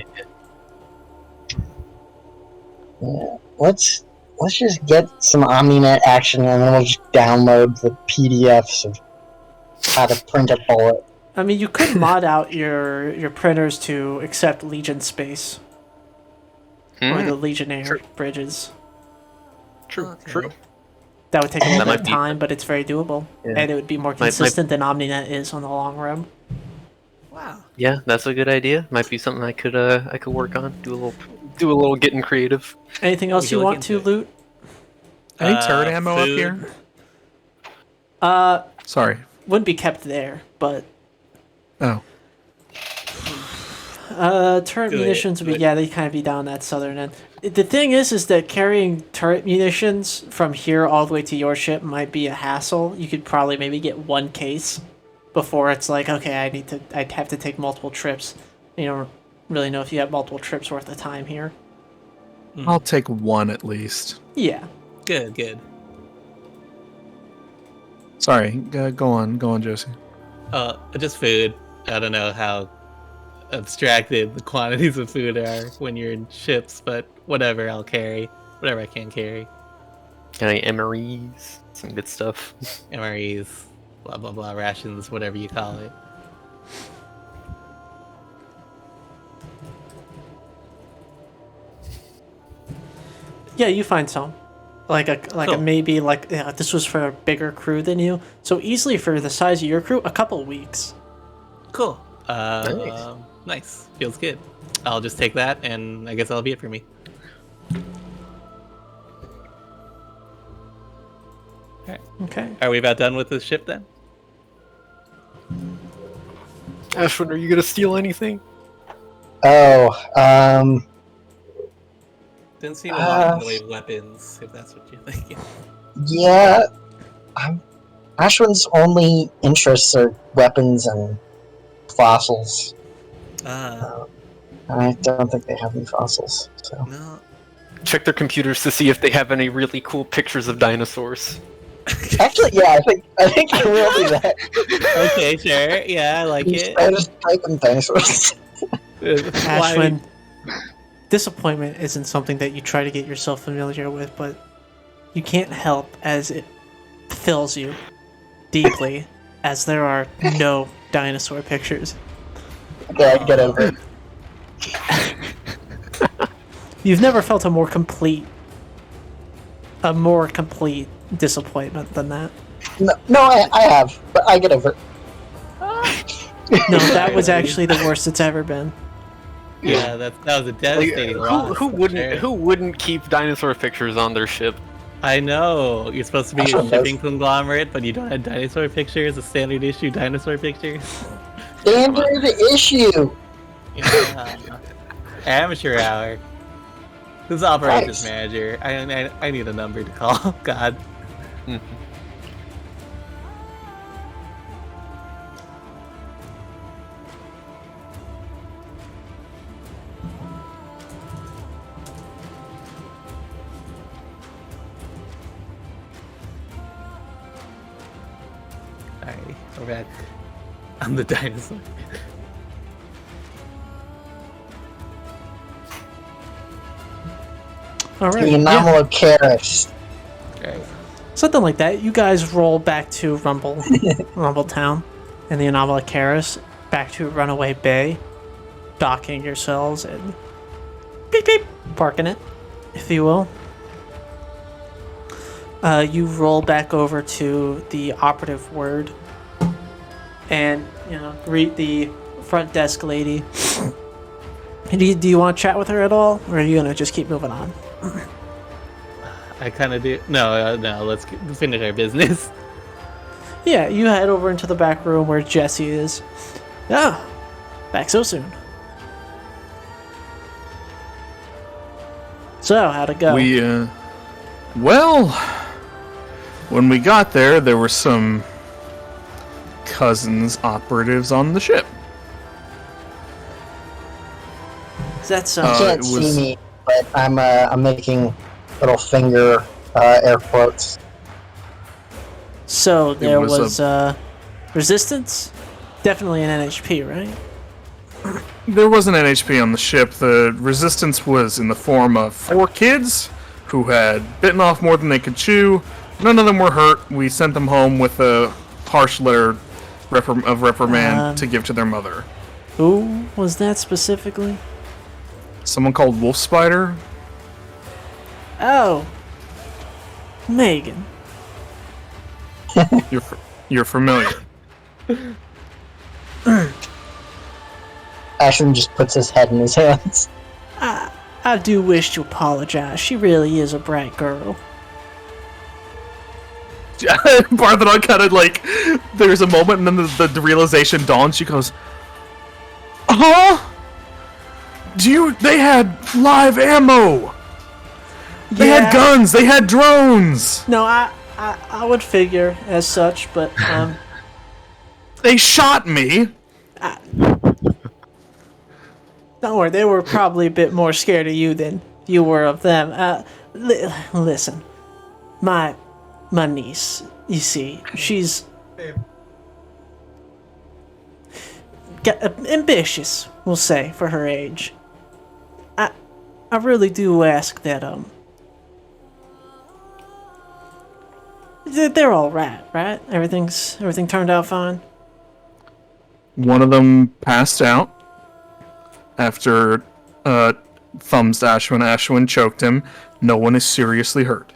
Yeah. Let's just get some OmniNet action and then we'll just download the PDFs of how to print a bullet. I mean, you could mod out your printers to accept Legion space or the Legionnaire True. bridges. True, Okay. true. That would take a little That bit might of be- time, but it's very doable, Yeah. and it would be more Might- consistent than OmniNet is on the long run. Wow. Yeah, that's a good idea. Might be something I could work on. Do a little getting creative. Anything else We you can look want to into it. loot? Any turret ammo up food. here? Sorry. Wouldn't be kept there, but Oh. turret Good, munitions would be, good. yeah, they kind of be down that southern end. The thing is that carrying turret munitions from here all the way to your ship might be a hassle. You could probably maybe get one case before it's like, okay, I'd have to take multiple trips. You don't really know if you have multiple trips worth of time here. I'll take one at least. Yeah. Good, good. Sorry. Go on, Josie. Just food. I don't know how abstracted the quantities of food are when you're in ships, but whatever, I'll carry. Whatever I can carry. Any MREs, some good stuff. MREs, blah blah blah, rations, whatever you call it. Yeah, you find some. Like a Cool. maybe like, yeah, this was for a bigger crew than you. So easily for the size of your crew, a couple weeks. Cool. Nice. Nice. Feels good. I'll just take that, and I guess that'll be it for me. Okay. Are we about done with this ship then? Ashwin, are you gonna steal anything? Oh, Didn't seem a lot in the way of weapons, if that's what you're thinking. yeah. Ashwin's only interests are weapons and fossils. Ah, I don't think they have any fossils, so. no. Check their computers to see if they have any really cool pictures of dinosaurs. Actually, yeah, I think I will do that. Okay, sure. Yeah, I like it. I just type in dinosaurs. Ashwin, disappointment isn't something that you try to get yourself familiar with, but you can't help as it fills you deeply, as there are no dinosaur pictures. Okay, I get over it. You've never felt a more complete disappointment than that. No, I have, but I get over it. No, that was actually the worst it's ever been. Yeah, that was a devastating loss. Who wouldn't keep dinosaur pictures on their ship? I know. You're supposed to be a shipping conglomerate, but you don't have dinosaur pictures, a standard issue dinosaur pictures. Standard issue. Yeah. Amateur hour. Who's the operations Nice. manager? I need a number to call. God. Alright, we're back. I'm the dinosaur. All right, The yeah, Anomalocaris. Right. something like that. You guys roll back to Rumble Town, and the Anomalocaris back to Runaway Bay, docking yourselves and beep beep, parking it, if you will. You roll back over to the operative word, and greet the front desk lady. Do you want to chat with her at all, or are you gonna just keep moving on? I kind of do. No, let's finish our business. Yeah, you head over into the back room where Jesse is. Ah, back so soon. So, how'd it go? Well, when we got there, there were some cousins operatives on the ship. That You sounds. can't it was- see me, but I'm making little finger air quotes. So there was was resistance. Definitely an NHP, right? There was an NHP on the ship. The resistance was in the form of 4 kids who had bitten off more than they could chew. None of them were hurt. We sent them home with a harsh letter of reprimand to give to their mother. Who was that specifically? Someone called Wolf Spider. Oh, Megan. You're familiar. Ashwin just puts his head in his hands. I do wish to apologize. She really is a bright girl. Barthadon kind of like, there's a moment and then the realization dawns. She goes, "Huh? They had live ammo. They had guns. They had drones. No, I would figure as such, but They shot me." don't worry. They were probably a bit more scared of you than you were of them. Listen, my niece. You see, she's ambitious, we'll say, for her age. I really do ask that they're all right? Everything turned out fine. One of them passed out after thumbs to Ashwin. Ashwin choked him. No one is seriously hurt.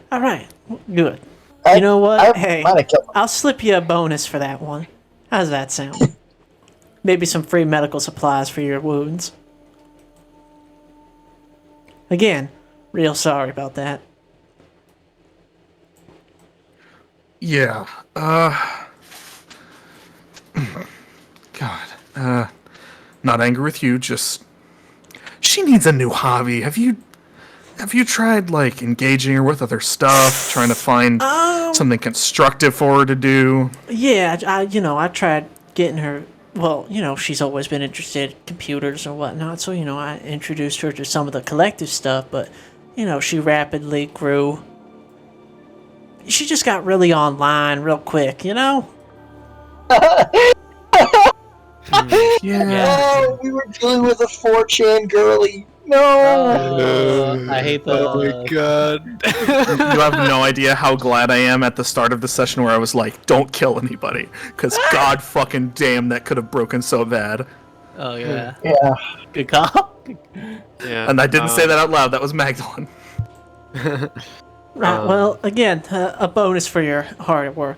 All right, good. You know what? I Hey, might have killed him. I'll slip you a bonus for that one. How's that sound? Maybe some free medical supplies for your wounds. Again, real sorry about that. Yeah. God. Not angry with you, just she needs a new hobby. Have you tried like engaging her with other stuff, trying to find something constructive for her to do? Yeah, I tried getting her. Well, she's always been interested in computers and whatnot, so I introduced her to some of the collective stuff. But she rapidly grew she just got really online real quick, you know? Oh, we were dealing with a 4chan girly. No. I hate the. Oh my god. You have no idea how glad I am at the start of the session where I was like, "Don't kill anybody," because God fucking damn, that could have broken so bad. Oh yeah. Yeah. Good call. Yeah. And I didn't say that out loud. That was Magdalene. Right, well, again, a bonus for your hard work.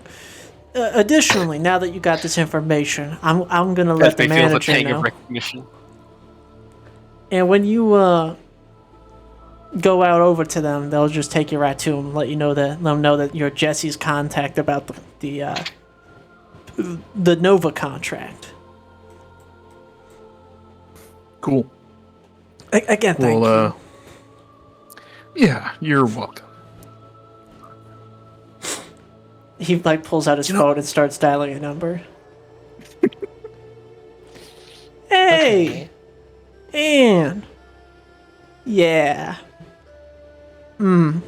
Additionally, now that you got this information, I'm gonna let the They feel the manager tang know. of recognition. And when you go out over to them, they'll just take you right to them, let them know that you're Jesse's contact about the Nova contract. Cool. Again, thank you. Well, yeah, you're welcome. He like pulls out his phone and starts dialing a number. Hey, Anne. Yeah. Oh,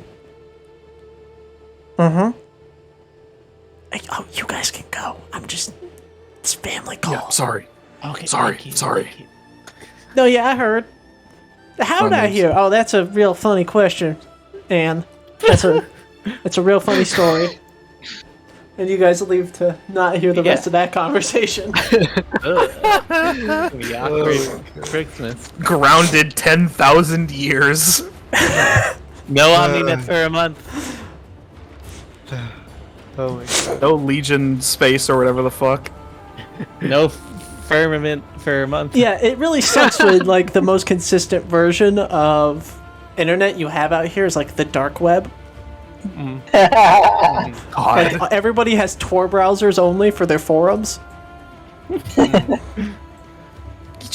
you guys can go. It's family call. Yeah, sorry. Okay. Sorry. No, yeah, I heard. How did I hear? Oh, that's a real funny question, Anne. That's a real funny story. And you guys leave to not hear the rest of that conversation. The awkward Christmas. Grounded 10,000 years. No Omninet for a month. Oh my god. No Legion space or whatever the fuck. No firmament for a month. Yeah, it really sucks when like the most consistent version of internet you have out here is like the dark web. God. And everybody has Tor browsers only for their forums. Can't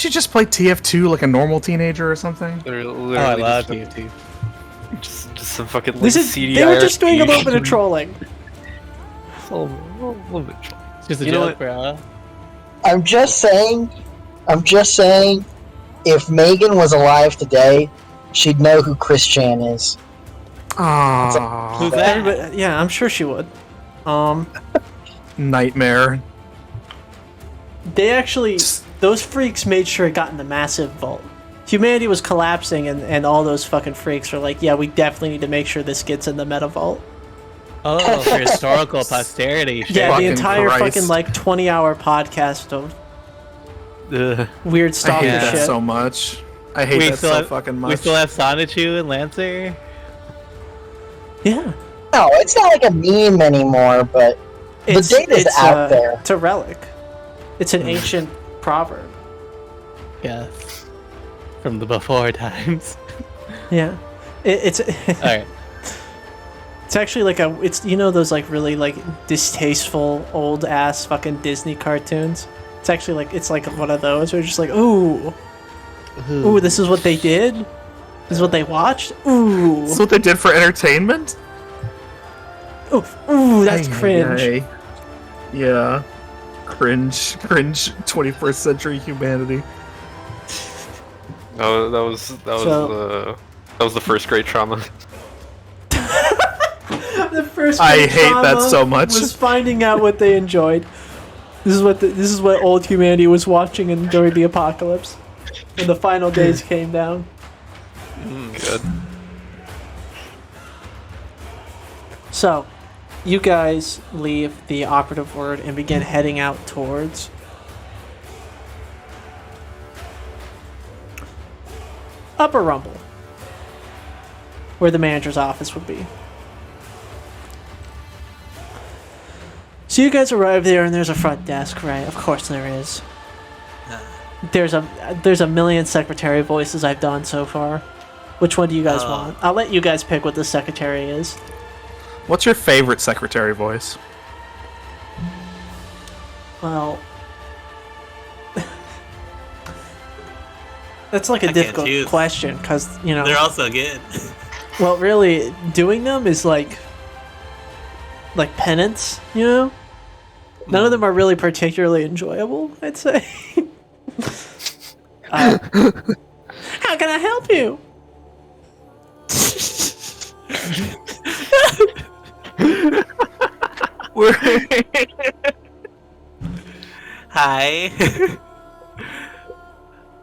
you just play TF2 like a normal teenager or something? They're Oh, I literally love just, TFT. just some fucking like, They were just doing a little bit of trolling. a little bit. It's just a You know joke, bro. I'm just saying, if Megan was alive today, she'd know who Chris Chan is. Ah, Who's that? Everybody, yeah, I'm sure she would. nightmare. They actually, those freaks made sure it got in the massive vault. Humanity was collapsing, and all those fucking freaks were like, yeah, we definitely need to make sure this gets in the meta vault. Oh, for historical posterity. Shit. Yeah, the Fucking entire Christ. fucking like 20-hour podcast of weird I stalker hate that shit. so much. I hate that so fucking much. We still have Sonichu and Lancer. Yeah, No, it's not like a meme anymore, but the data's out there. It's a relic. It's an ancient proverb. Yes. From the before times. Yeah, it's Alright. it's actually like it's those like really like distasteful old ass fucking Disney cartoons. It's actually like it's like one of those where you're just like ooh, this is what they did. This is what they watched. Ooh, That's what they did for entertainment? ooh, that's cringe. Hey. Yeah. Cringe 21st century humanity. No, that was the first grade trauma. The first I big hate that trauma so much. was finding out what they enjoyed. This is what old humanity was watching during the apocalypse, when the final days came down. Good. So, you guys leave the operative word and begin heading out towards Upper Rumble, where the manager's office would be. So you guys arrive there, and there's a front desk, right? Of course there is. There's a million secretary voices I've done so far. Which one do you guys want? I'll let you guys pick what the secretary is. What's your favorite secretary voice? Well, that's like a can't difficult choose. question because They're all so good. well, really, doing them is like penance, you know. None of them are really particularly enjoyable, I'd say. How can I help you? We're Hi.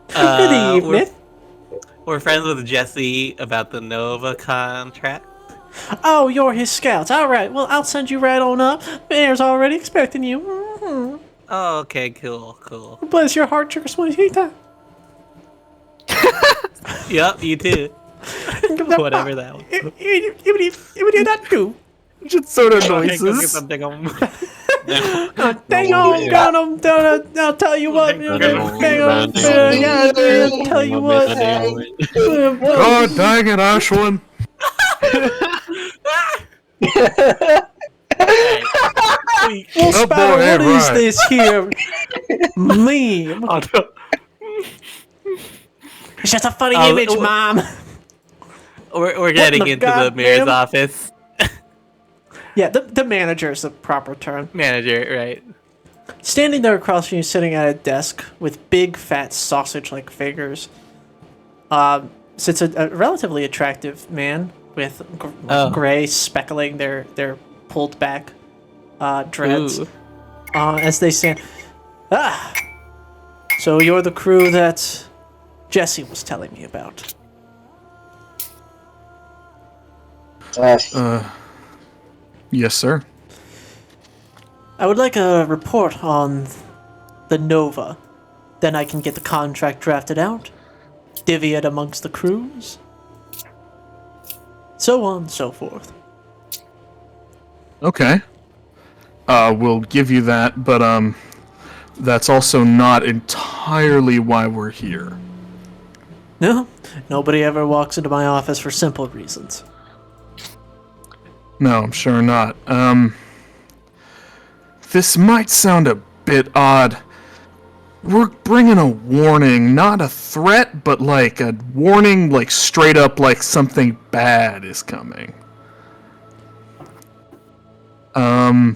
Good evening. We're friends with Jesse about the Nova contract. Oh, you're his scouts. All right. Well, I'll send you right on up. Mayor's already expecting you. Oh, okay, cool. Bless your heart, Sugar Sweetie. Yep, you too. Whatever that was. Even that too. Just sort of Okay, go get noises. something on. Dang on, got him. I'll tell you what. Dang on, I'll tell you what. God dang it, Ashwin. Well, Oh, Spider, boy, what is right. this here meme? It's just a funny image, Mom. We're getting the into the mayor's goddamn- office. Yeah, the manager is the proper term. Manager, right? Standing there across from you, sitting at a desk with big, fat, sausage-like fingers, sits a relatively attractive man with gray speckling their pulled-back dreads. Ooh. As they stand, so you're the crew that Jesse was telling me about. Yes, sir. I would like a report on the Nova. Then I can get the contract drafted out, divvy it amongst the crews, so on and so forth. Okay. We'll give you that, but that's also not entirely why we're here. No, nobody ever walks into my office for simple reasons. No, I'm sure not. This might sound a bit odd. We're bringing a warning, not a threat, but like a warning, like straight up like something bad is coming. I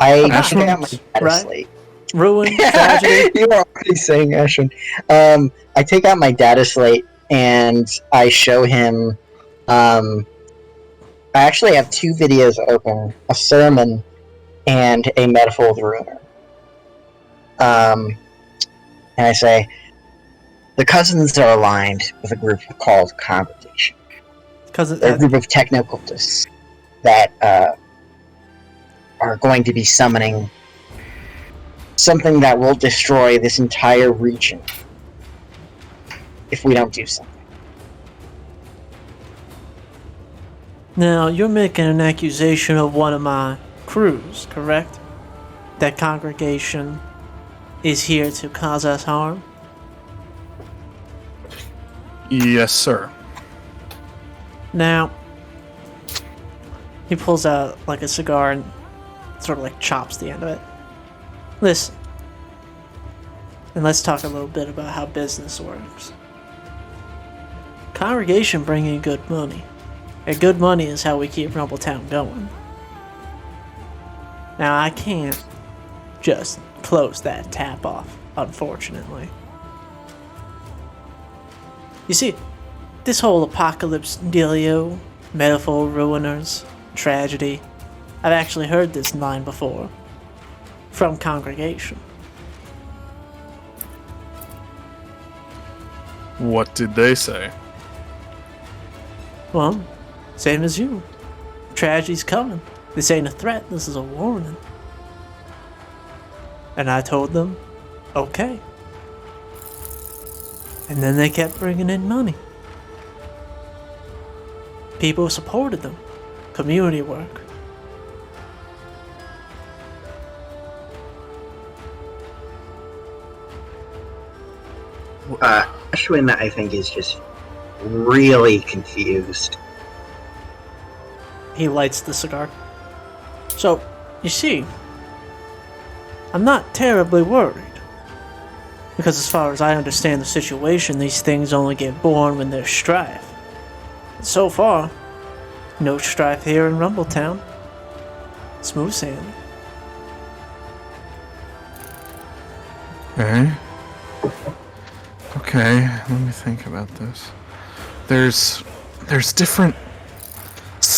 Ashwin? take out my data Right. slate. Ruin, tragedy. You were already saying Ashwin. I take out my data slate and I show him. I actually have two videos open: a sermon and a metaphor of the ruiner. And I say, the cousins are aligned with a group called Congregation. Because They're a group of technocultists that are going to be summoning something that will destroy this entire region if we don't do something. now you're making an accusation of one of my crews, correct? That Congregation is here to cause us harm? Yes, sir. Now, he pulls out like a cigar and sort of like chops the end of it. Listen, and let's talk a little bit about how business works. Congregation bring in good money, and good money is how we keep Rumbletown going. Now, I can't just close that tap off, unfortunately. You see, this whole apocalypse dealio, metaphor ruiners, tragedy, I've actually heard this line before. From Congregation. What did they say? Well, same as you. Tragedy's coming. This ain't a threat, this is a warning. And I told them, okay. And then they kept bringing in money. People supported them. Community work. Ashwin, I think, is just really confused. He lights the cigar. So, you see, I'm not terribly worried. Because as far as I understand the situation, these things only get born when there's strife. And so far, no strife here in Rumbletown. Smooth sailing. Okay, let me think about this. There's different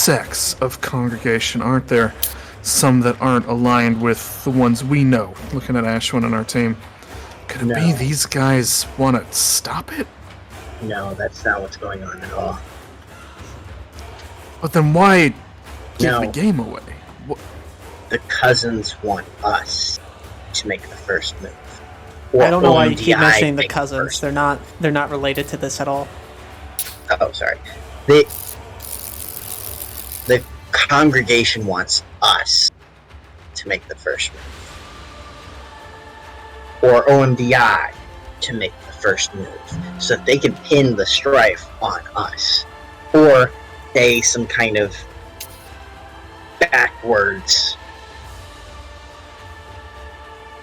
sects of congregation, aren't there? Some that aren't aligned with the ones we know. Looking at Ashwin and our team, could it be No. these guys want to stop it? No, that's not what's going on at all. But then why give No. the game away? The cousins want us to make the first move. I don't know why you keep OMDI mentioning the make cousins. first They're not related to this at all. Oh, sorry. The congregation wants us to make the first move. Or OMDI to make the first move. So that they can pin the strife on us. Or say some kind of backwards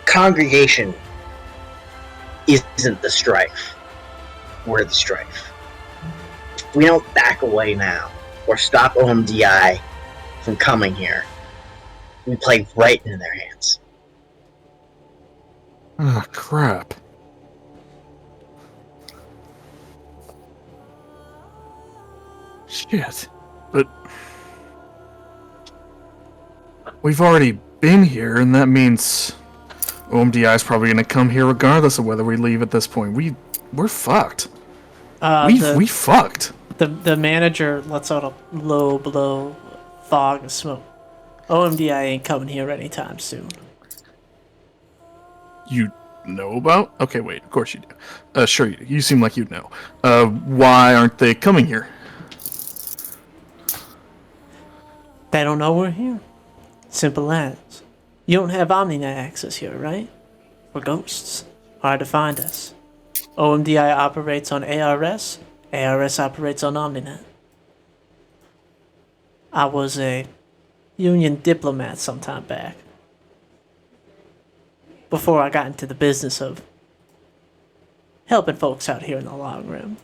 congregation isn't the strife. We're the strife. If we don't back away now, or stop OMDI from coming here, we play right into their hands. Ah, crap. Shit. But we've already been here, and that means OMDI is probably going to come here regardless of whether we leave at this point. We're fucked. We fucked. The manager lets out a low blow fog of smoke. OMDI ain't coming here anytime soon. You know about? Okay, wait. Of course you do. Sure you do. You seem like you'd know. Why aren't they coming here? They don't know we're here. Simple as. You don't have Omninet access here, right? We're ghosts. Hard to find us. OMDI operates on ARS. ARS operates on Omninet. I was a Union diplomat some time back. Before I got into the business of helping folks out here in the long run.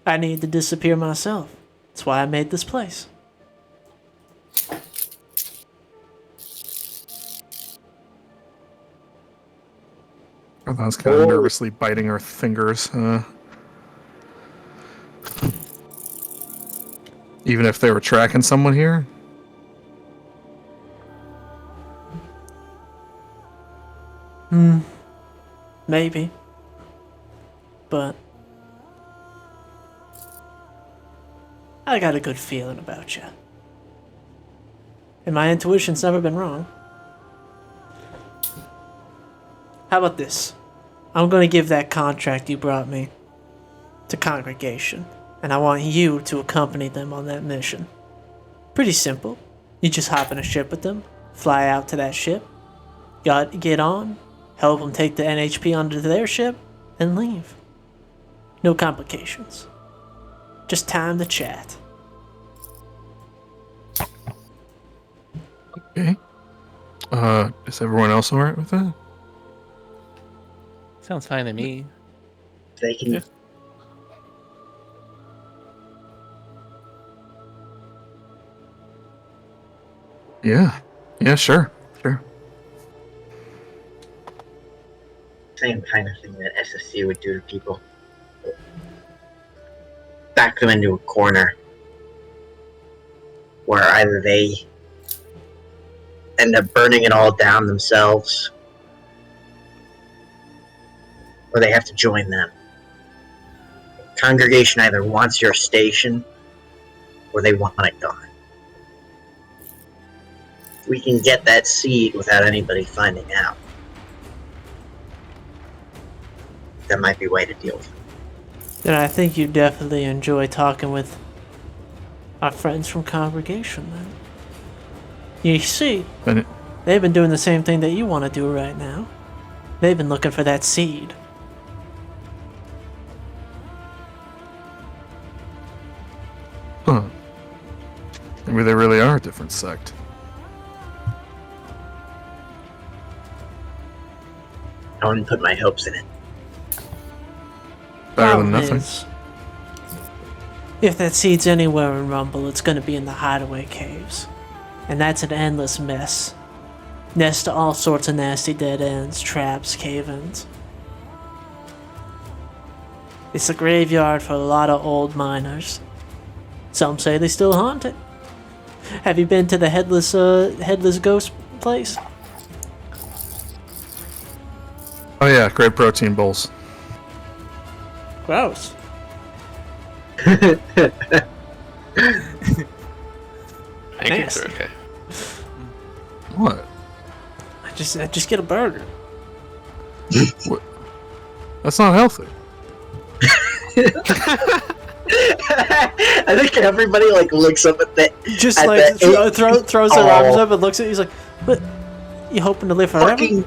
I needed to disappear myself. That's why I made this place. I was kind of nervously biting her fingers. Even if they were tracking someone here? Maybe. But I got a good feeling about you. And my intuition's never been wrong. How about this? I'm gonna give that contract you brought me to Congregation, and I want you to accompany them on that mission. Pretty simple. You just hop in a ship with them, fly out to that ship, get on, help them take the NHP onto their ship, and leave. No complications. Just time to chat. Okay. Is everyone else alright with that? Sounds fine to me. They can. Yeah. Yeah, sure. Sure. Same kind of thing that SSC would do to people. Back them into a corner where either they end up burning it all down themselves or they have to join them. Congregation either wants your station or they want it gone. We can get that seed without anybody finding out. That might be a way to deal with it. Then I think you definitely enjoy talking with our friends from Congregation, then. You see, And they've been doing the same thing that you want to do right now. They've been looking for that seed. huh. Maybe they really are a different sect. I wouldn't put my hopes in it. Better Problem than nothing. is, if that seed's anywhere in Rumble, it's gonna be in the hideaway caves. And that's an endless mess. Nest to all sorts of nasty dead ends, traps, cave-ins. It's a graveyard for a lot of old miners. Some say they still haunt it. Have you been to the headless ghost place? Oh yeah, great protein bowls. Gross. Pancakes Nasty. are okay. What? I just get a burger. What? That's not healthy. I think everybody like looks up at the Just at like the- throws their arms Oh. up and looks at you. He's like, "What? You hoping to live forever?" fucking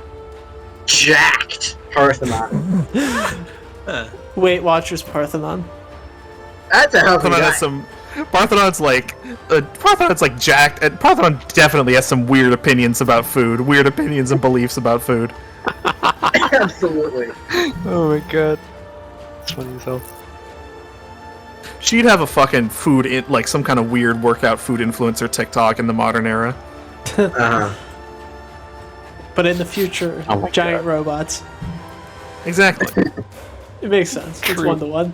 jacked Parthenon. Weight Watchers Parthenon. That's a healthy Parthenon guy. has some. Parthenon's like jacked, and Parthenon definitely has some weird opinions about food, weird opinions and beliefs about food. Absolutely. Oh my god. It's funny as hell. She'd have a fucking like some kind of weird workout food influencer TikTok in the modern era. Uh-huh. But in the future, Oh my giant God. robots. Exactly. It makes sense. It's True. 1-to-1.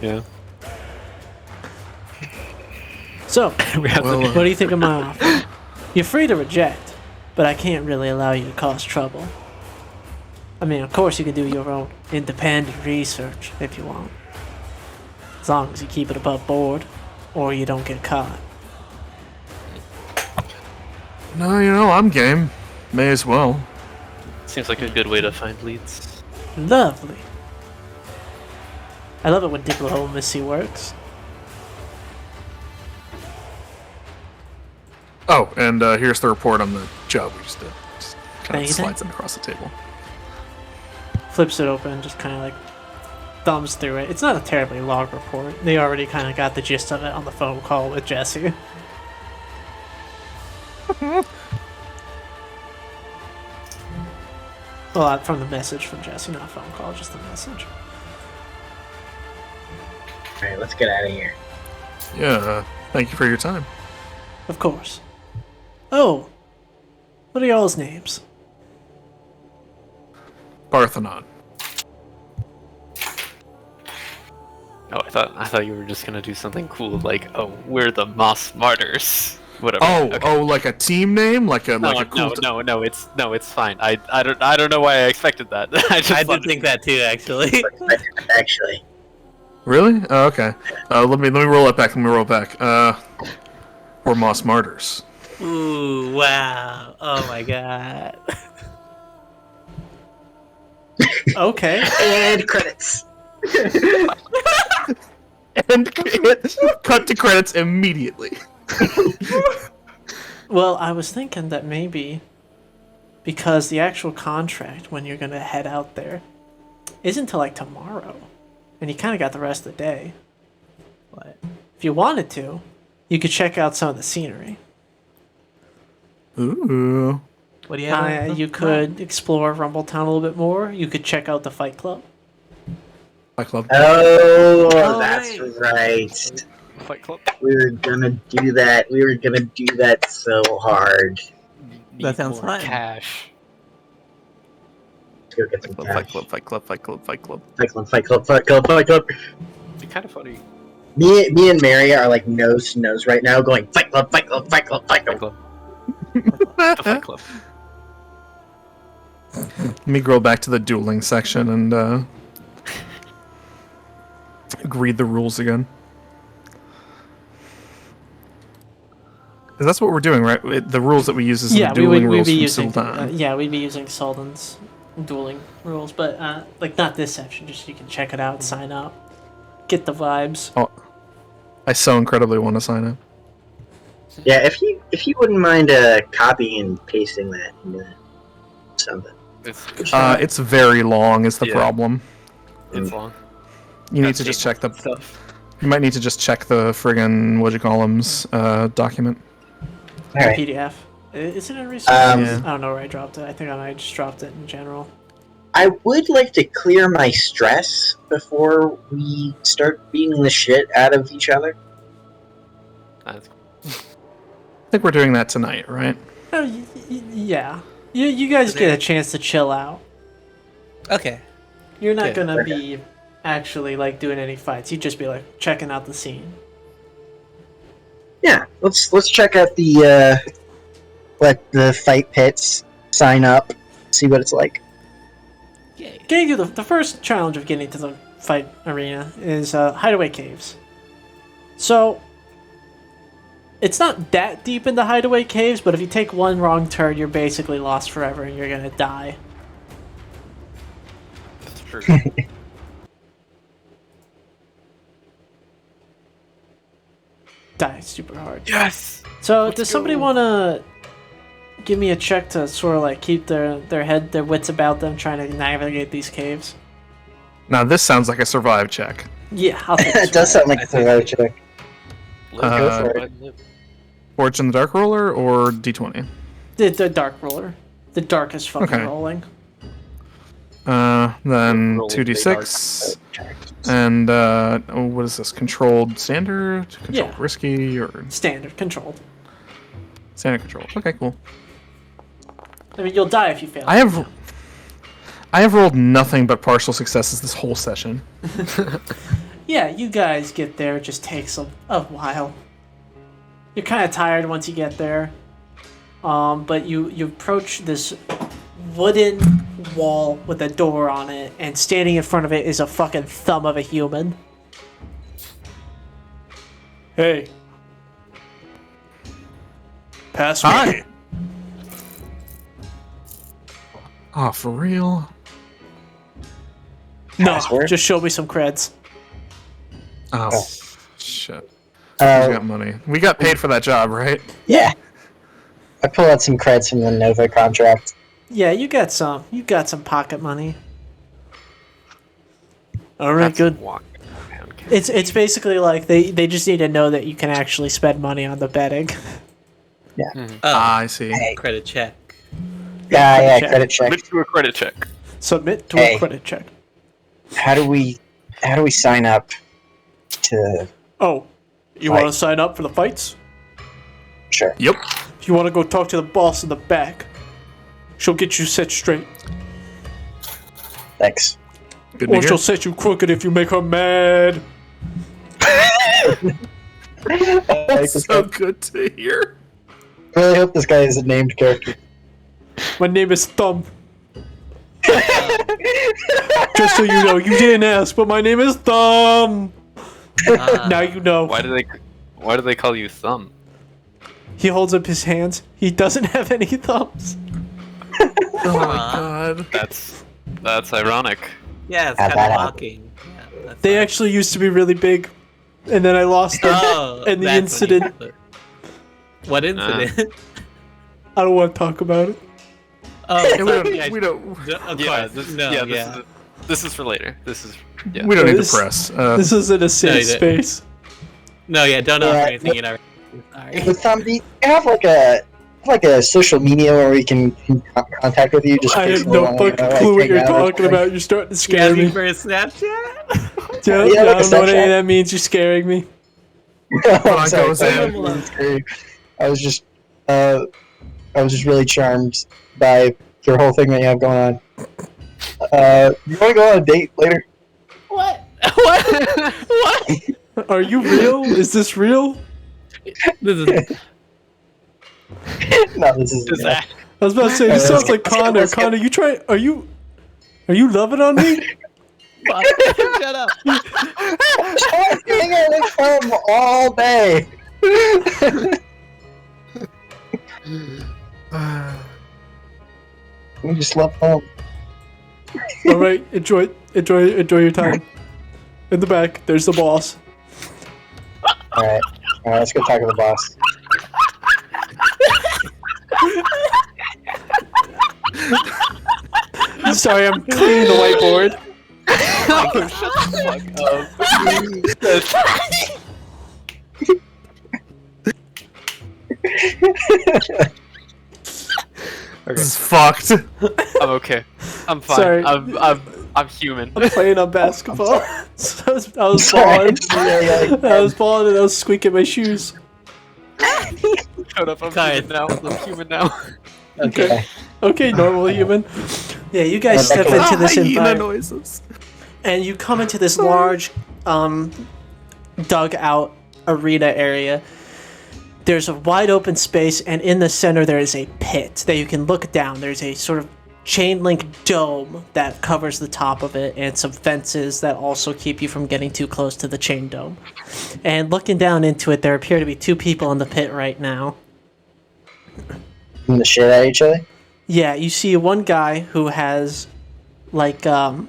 Yeah. So, We have Well, to what do you think of my offer? You're free to reject, but I can't really allow you to cause trouble. I mean, of course you can do your own independent research if you want. As long as you keep it above board, or you don't get caught. No, I'm game. May as well. Seems like a good way to find leads. Lovely. I love it when diplomacy works. Oh, and here's the report on the job we just did. Just kind Thank of you, slides it across the table. Flips it open, just kind of like thumbs through it. It's not a terribly long report. They already kind of got the gist of it on the phone call with Jesse. Well, from the message from Jesse, not a phone call, just the message. Alright, let's get out of here. Yeah, thank you for your time. Of course. Oh, what are y'all's names? Parthenon. Oh, I thought you were just gonna do something cool like, oh, we're the Moss Martyrs. Whatever. Oh, Okay. like a team name, like a No, cool. no, it's fine. I don't know why I expected that. I did think that too, actually. Actually. Really? Oh, okay. Let me roll it back. We're Moss Martyrs. Ooh, wow. Oh my god. Okay. And credits. And cut to credits immediately. Well, I was thinking that maybe because the actual contract when you're gonna head out there isn't until like tomorrow, and you kind of got the rest of the day. What? If you wanted to, you could check out some of the scenery. Ooh. What do you have? You could explore Rumbletown a little bit more. You could check out the Fight Club. Fight Club. Oh, Oh, that's right. Fight Club. We were gonna do that. We were gonna do that so hard. Need sounds more fun. cash. Let's go get some Fight cash. Club. Fight Club. Fight Club. Fight Club. Fight club, fight club, fight club, fight club. It'd be kind of funny. Me and Mary are like nose to nose right now, going fight club, fight club, fight club, fight Fight club. Club. The Fight Club. Let me go back to the dueling section and read the rules again. 'Cause that's what we're doing, right? The rules that we use is the Yeah, dueling we'd rules be from using. Sultan. We'd be using Sultan's dueling rules, but like not this section. Just you can check it out, sign up, get the vibes. Oh, I so incredibly want to sign up. Yeah, if you wouldn't mind copying and pasting that into something. It's very long. Is the Yeah. problem? It's long. You need Got to just tables check the. and stuff. You might need to just check the friggin' document. Alright. PDF. Is it in research? Yeah. I don't know where I dropped it. I think I might have just dropped it in general. I would like to clear my stress before we start beating the shit out of each other. That's I think we're doing that tonight, right? Oh, yeah. You guys get a chance to chill out. Okay. You're not Okay. gonna be actually like doing any fights. You'd just be like checking out the scene. Yeah, let's check out the fight pits. Sign up, see what it's like. Getting to the first challenge of getting to the fight arena is hideaway caves. So it's not that deep into hideaway caves, but if you take one wrong turn, you're basically lost forever and you're gonna die. That's true. Die super hard. Yes. So Let's does somebody go. want to give me a check to sort of like keep their wits about them, trying to navigate these caves? Now this sounds like a survive check. Yeah, I'll take It does sound like a survival check. Go for it. Fortune the Dark Roller or D20? the dark roller, the darkest fucking Okay. rolling. Then Roll 2d6. And what is this? Controlled standard? Controlled Yeah. risky or Standard controlled. standard controlled? Okay, cool. I mean, you'll die if you fail. I have rolled nothing but partial successes this whole session. Yeah, you guys get there. It just takes a while. You're kind of tired once you get there. But you approach this wooden wall with a door on it, and standing in front of it is a fucking thumb of a human. Hey. Pass me. Hi. Oh, for real? No, Password? just show me some creds. Oh, shit. We got money. We got paid for that job, right? Yeah. I pull out some creds from the Nova contract. Yeah, you got some. You got some pocket money. All right, That's good. walk. It's basically like they just need to know that you can actually spend money on the betting. Oh, I see. credit check. Yeah, check. credit check. Submit to a credit check. Submit to Hey. a credit check. How do we sign up to? Oh, you Right. want to sign up for the fights? Sure. Yep. If you want to go talk to the boss in the back, she'll get you set straight. Thanks. Good to Or hear. she'll set you crooked if you make her mad. So good to hear. I really hope this guy is a named character. My name is Thumb. Just so you know, you didn't ask, but my name is Thumb. Now you know. Why do they call you Thumb? He holds up his hands. He doesn't have any thumbs. Oh my god. That's ironic. Yeah, it's How'd kind that of happen? mocking. Yeah, that's They fine. actually used to be really big, and then I lost them. Oh, and the that's when you- incident. What incident? I don't want to talk about it. Oh, Yeah, yeah, we don't of Yeah, course. this, No, yeah, yeah. this is for later. This is yeah. we don't need This- the press. This isn't a safe you space. No, yeah, don't offer Yeah, anything you never. Sorry. With Thumb, do you have like a social media where we can contact with you? Just I in case have we no wanna, fucking like, clue what hang you're out or talking something? about. You're starting to You scare asking me. for a Snapchat? Yeah, Yeah, I like a don't know what any Snapchat. of that means. You're scaring me. I'm on, sorry, go, Sam. I was just really charmed by your whole thing that you have going on. You want to go on a date later? What? What? What? Are you real? Is this real? This is. No, this is. Is that I was about to say, this Let's sounds go, like let's go, Connor. let's go. Connor, you try. Are you loving on me? Fuck. Shut up. I'm hanging out with Thumb all day. We just left Thumb. All right, enjoy your time. In the back, there's the boss. All right, let's go talk to the boss. Sorry, I'm cleaning the whiteboard. This is fucked. I'm okay. I'm fine. Sorry. I'm human. I'm playing on basketball. So I was Sorry. balling. I was balling and I was squeaking my shoes. Shut up. I'm Tired. human now. I'm human now. Okay. Okay, normal human. Yeah, you guys step into this Hyena environment, noises. and you come into this large, dug out arena area. there's a wide open space, and in the center there is a pit that you can look down. There's a sort of chain link dome that covers the top of it, and some fences that also keep you from getting too close to the chain dome. And looking down into it, there appear to be 2 people in the pit right now. Beating the shit out of each other. Yeah, you see one guy who has, like, you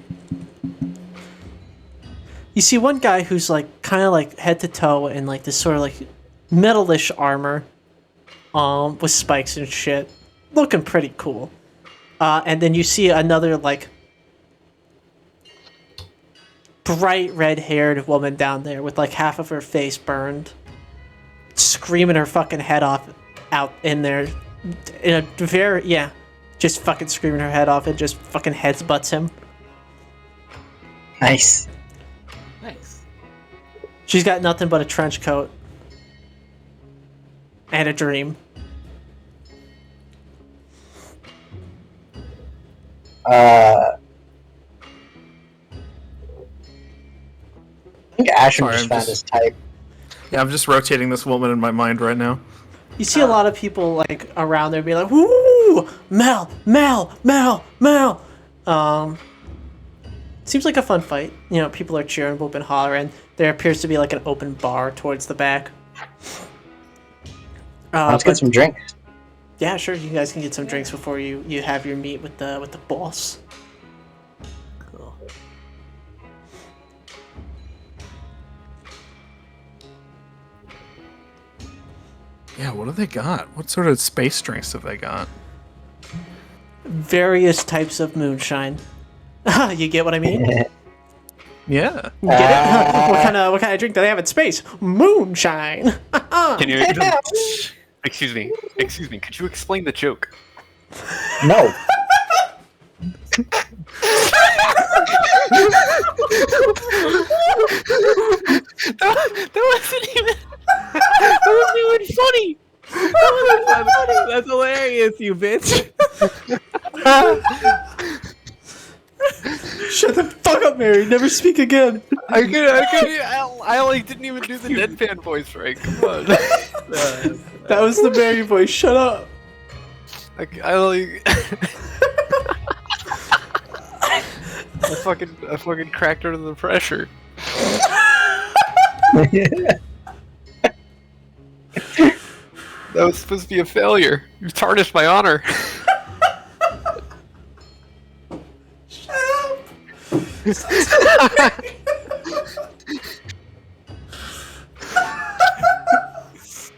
see one guy who's, like, kind of, like, head to toe in, like, this sort of, like, metalish armor, with spikes and shit. Looking pretty cool. And then you see another, like, bright red-haired woman down there with, like, half of her face burned, screaming her fucking head off out in there. In a very, yeah, just fucking screaming her head off and just fucking headbutts him. Nice. Nice. She's got nothing but a trench coat. And a dream. I think Asham Sorry, just I'm found just- his type. Yeah, I'm just rotating this woman in my mind right now. You see a lot of people, like, around there be like, woo! Mel! Mel! Mel! Mel! Seems like a fun fight. You know, people are cheering, whooping, hollering. There appears to be, like, an open bar towards the back. Let's get some drinks. Yeah, sure. You guys can get some drinks before you have your meet with the boss. Cool. Yeah, what do they got? What sort of space drinks have they got? Various types of moonshine. You get what I mean? Yeah. You get it? What kind of drink do they have in space? Moonshine. Can you? Excuse me. Could you explain the joke? No. That wasn't even. That wasn't even funny. That's hilarious, you bitch. Shut the fuck up, Mary. Never speak again. I like didn't even do the deadpan voice right. Come on. That was the Mary voice. Shut up. I like. I fucking cracked under the pressure. That was supposed to be a failure. You tarnished my honor.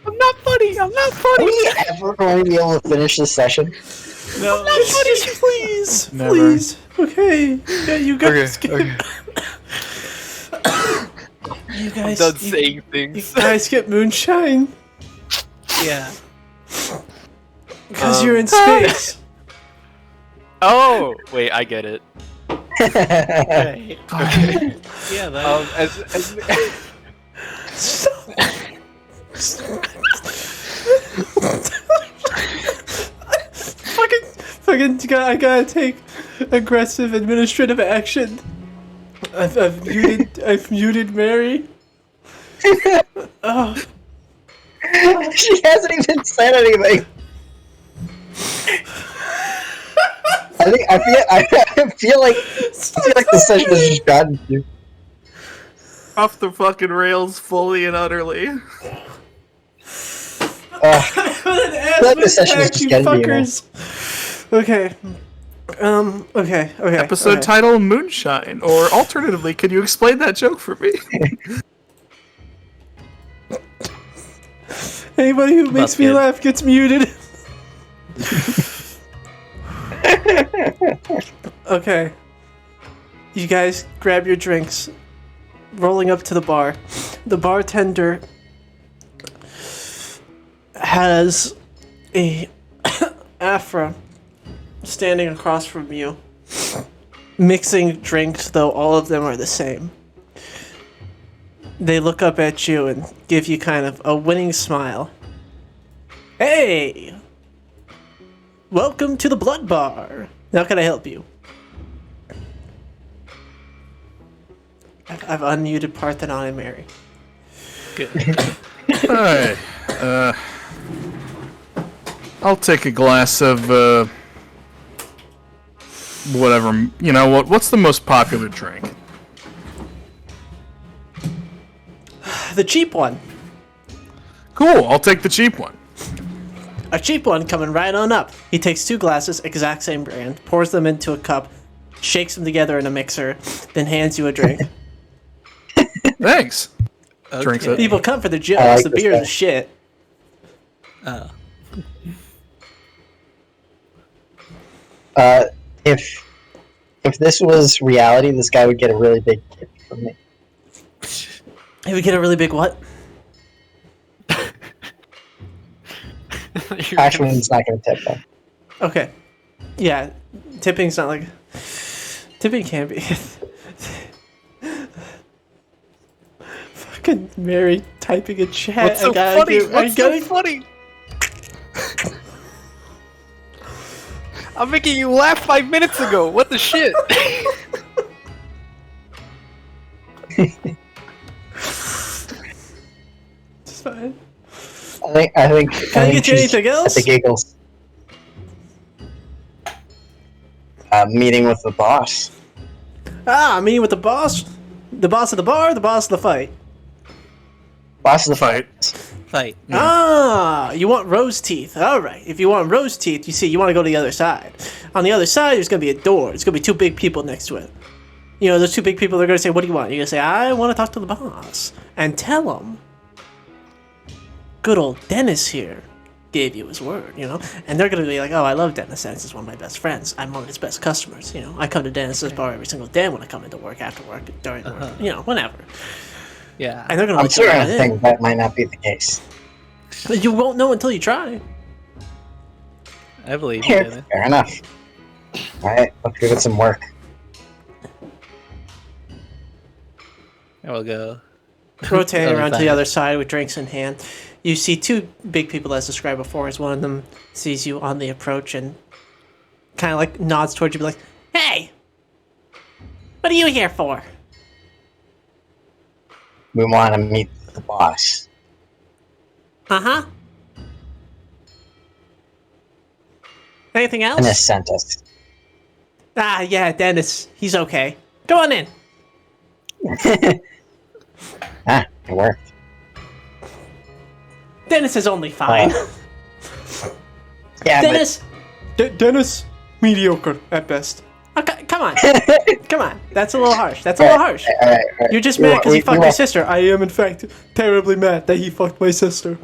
I'm not funny. Are we ever going to be able to finish this session? No. Please. Never. Please. Okay. Yeah, you guys Okay. You I'm guys. done you, saying you things. guys get moonshine Yeah. because you're in space. Oh, wait, I get it. Right. Okay. Yeah, that. As I gotta take aggressive administrative action. I've muted Mary. Oh, She hasn't even said anything. I feel like the session has just gotten to you. Off the fucking rails fully and utterly. Like the session's just getting to you, man. Okay. Okay. Episode okay. title Moonshine. Or alternatively, could you explain that joke for me? Anybody who makes me good. laugh gets muted. Okay. You guys grab your drinks. Rolling up to the bar. The bartender has a Afra standing across from you, mixing drinks, though all of them are the same. They look up at you and give you kind of a winning smile. Hey! Welcome to the Blood Bar. How can I help you? I've unmuted Parthenon and Mary. Good. Alright. I'll take a glass of whatever. You know what? What's the most popular drink? The cheap one. Cool. I'll take the cheap one. A cheap one coming right on up. He takes 2 glasses, exact same brand, pours them into a cup, shakes them together in a mixer, then hands you a drink. Thanks. Drinks it. People come for the I jokes. like The this beer guy. is shit. Oh. If this was reality, this guy would get a really big tip from me. Hey, we get a really big what? Ashwin's not going to tip them. Okay. Yeah, tipping's not like... Tipping can be... Fucking Mary typing a chat. What's so funny? What's so funny? I'm making you laugh 5 minutes ago. What the shit? It's fine. I think. Can I get you anything else? At the giggles. Meeting with the boss. Meeting with the boss? The boss of the bar, the boss of the fight? Boss of the Fight. Fight. You want rose teeth. Alright, if you want rose teeth, you want to go to the other side. On the other side, there's going to be a door. There's going to be 2 big people next to it. You know, those 2 big people, they're going to say, what do you want? You're going to say, I want to talk to the boss. And tell him, good old Dennis here gave you his word, you know? And they're going to be like, oh, I love Dennis. Dennis is one of my best friends. I'm one of his best customers, you know? I come to Dennis's bar every single day when I come into work, after work, during work, you know, whenever. Yeah. And they're going to I'm let you sure right I in. think that might not be the case. But you won't know until you try. I believe you, Fair, Dennis. fair enough. Alright, let's give it some work. I will go. Rotating Other around to side. the other side with drinks in hand. You see 2 big people as described before, as one of them sees you on the approach and kind of like nods towards you, be like, hey! What are you here for? We want to meet the boss. Uh-huh. Anything else? Dennis sent us. Yeah, Dennis. He's okay. Go on in. It worked. Dennis is only fine. Yeah, Dennis! Dennis? Mediocre, at best. Okay, come on. Come on. That's a little harsh. That's a little harsh. Alright. You're just mad because he fucked my sister. I am, in fact, terribly mad that he fucked my sister.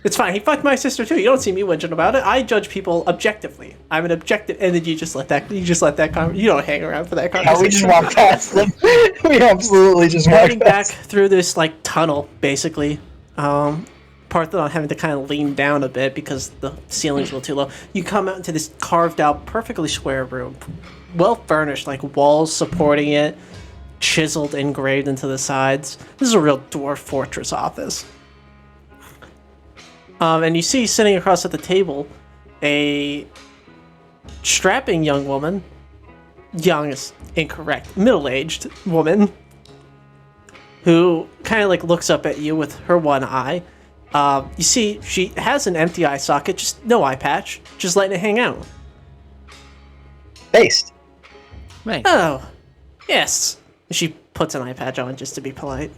It's fine. He fucked my sister too. You don't see me whinging about it. I judge people objectively. I'm an objective, and then you just let that. You don't hang around for that conversation. Yeah, we just walked past them. We absolutely just walked Heading back past. through this like tunnel, basically. Parthenon having to kind of lean down a bit because the ceiling's a little too low. You come out into this carved out, perfectly square room, well furnished, like walls supporting it, chiseled, engraved into the sides. This is a real dwarf fortress office. And you see sitting across at the table a strapping young woman. Young is incorrect. Middle-aged woman who kind of like looks up at you with her one eye. You see, she has an empty eye socket, just no eye patch, just letting it hang out. Based. Right. Oh, yes. She puts an eye patch on just to be polite.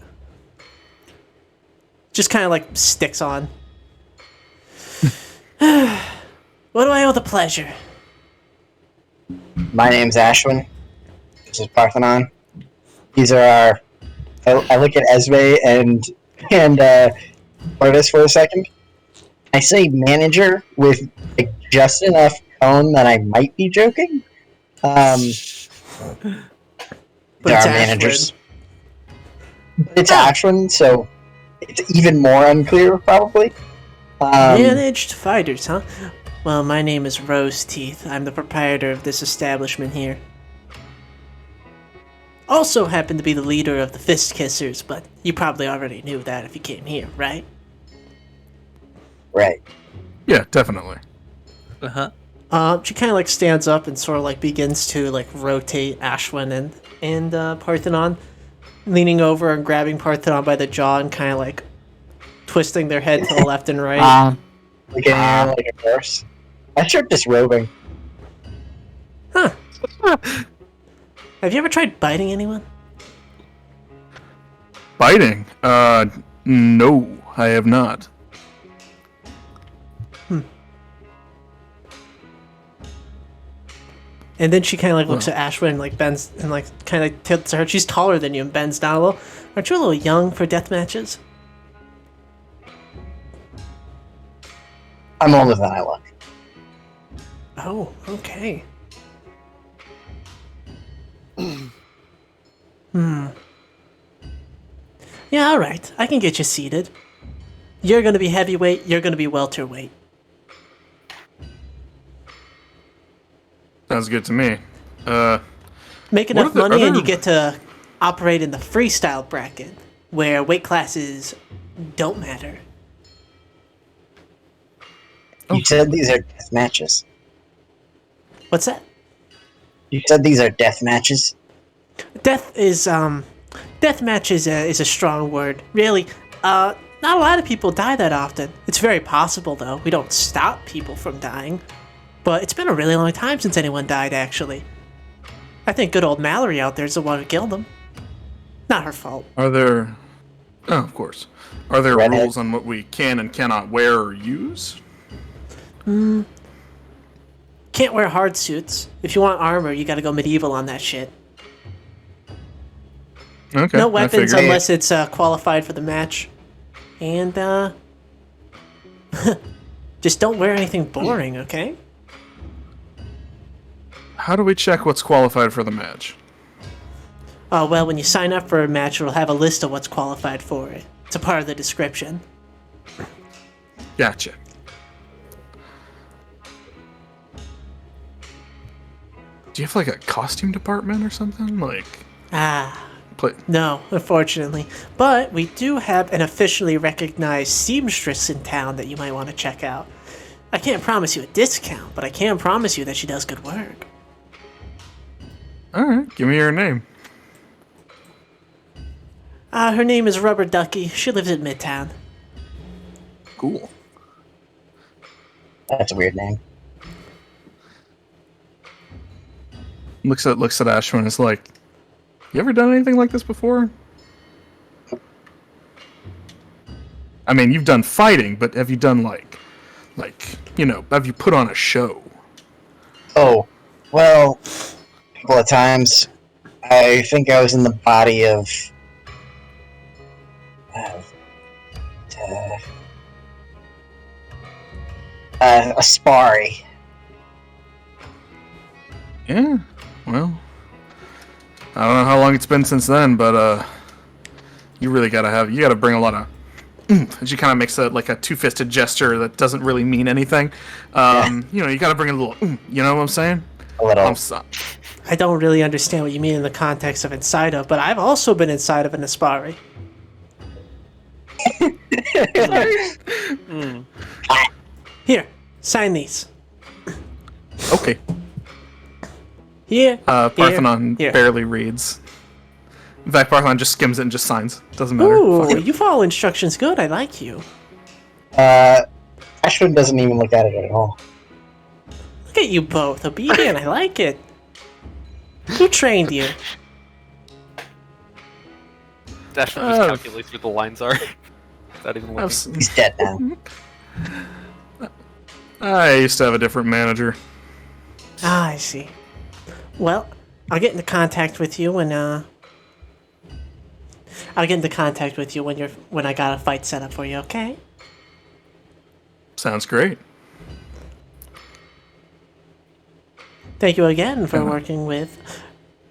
Just kind of like sticks on. What do I owe the pleasure? My name's Ashwin. This is Parthenon. These are our. I look at Esme and Artis for a second. I say manager with like, just enough tone that I might be joking. But There it's are Ashwin. managers. But it's Ashwin, so it's even more unclear, probably. Managed fighters, huh? Well, my name is Rose Teeth. I'm the proprietor of this establishment here. Also happen to be the leader of the Fist Kissers, but you probably already knew that if you came here, right? Right. Yeah, definitely. She kind of like stands up and sort of like begins to like rotate Ashwin and Parthenon, leaning over and grabbing Parthenon by the jaw and kind of like twisting their head to the left and right. Like like a horse. I tried disrobing. Huh. Have you ever tried biting anyone? Biting? No, I have not. And then she kind of like looks at Ashwin and like bends and like kind of tilts her. She's taller than you and bends down a little. Aren't you a little young for death matches? I'm older than I look. Oh, okay. Yeah, alright. I can get you seated. You're gonna be heavyweight, you're gonna be welterweight. Sounds good to me. Make What enough are the money and other- you get to operate in the freestyle bracket, where weight classes don't matter. You said these are death matches. What's that? You said these are death matches. Death match is a strong word. Really, not a lot of people die that often. It's very possible, though. We don't stop people from dying. But it's been a really long time since anyone died, actually. I think good old Mallory out there is the one who killed them. Not her fault. Are there... Oh, of course. Are there Redhead. rules on what we can and cannot wear or use? Can't wear hard suits. If you want armor, you gotta go medieval on that shit. Okay. No I weapons figured. unless it's qualified for the match. And, just don't wear anything boring, okay? How do we check what's qualified for the match? Well, when you sign up for a match, it'll have a list of what's qualified for it. It's a part of the description. Gotcha. Do you have like a costume department or something? Like, play... No, unfortunately. But we do have an officially recognized seamstress in town that you might want to check out. I can't promise you a discount, but I can promise you that she does good work. Alright, give me your name. Her name is Rubber Ducky. She lives in Midtown. Cool. That's a weird name. Looks at Ashwin and is like, you ever done anything like this before? I mean, you've done fighting, but have you done like, have you put on a show? Oh, well, a couple of times. I think I was in the body of Aspari. Yeah, well, I don't know how long it's been since then, but you really gotta bring a lot of. And she kind of makes a two-fisted gesture that doesn't really mean anything. You gotta bring a little. You know what I'm saying? A little. I don't really understand what you mean in the context of inside of, but I've also been inside of an Aspari. Here, sign these. Okay. Here. Parthenon here. barely reads. In fact, Parthenon just skims it and just signs. Doesn't matter. Ooh, Fuck it. you follow instructions good. I like you. Ashwin doesn't even look at it at all. Look at you both. Obedient. I like it. Who trained you? Dashman just calculates where the lines are. Without even looking. He's dead now. I used to have a different manager. Ah, I see. Well, I'll get into contact with you when when I got a fight set up for you, okay? Sounds great. Thank you again for working with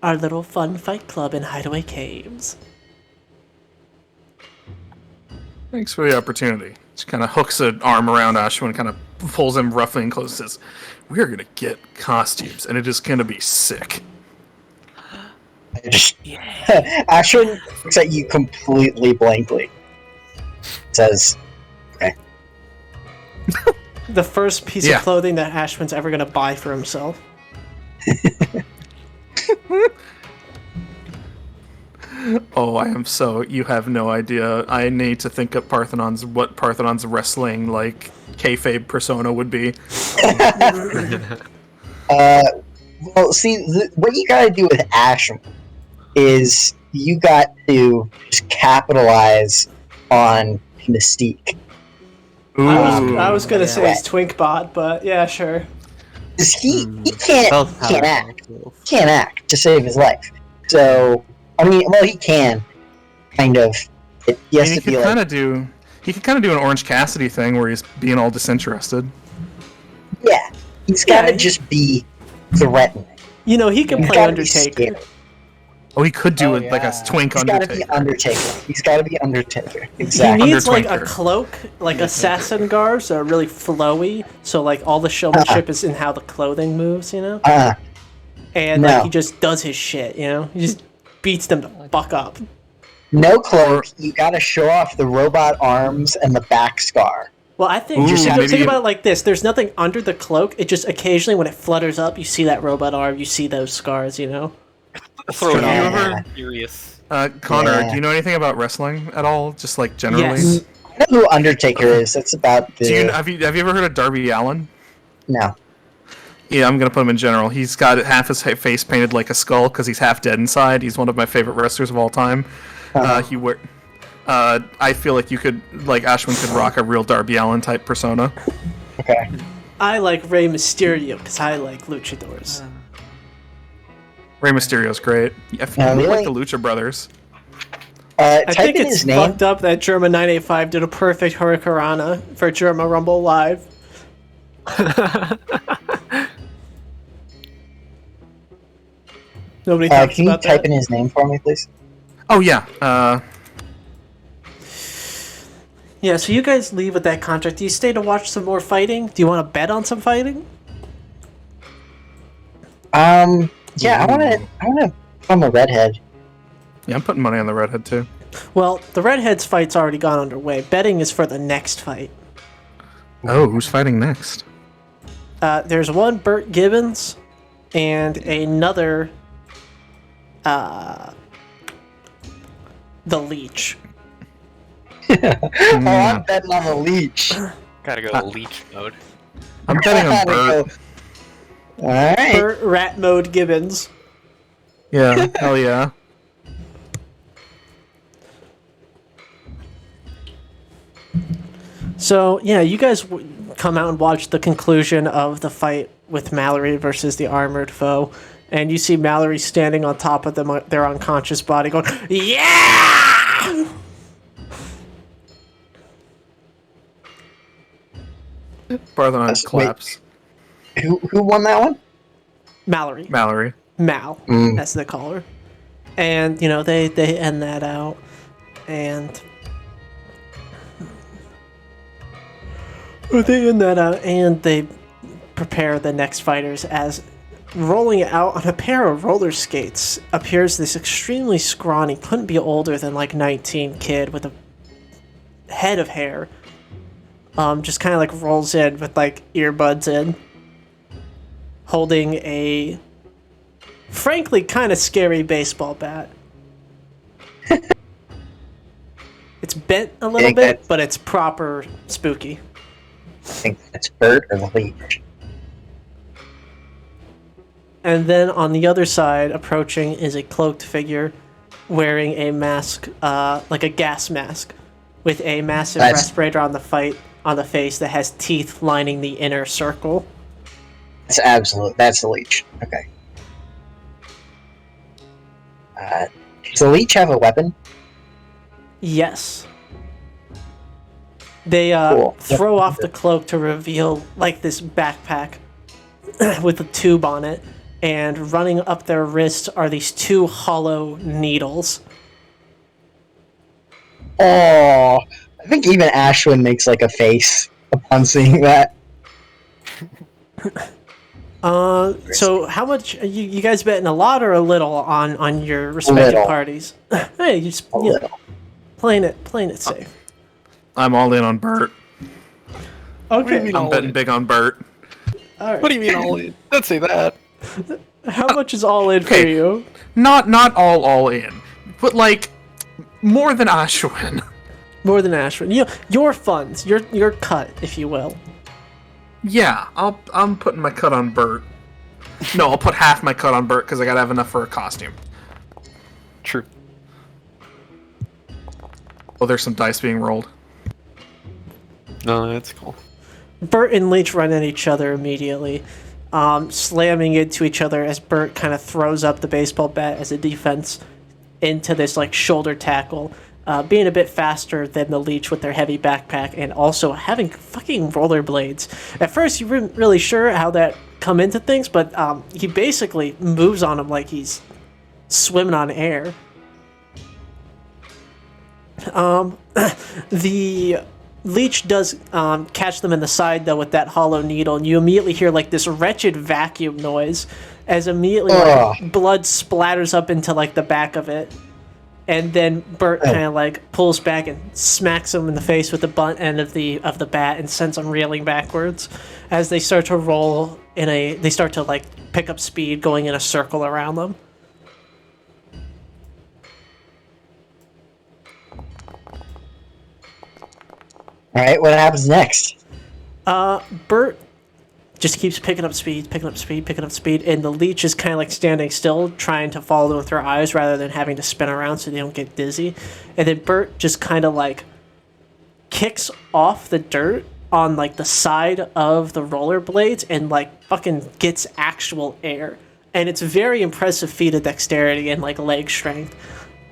our little fun fight club in Hideaway Caves. Thanks for the opportunity. She kind of hooks an arm around Ashwin, kind of pulls him roughly and close, says, "We are gonna get costumes, and it is gonna be sick." Ashwin looks at you completely blankly. Says, "Okay." The first piece Yeah. of clothing that Ashwin's ever gonna buy for himself. Oh, you have no idea. I need to think of what Parthenon's wrestling, kayfabe persona would be. Well, see, what you gotta do with Ashman is you got to just capitalize on Mystique. I was gonna yeah. say it's Twinkbot, but yeah, sure. 'Cause he can't Both act. powerful. Can't act to save his life. So, I mean, well, he can, kind of. He has And to be like, he could kind of do an Orange Cassidy thing where he's being all disinterested. yeah, he's got to Yeah. just be threatening. You know, he can He's play gotta be Undertaker. scary. Oh, he could do Oh, it like a yeah. twink He's got to be Undertaker. Undertaker. He's got to be Undertaker. He Exactly. needs like a Undertwinker. cloak, like assassin guards that are really flowy, so like all the showmanship is in how the clothing moves, you know? And like No. he just does his shit, you know? He just beats them to fuck up. No cloak. You got to show off the robot arms and the back scar. Well, I think Ooh, think maybe- about it like this: there's nothing under the cloak. It just occasionally, when it flutters up, you see that robot arm, you see those scars, you know. Throw it Yeah. over. Furious. Connor, Yeah. do you know anything about wrestling at all? Just like generally? Yes. I know who Undertaker is. That's about the. Have you ever heard of Darby Allin? No. Yeah, I'm gonna put him in general. He's got half his face painted like a skull because he's half dead inside. He's one of my favorite wrestlers of all time. I feel like Ashwin could rock a real Darby Allin type persona. Okay. I like Rey Mysterio because I like luchadors. Rey Mysterio's great. Yeah, really? like the Lucha Brothers. I Type think in it's his name. fucked up that Germa 985 did a perfect Hurricanrana for Germa Rumble Live. Nobody talks Can you about type that. in his name for me, please? Oh yeah. Yeah, so you guys leave with that contract. Do you stay to watch some more fighting? Do you want to bet on some fighting? Yeah, I wanna become a redhead. Yeah, I'm putting money on the redhead too. Well, the Redheads fight's already gone underway. Betting is for the next fight. Oh, who's fighting next? There's one Burt Gibbons and another the Leech. Oh, I'm betting on the leech. Gotta go leech mode. I'm betting on Burt. Alright. Burt Rat Mode Gibbons. Yeah, hell yeah. So, yeah, you guys come out and watch the conclusion of the fight with Mallory versus the armored foe. And you see Mallory standing on top of their unconscious body going, yeah! Farther on Wait. collapse. Who won that one? Mallory. Mallory. Mal, Mm. as they call her. And, you know, they end that out. And they end that out, and they prepare the next fighters as rolling out on a pair of roller skates appears this extremely scrawny, couldn't be older than like 19 kid with a head of hair. Just kind of like rolls in with like earbuds in, holding a frankly kind of scary baseball bat. It's bent a little think bit, that's- but it's proper spooky. I think that's Burt or the leech. And then on the other side, approaching, is a cloaked figure wearing a mask, like a gas mask, with a massive That's- respirator on the face that has teeth lining the inner circle. That's the leech. Okay. Does the leech have a weapon? Yes. They Cool. throw off the cloak to reveal like this backpack with a tube on it, and running up their wrists are these two hollow needles. Oh, I think even Ashwin makes like a face upon seeing that. So how much you guys betting, a lot or a little on your respective Little. parties? Hey, you just A little. playing it safe. I'm all in on Burt. Okay. I'm betting big on Burt. All right. What do you mean all in? Don't say that. How much is all in for Okay. you? Not all in, but like more than Ashwin. More than Ashwin. Your funds, your cut, if you will. Yeah, I'm putting my cut on Bert. No, I'll put half my cut on Bert because I gotta have enough for a costume. True. Oh, there's some dice being rolled. No, that's cool. Bert and Leech run at each other immediately, slamming into each other as Bert kind of throws up the baseball bat as a defense into this like shoulder tackle, being a bit faster than the Leech with their heavy backpack and also having fucking rollerblades. At first, you weren't really sure how that come into things, but he basically moves on him like he's swimming on air. The Leech does catch them in the side, though, with that hollow needle, and you immediately hear, like, this wretched vacuum noise as immediately, like, blood splatters up into, like, the back of it. And then Bert kind of, like, pulls back and smacks him in the face with the butt end of the bat and sends him reeling backwards as they start to roll they start to, like, pick up speed going in a circle around them. Alright, what happens next? Bert just keeps picking up speed, and the Leech is kind of like standing still, trying to follow them with her eyes rather than having to spin around so they don't get dizzy. And then Bert just kind of like kicks off the dirt on like the side of the rollerblades and like fucking gets actual air. And it's a very impressive feat of dexterity and like leg strength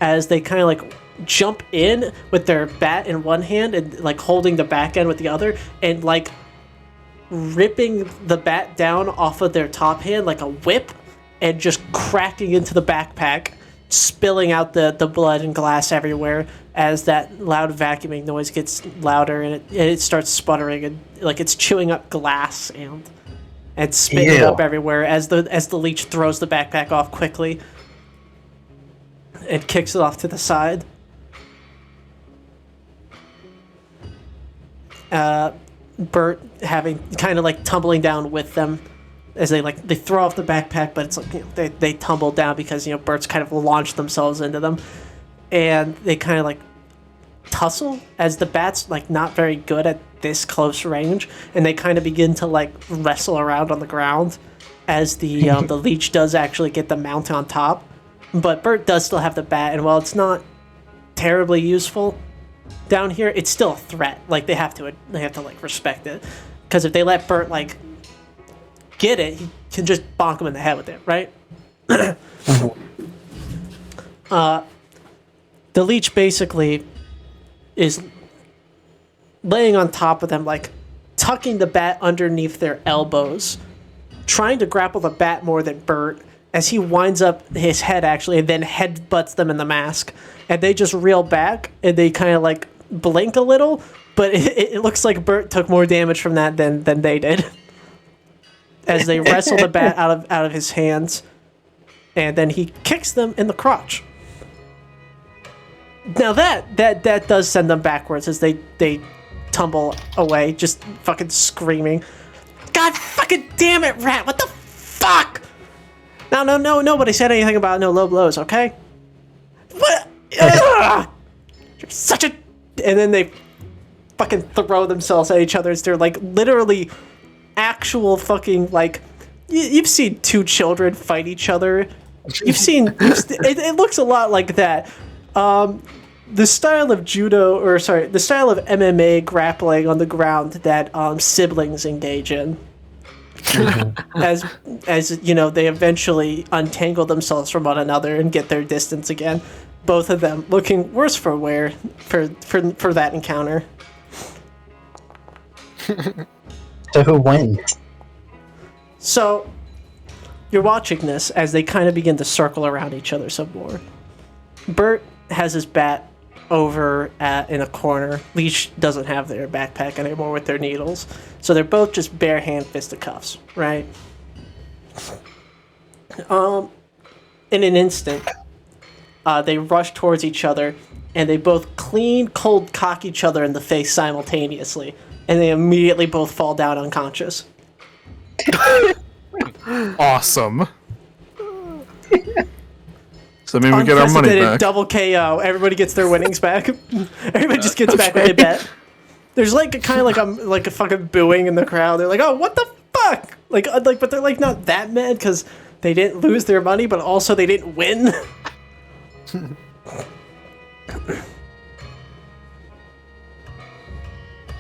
as they kind of like jump in with their bat in one hand and like holding the back end with the other and like ripping the bat down off of their top hand like a whip and just cracking into the backpack, spilling out the blood and glass everywhere as that loud vacuuming noise gets louder and it starts sputtering and like it's chewing up glass and spitting it up everywhere as the Leech throws the backpack off quickly and kicks it off to the side. Bert having kind of like tumbling down with them as they throw off the backpack, but it's like they tumble down because Bert's kind of launched themselves into them, and they kind of like tussle as the bat's like not very good at this close range, and they kind of begin to like wrestle around on the ground as the Leech does actually get the mount on top, but Bert does still have the bat, and while it's not terribly useful down here, it's still a threat. Like they have to like respect it, because if they let Bert like get it, he can just bonk him in the head with it, right? The Leech basically is laying on top of them, like tucking the bat underneath their elbows, trying to grapple the bat more than Bert, as he winds up his head actually and then headbutts them in the mask, and they just reel back and they kind of like blink a little, but it looks like Bert took more damage from that than they did as they wrestle the bat out of his hands, and then he kicks them in the crotch. Now that does send them backwards as they tumble away, just fucking screaming, "God fucking damn it, Rat! What the fuck?" No, nobody said anything about no low blows, okay? What? You're such a... And then they fucking throw themselves at each other as they're, like, literally actual fucking, like... You've seen two children fight each other. It looks a lot like that. The style of the style of MMA grappling on the ground that siblings engage in. as they eventually untangle themselves from one another and get their distance again, both of them looking worse for wear for that encounter. So who wins? So you're watching this as they kind of begin to circle around each other some more. Bert has his bat over in a corner. Leech doesn't have their backpack anymore with their needles, so they're both just bare hand fisticuffs, right? In an instant, they rush towards each other, and they both clean cold cock each other in the face simultaneously, and they immediately both fall down unconscious. Awesome. So maybe we get our money back. Double KO. Everybody gets their winnings back. Everybody just gets back what they bet. There's like a kind of like a fucking booing in the crowd. They're like, "Oh, what the fuck!" Like, but they're like not that mad because they didn't lose their money, but also they didn't win.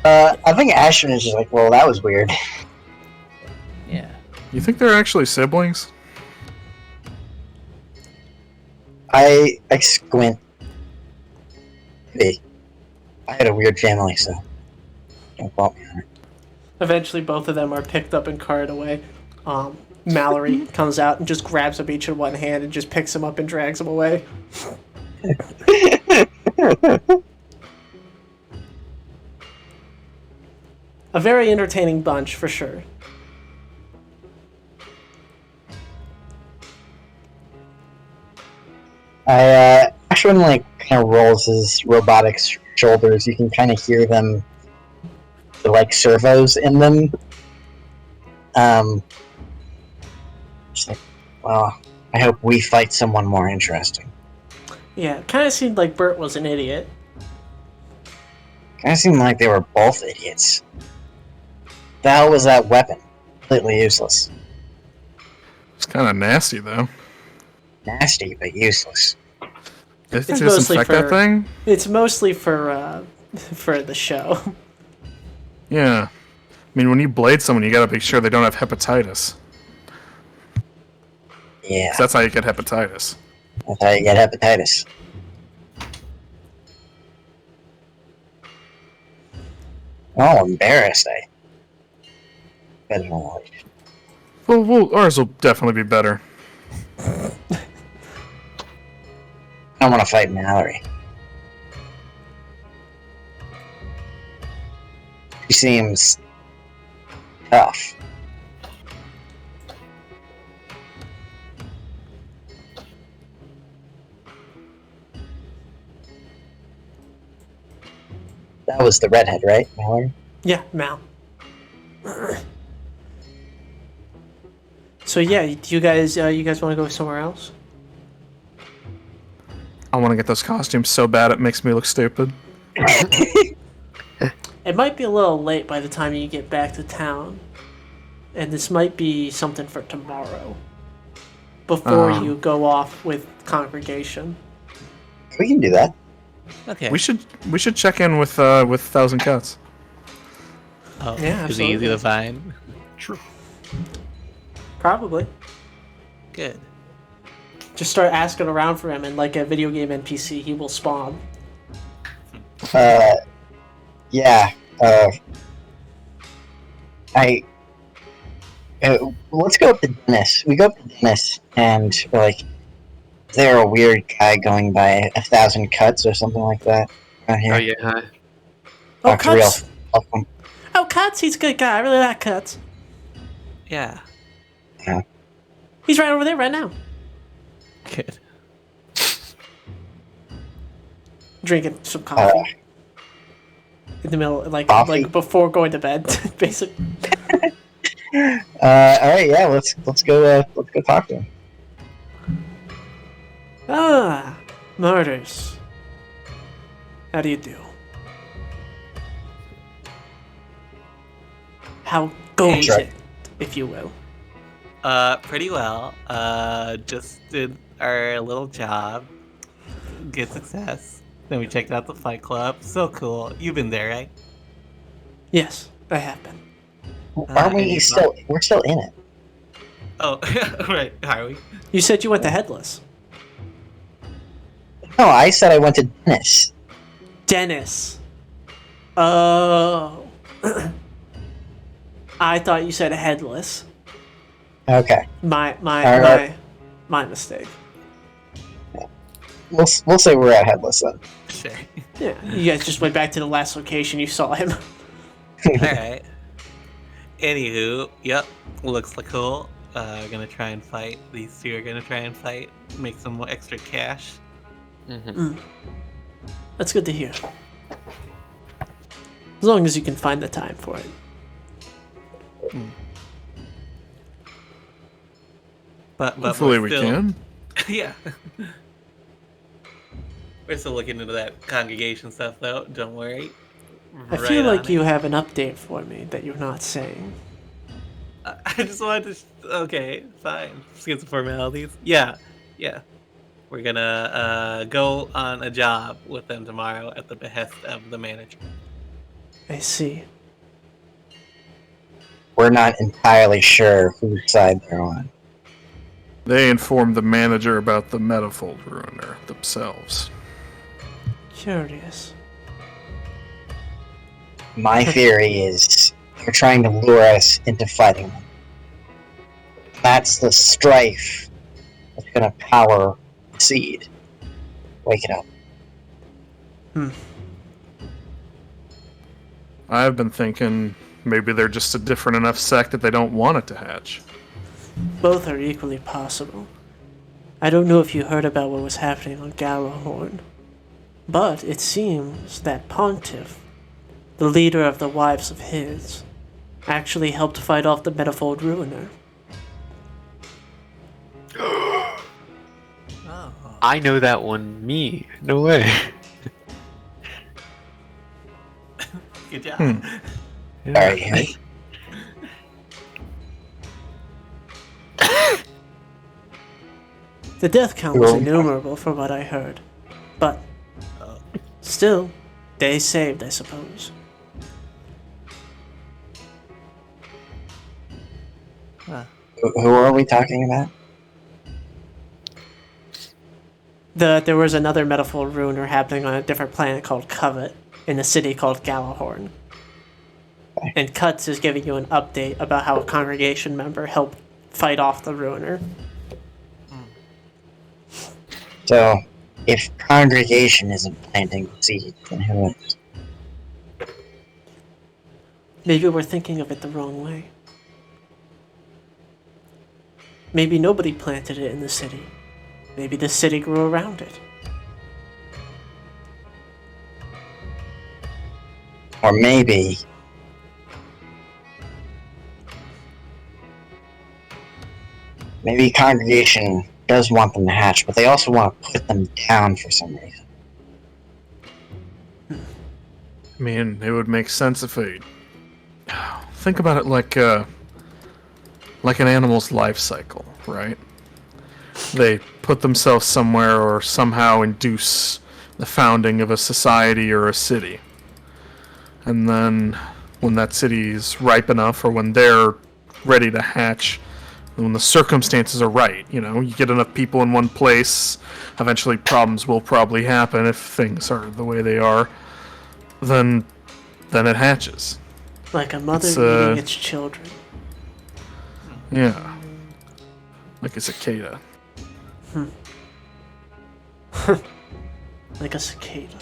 I think Ashton is just like, well, that was weird. Yeah. You think they're actually siblings? I squint. Maybe. I had a weird family, so don't fault me on it. Eventually, both of them are picked up and carted away. Mallory comes out and just grabs them each in one hand and just picks them up and drags them away. A very entertaining bunch, for sure. Ashwin like kind of rolls his robotic shoulders. You can kind of hear them, the like servos in them. Just like, well, I hope we fight someone more interesting. Yeah, kind of seemed like Bert was an idiot. Kind of seemed like they were both idiots. The hell was that weapon? Completely useless. It's kind of nasty, though. Nasty, but useless. Did It's they mostly disinfect that thing? It's mostly for the show. Yeah. I mean, when you blade someone, you gotta be sure they don't have hepatitis. Yeah, 'Cause that's how you get hepatitis. that's how you get hepatitis. Oh, embarrassed, eh? Better than life. Well, ours will definitely be better. I don't want to fight Mallory. She seems tough. That was the redhead, right, Mallory? Yeah, Mal. So yeah, do you guys want to go somewhere else? I want to get those costumes so bad it makes me look stupid. It might be a little late by the time you get back to town, and this might be something for tomorrow, before you go off with congregation. We can do that. Okay. We should check in with Thousand Cuts. Oh, Yeah, is he easy absolutely. to find? True. Probably. Good. Just start asking around for him, and like a video game NPC, he will spawn. Yeah. Let's go up to Dennis. We go up to Dennis, and we're like, is there a weird guy going by 1,000 Cuts or something like that around here? Oh yeah, hi. Oh, Talk to real Cuts! welcome. Oh, Cuts! He's a good guy. I really like Cuts. Yeah. He's right over there right now. Good. Drinking some coffee. In the middle, Coffee? like before going to bed, basically. All right, yeah, let's go talk to him. Ah, murders. How do you do? How goes Sure. it, if you will? Pretty well. Just did our little job. Good success. Then we checked out the Fight Club. So cool. You've been there, right? Yes, I have been. Aren't we any still? We're still in it. Oh, right. Are we? You said you went to Headless. No, I said I went to Dennis. Dennis. Oh. I thought you said Headless. Okay, My Alright. mistake. we'll say we're at Headless then. Sure. Yeah, you guys just went back to the last location you saw him. Alright. Anywho, yep. Looks like cool. Gonna try and fight. These two are gonna try and fight. Make some more extra cash. That's good to hear. As long as you can find the time for it. But Hopefully we're we still, can. Yeah. We're still looking into that congregation stuff, though. Don't worry. I feel like you have an update for me that you're not saying. I just wanted to. Okay, fine. Skip the formalities. Yeah. We're gonna go on a job with them tomorrow at the behest of the manager. I see. We're not entirely sure whose side they're on. They informed the manager about the Metafold Ruiner themselves. Curious. My theory is they're trying to lure us into fighting them. That's the strife that's gonna power the seed. Wake it up. I've been thinking maybe they're just a different enough sect that they don't want it to hatch. Both are equally possible. I don't know if you heard about what was happening on Gallahorn, but it seems that Pontiff, the leader of the Wives of His, actually helped fight off the Metafold Ruiner. I know that one. Me. No way. Good job. Sorry. The death count was innumerable from what I heard, but still, day saved, I suppose. Who are we talking about? There was another Metafold Ruiner happening on a different planet called Covet, in a city called Gallahorn. And Cuts is giving you an update about how a congregation member helped fight off the Ruiner. So, if congregation isn't planting the seed, then who is? Maybe we're thinking of it the wrong way. Maybe nobody planted it in the city. Maybe the city grew around it. Or maybe congregation does want them to hatch, but they also want to put them down for some reason. I mean, it would make sense if they think about it like an animal's life cycle, right? They put themselves somewhere or somehow induce the founding of a society or a city. And then when that city is ripe enough or when they're ready to hatch, when the circumstances are right, you get enough people in one place, eventually problems will probably happen if things are the way they are, then it hatches. Like a mother eating its children. Yeah. Like a cicada. Like a cicada.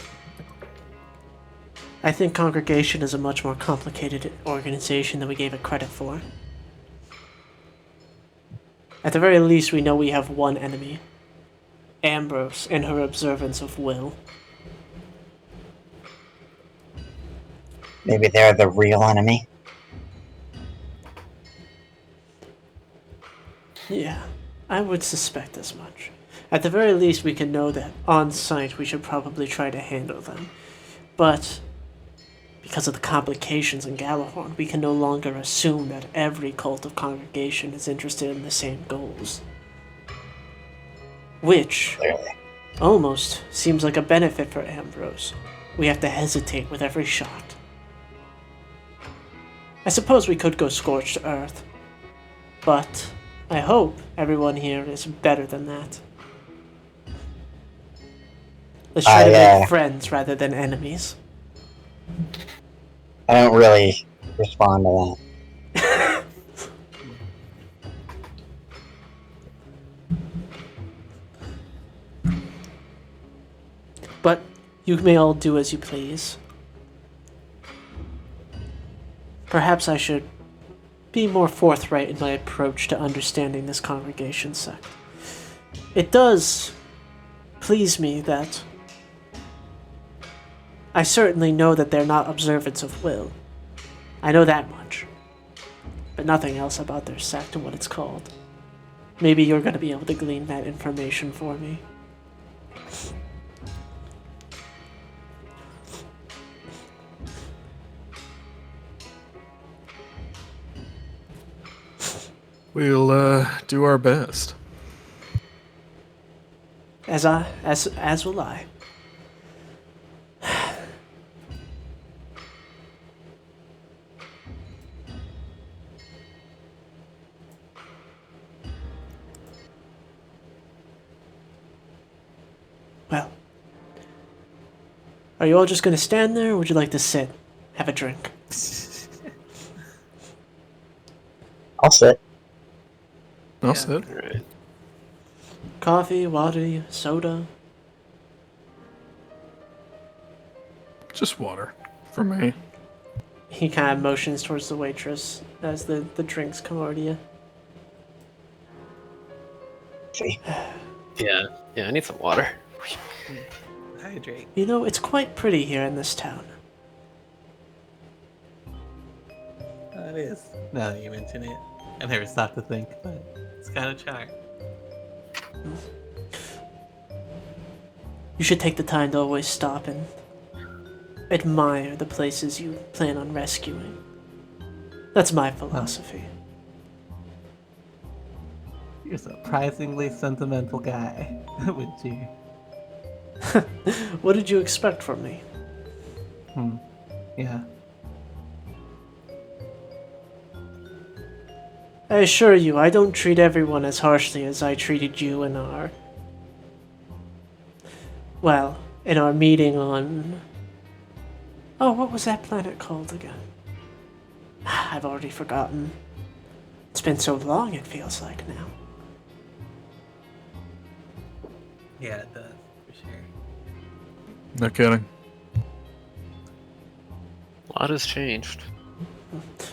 I think Congregation is a much more complicated organization than we gave it credit for. At the very least, we know we have one enemy. Ambrose and her observance of will. Maybe they're the real enemy. Yeah, I would suspect as much. At the very least, we can know that on site we should probably try to handle them. But because of the complications in Gallahorn, we can no longer assume that every cult of Congregation is interested in the same goals. Which almost seems like a benefit for Ambrose. We have to hesitate with every shot. I suppose we could go scorched earth, but I hope everyone here is better than that. Let's try to make friends rather than enemies. I don't really respond to that. But you may all do as you please. Perhaps I should be more forthright in my approach to understanding this Congregation sect. It does please me that I certainly know that they're not observants of will. I know that much. But nothing else about their sect and what it's called. Maybe you're going to be able to glean that information for me. We'll do our best. As will I. Well, are you all just gonna stand there, or would you like to sit, have a drink? I'll sit. I'll sit. Alright. Coffee, water, soda. Just water for me. He kind of motions towards the waitress as the drinks come over to you. See. Yeah, I need some water. Hydrate. You know, it's quite pretty here in this town. It is. Now that you mention it. I never stopped to think, but it's got a charm. You should take the time to always stop and admire the places you plan on rescuing. That's my philosophy. You're a surprisingly sentimental guy, wouldn't you? What did you expect from me? Yeah. I assure you, I don't treat everyone as harshly as I treated you in our... Well, in our meeting on... Oh, what was that planet called again? I've already forgotten. It's been so long, it feels like now. Yeah, it does, for sure. No kidding. A lot has changed.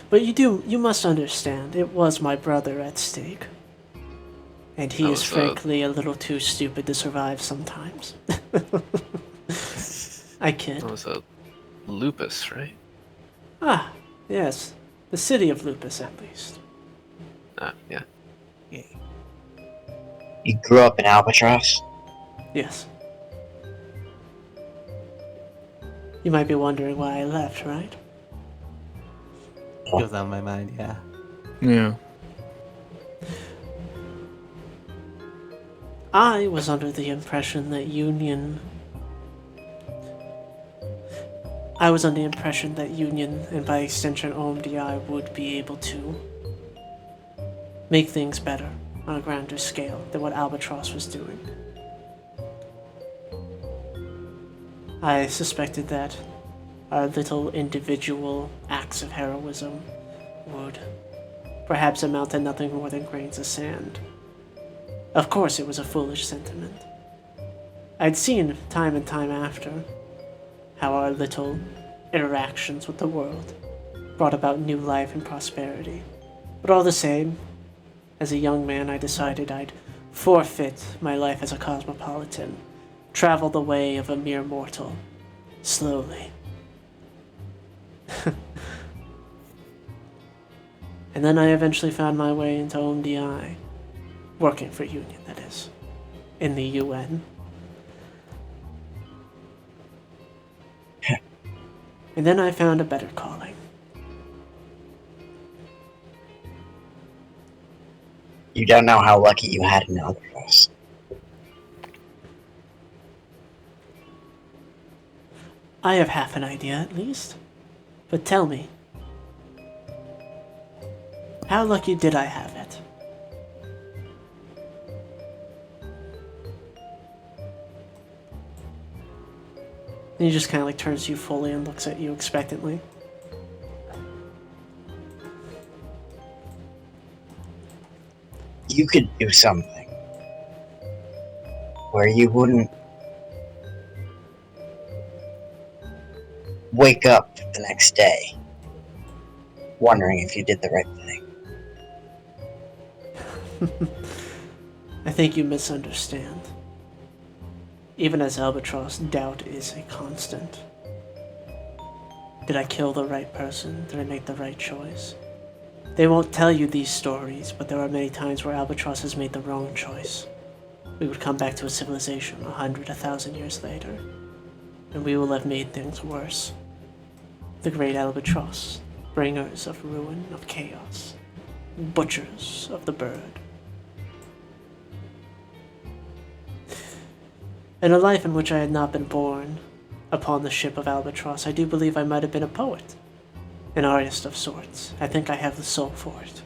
But you must understand, it was my brother at stake. And he is frankly a little too stupid to survive sometimes. I kid. That was a lupus, right? Ah, yes. The city of Lupus, at least. Ah, yeah. Yay. You grew up in Albatross? Yes. You might be wondering why I left, right? Goes on my mind, yeah. Yeah. I was under the impression that Union... and by extension OMDI, would be able to make things better on a grander scale than what Albatross was doing. I suspected that our little individual acts of heroism would perhaps amount to nothing more than grains of sand. Of course, it was a foolish sentiment. I'd seen time and time after how our little interactions with the world brought about new life and prosperity. But all the same, as a young man, I decided I'd forfeit my life as a cosmopolitan, travel the way of a mere mortal, slowly. And then I eventually found my way into OMDI, working for Union, that is, in the UN. And then I found a better calling. You don't know how lucky you had in Albatross. I have half an idea, at least. But tell me, how lucky did I have it? And he just kind of like turns to you fully and looks at you expectantly. You could do something where you wouldn't wake up the next day wondering if you did the right thing. I think you misunderstand. Even as Albatross, doubt is a constant. Did I kill the right person? Did I make the right choice? They won't tell you these stories, but there are many times where Albatross has made the wrong choice. We would come back to a civilization 100, 1,000 years later, and we will have made things worse. The great Albatross, bringers of ruin, of chaos. butchers of the bird. In a life in which I had not been born upon the ship of Albatross, I do believe I might have been a poet, an artist of sorts. I think I have the soul for it.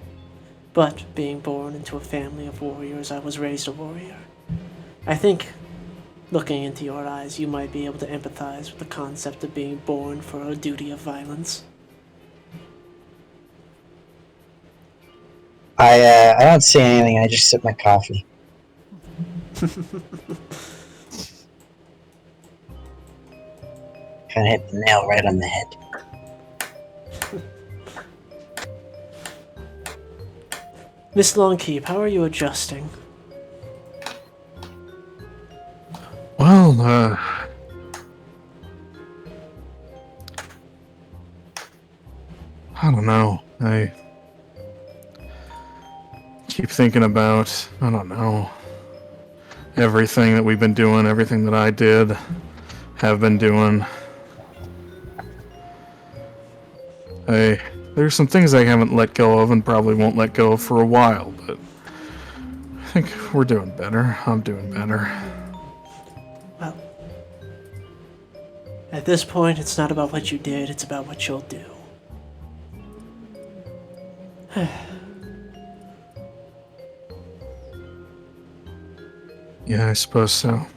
But being born into a family of warriors, I was raised a warrior. I think, looking into your eyes, you might be able to empathize with the concept of being born for a duty of violence. I don't see anything. I just sip my coffee. Kind of hit the nail right on the head. Miss Longkeep, how are you adjusting? Well, I don't know. I keep thinking about, I don't know, everything that we've been doing, everything that I did, have been doing. There's some things I haven't let go of and probably won't let go of for a while, but I think we're doing better. I'm doing better. Well, at this point, it's not about what you did, it's about what you'll do. Yeah, I suppose so.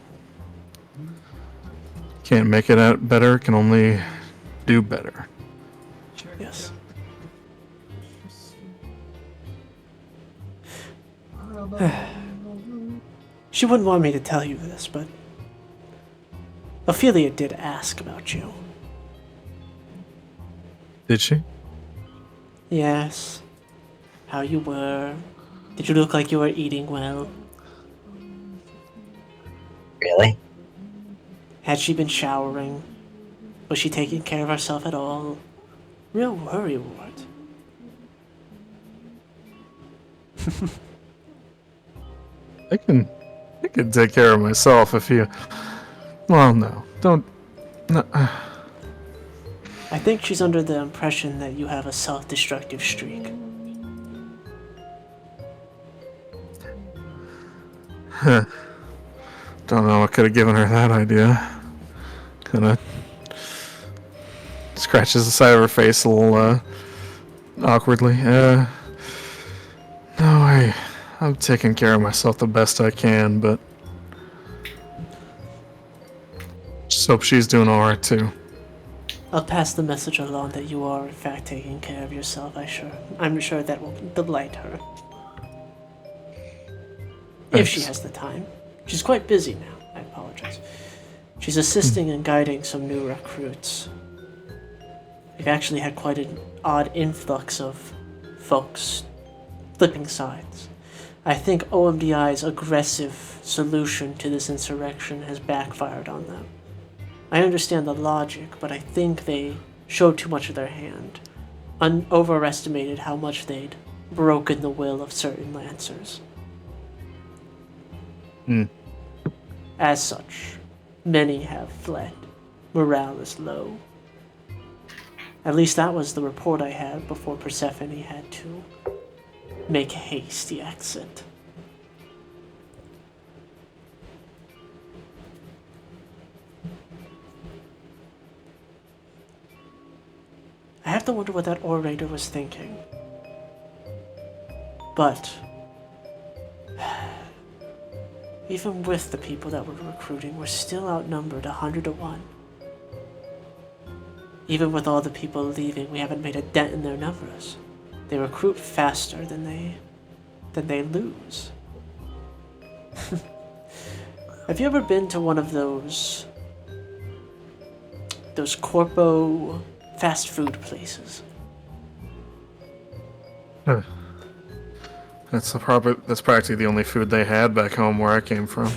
Can't make it out better, can only do better. Yes. She wouldn't want me to tell you this, but Ophelia did ask about you. Did she? Yes. How you were. Did you look like you were eating well? Really? Had she been showering? Was she taking care of herself at all? Real worry wart. I can take care of myself if you... Well, no. Don't... No. I think she's under the impression that you have a self-destructive streak. Don't know what could have given her that idea. Kinda... Scratches the side of her face a little, awkwardly. No, I'm taking care of myself the best I can, but... Just hope she's doing alright, too. I'll pass the message along that you are in fact taking care of yourself. I'm sure that will delight her. If she has the time. She's quite busy now. I apologize. She's assisting and guiding some new recruits. We've actually had quite an odd influx of folks flipping sides. I think OMDI's aggressive solution to this insurrection has backfired on them. I understand the logic, but I think they showed too much of their hand, overestimated how much they'd broken the will of certain Lancers. As such, many have fled. Morale is low. At least that was the report I had before Persephone had to make a hasty exit. I have to wonder what that orator was thinking. But even with the people that we're recruiting, we're still outnumbered 100 to 1. Even with all the people leaving, we haven't made a dent in their numbers. They recruit faster than they lose. Have you ever been to one of those corpo fast food places? That's practically the only food they had back home where I came from.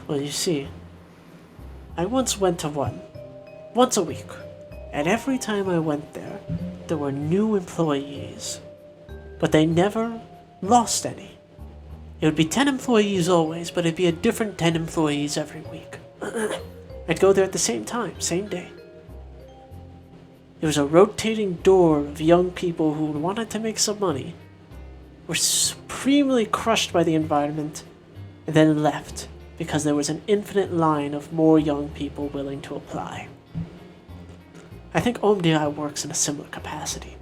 Well, you see, I once went to one, once a week, and every time I went there, there were new employees, but they never lost any. It would be 10 employees always, but it'd be a different 10 employees every week. I'd go there at the same time, same day. It was a rotating door of young people who wanted to make some money, were supremely crushed by the environment and then left because there was an infinite line of more young people willing to apply. I think OMDI works in a similar capacity.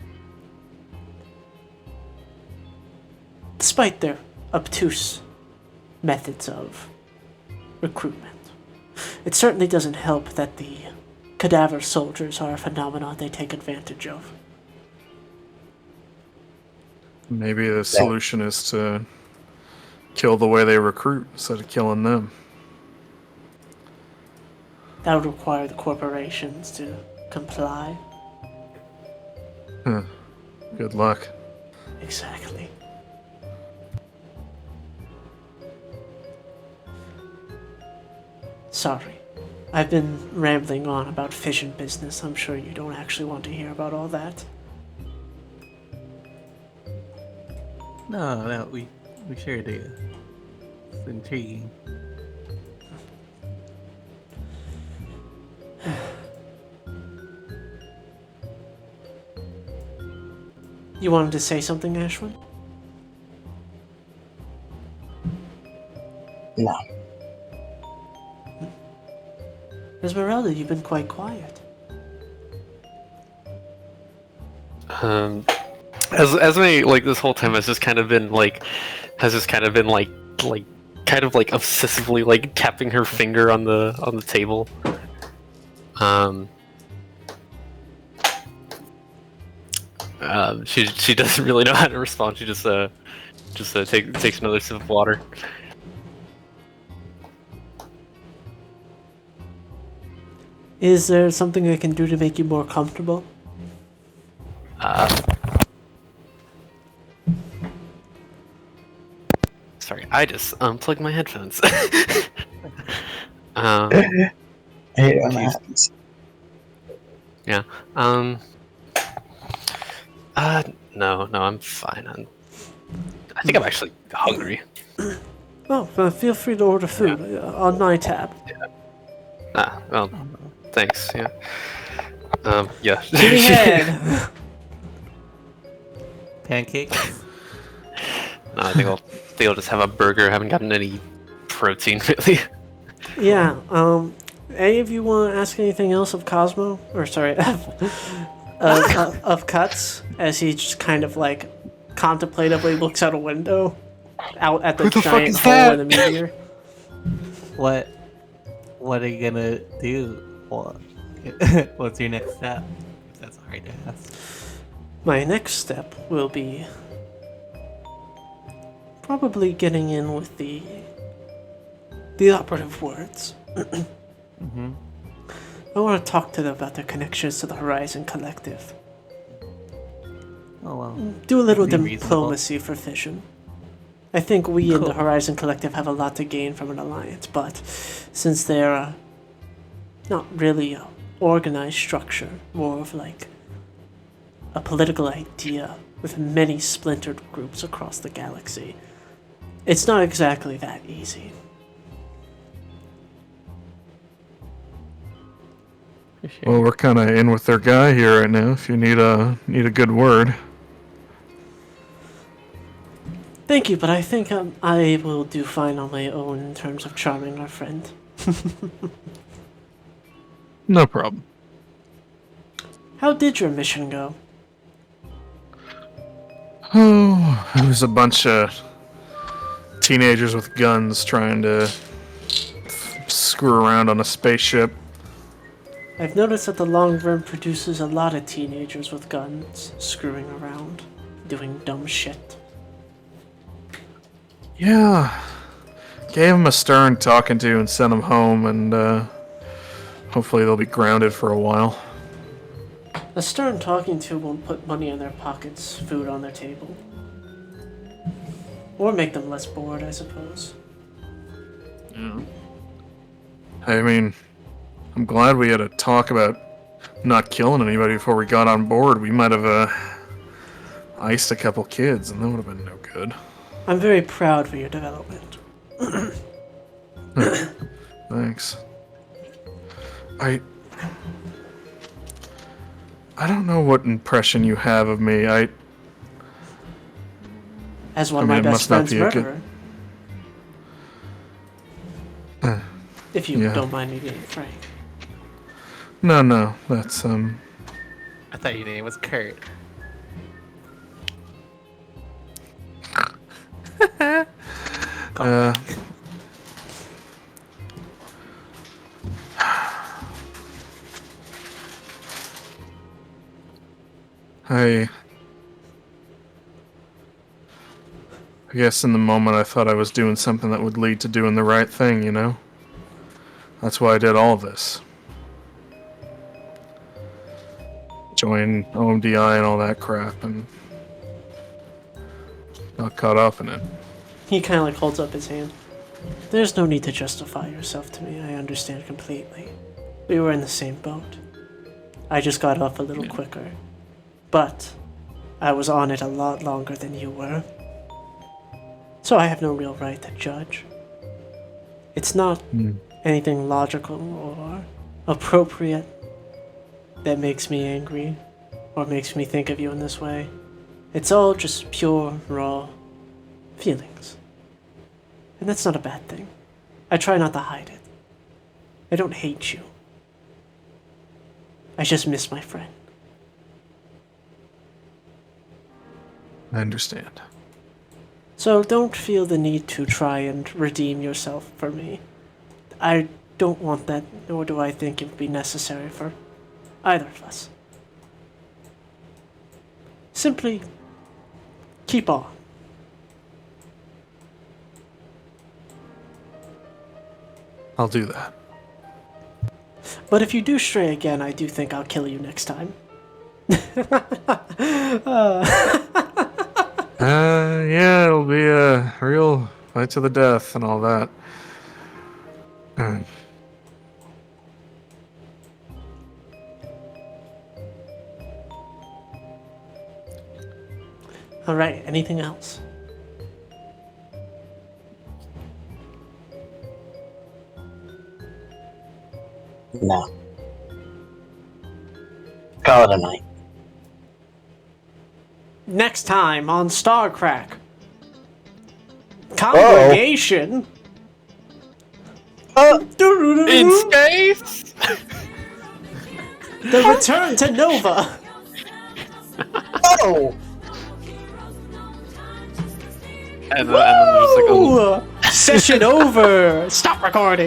Despite their obtuse methods of recruitment, it certainly doesn't help that the cadaver soldiers are a phenomenon they take advantage of. Maybe the solution is to kill the way they recruit instead of killing them. That would require the corporations to comply. Huh. Good luck. Exactly. Sorry. I've been rambling on about fission business. I'm sure you don't actually want to hear about all that. No, we sure do. It's intriguing. You wanted to say something, Ashwin? No. Esmeralda, you've been quite quiet. Esme, like, this whole time has just kind of been like obsessively like tapping her finger on the table. She doesn't really know how to respond. She just takes another sip of water. Is there something I can do to make you more comfortable? Sorry, I just unplugged my headphones. I hate when that happens. Yeah. No, I'm fine. I think I'm actually hungry. Oh, feel free to order food on my tab. Well, thanks. Yeah. Yeah. Give me head. Pancakes? No, I think I'll just have a burger. I haven't gotten any protein really. Yeah. Any of you want to ask anything else of Cosmo? Or sorry, of Cuts, as he just kind of like contemplatively looks out a window out at the Who the fuck giant is hole that? in the meteor. What are you gonna do? What's your next step? If that's alright to ask. My next step will be probably getting in with the operative words. Mm-hmm. I want to talk to them about their connections to the Horizon Collective. Oh well. Do a little That'd be diplomacy for fission. I think we in the Cool. Horizon Collective have a lot to gain from an alliance, but since they're not really a organized structure, more of like a political idea with many splintered groups across the galaxy, it's not exactly that easy. For sure. Well, we're kind of in with their guy here right now. If you need a good word. Thank you, but I think I will do fine on my own in terms of charming our friend. No problem. How did your mission go? Oh, it was a bunch of teenagers with guns trying to screw around on a spaceship. I've noticed that the Long Rim produces a lot of teenagers with guns screwing around, doing dumb shit. Yeah. Gave them a stern talking to and sent them home, and hopefully they'll be grounded for a while. A stern talking to won't put money in their pockets, food on their table. Or make them less bored, I suppose. Yeah. I mean, I'm glad we had a talk about not killing anybody before we got on board. We might have iced a couple kids, and that would have been no good. I'm very proud for your development. Thanks. I don't know what impression you have of me. as one I of mean, my it best must not friend's be a good- murderer. If you Yeah. don't mind me being frank. No, that's I thought your name was Kurt. uh. I guess in the moment I thought I was doing something that would lead to doing the right thing, you know? That's why I did all this. Join OMDI and all that crap and got caught up in it. He kind of like holds up his hand. There's no need to justify yourself to me. I understand completely. We were in the same boat. I just got off a little quicker. But I was on it a lot longer than you were. So I have no real right to judge. It's not anything logical or appropriate that makes me angry or makes me think of you in this way. It's all just pure, raw feelings. And that's not a bad thing. I try not to hide it. I don't hate you. I just miss my friend. I understand. So don't feel the need to try and redeem yourself for me. I don't want that, nor do I think it would be necessary for either of us. Simply keep on. I'll do that. But if you do stray again, I do think I'll kill you next time. Yeah, it'll be a real fight to the death and all that. Alright, anything else? No. Call it a night. Next time on Starcrack. Congregation. In space. The return to Nova. Oh! And then there's like a Ooh, session over. Stop recording.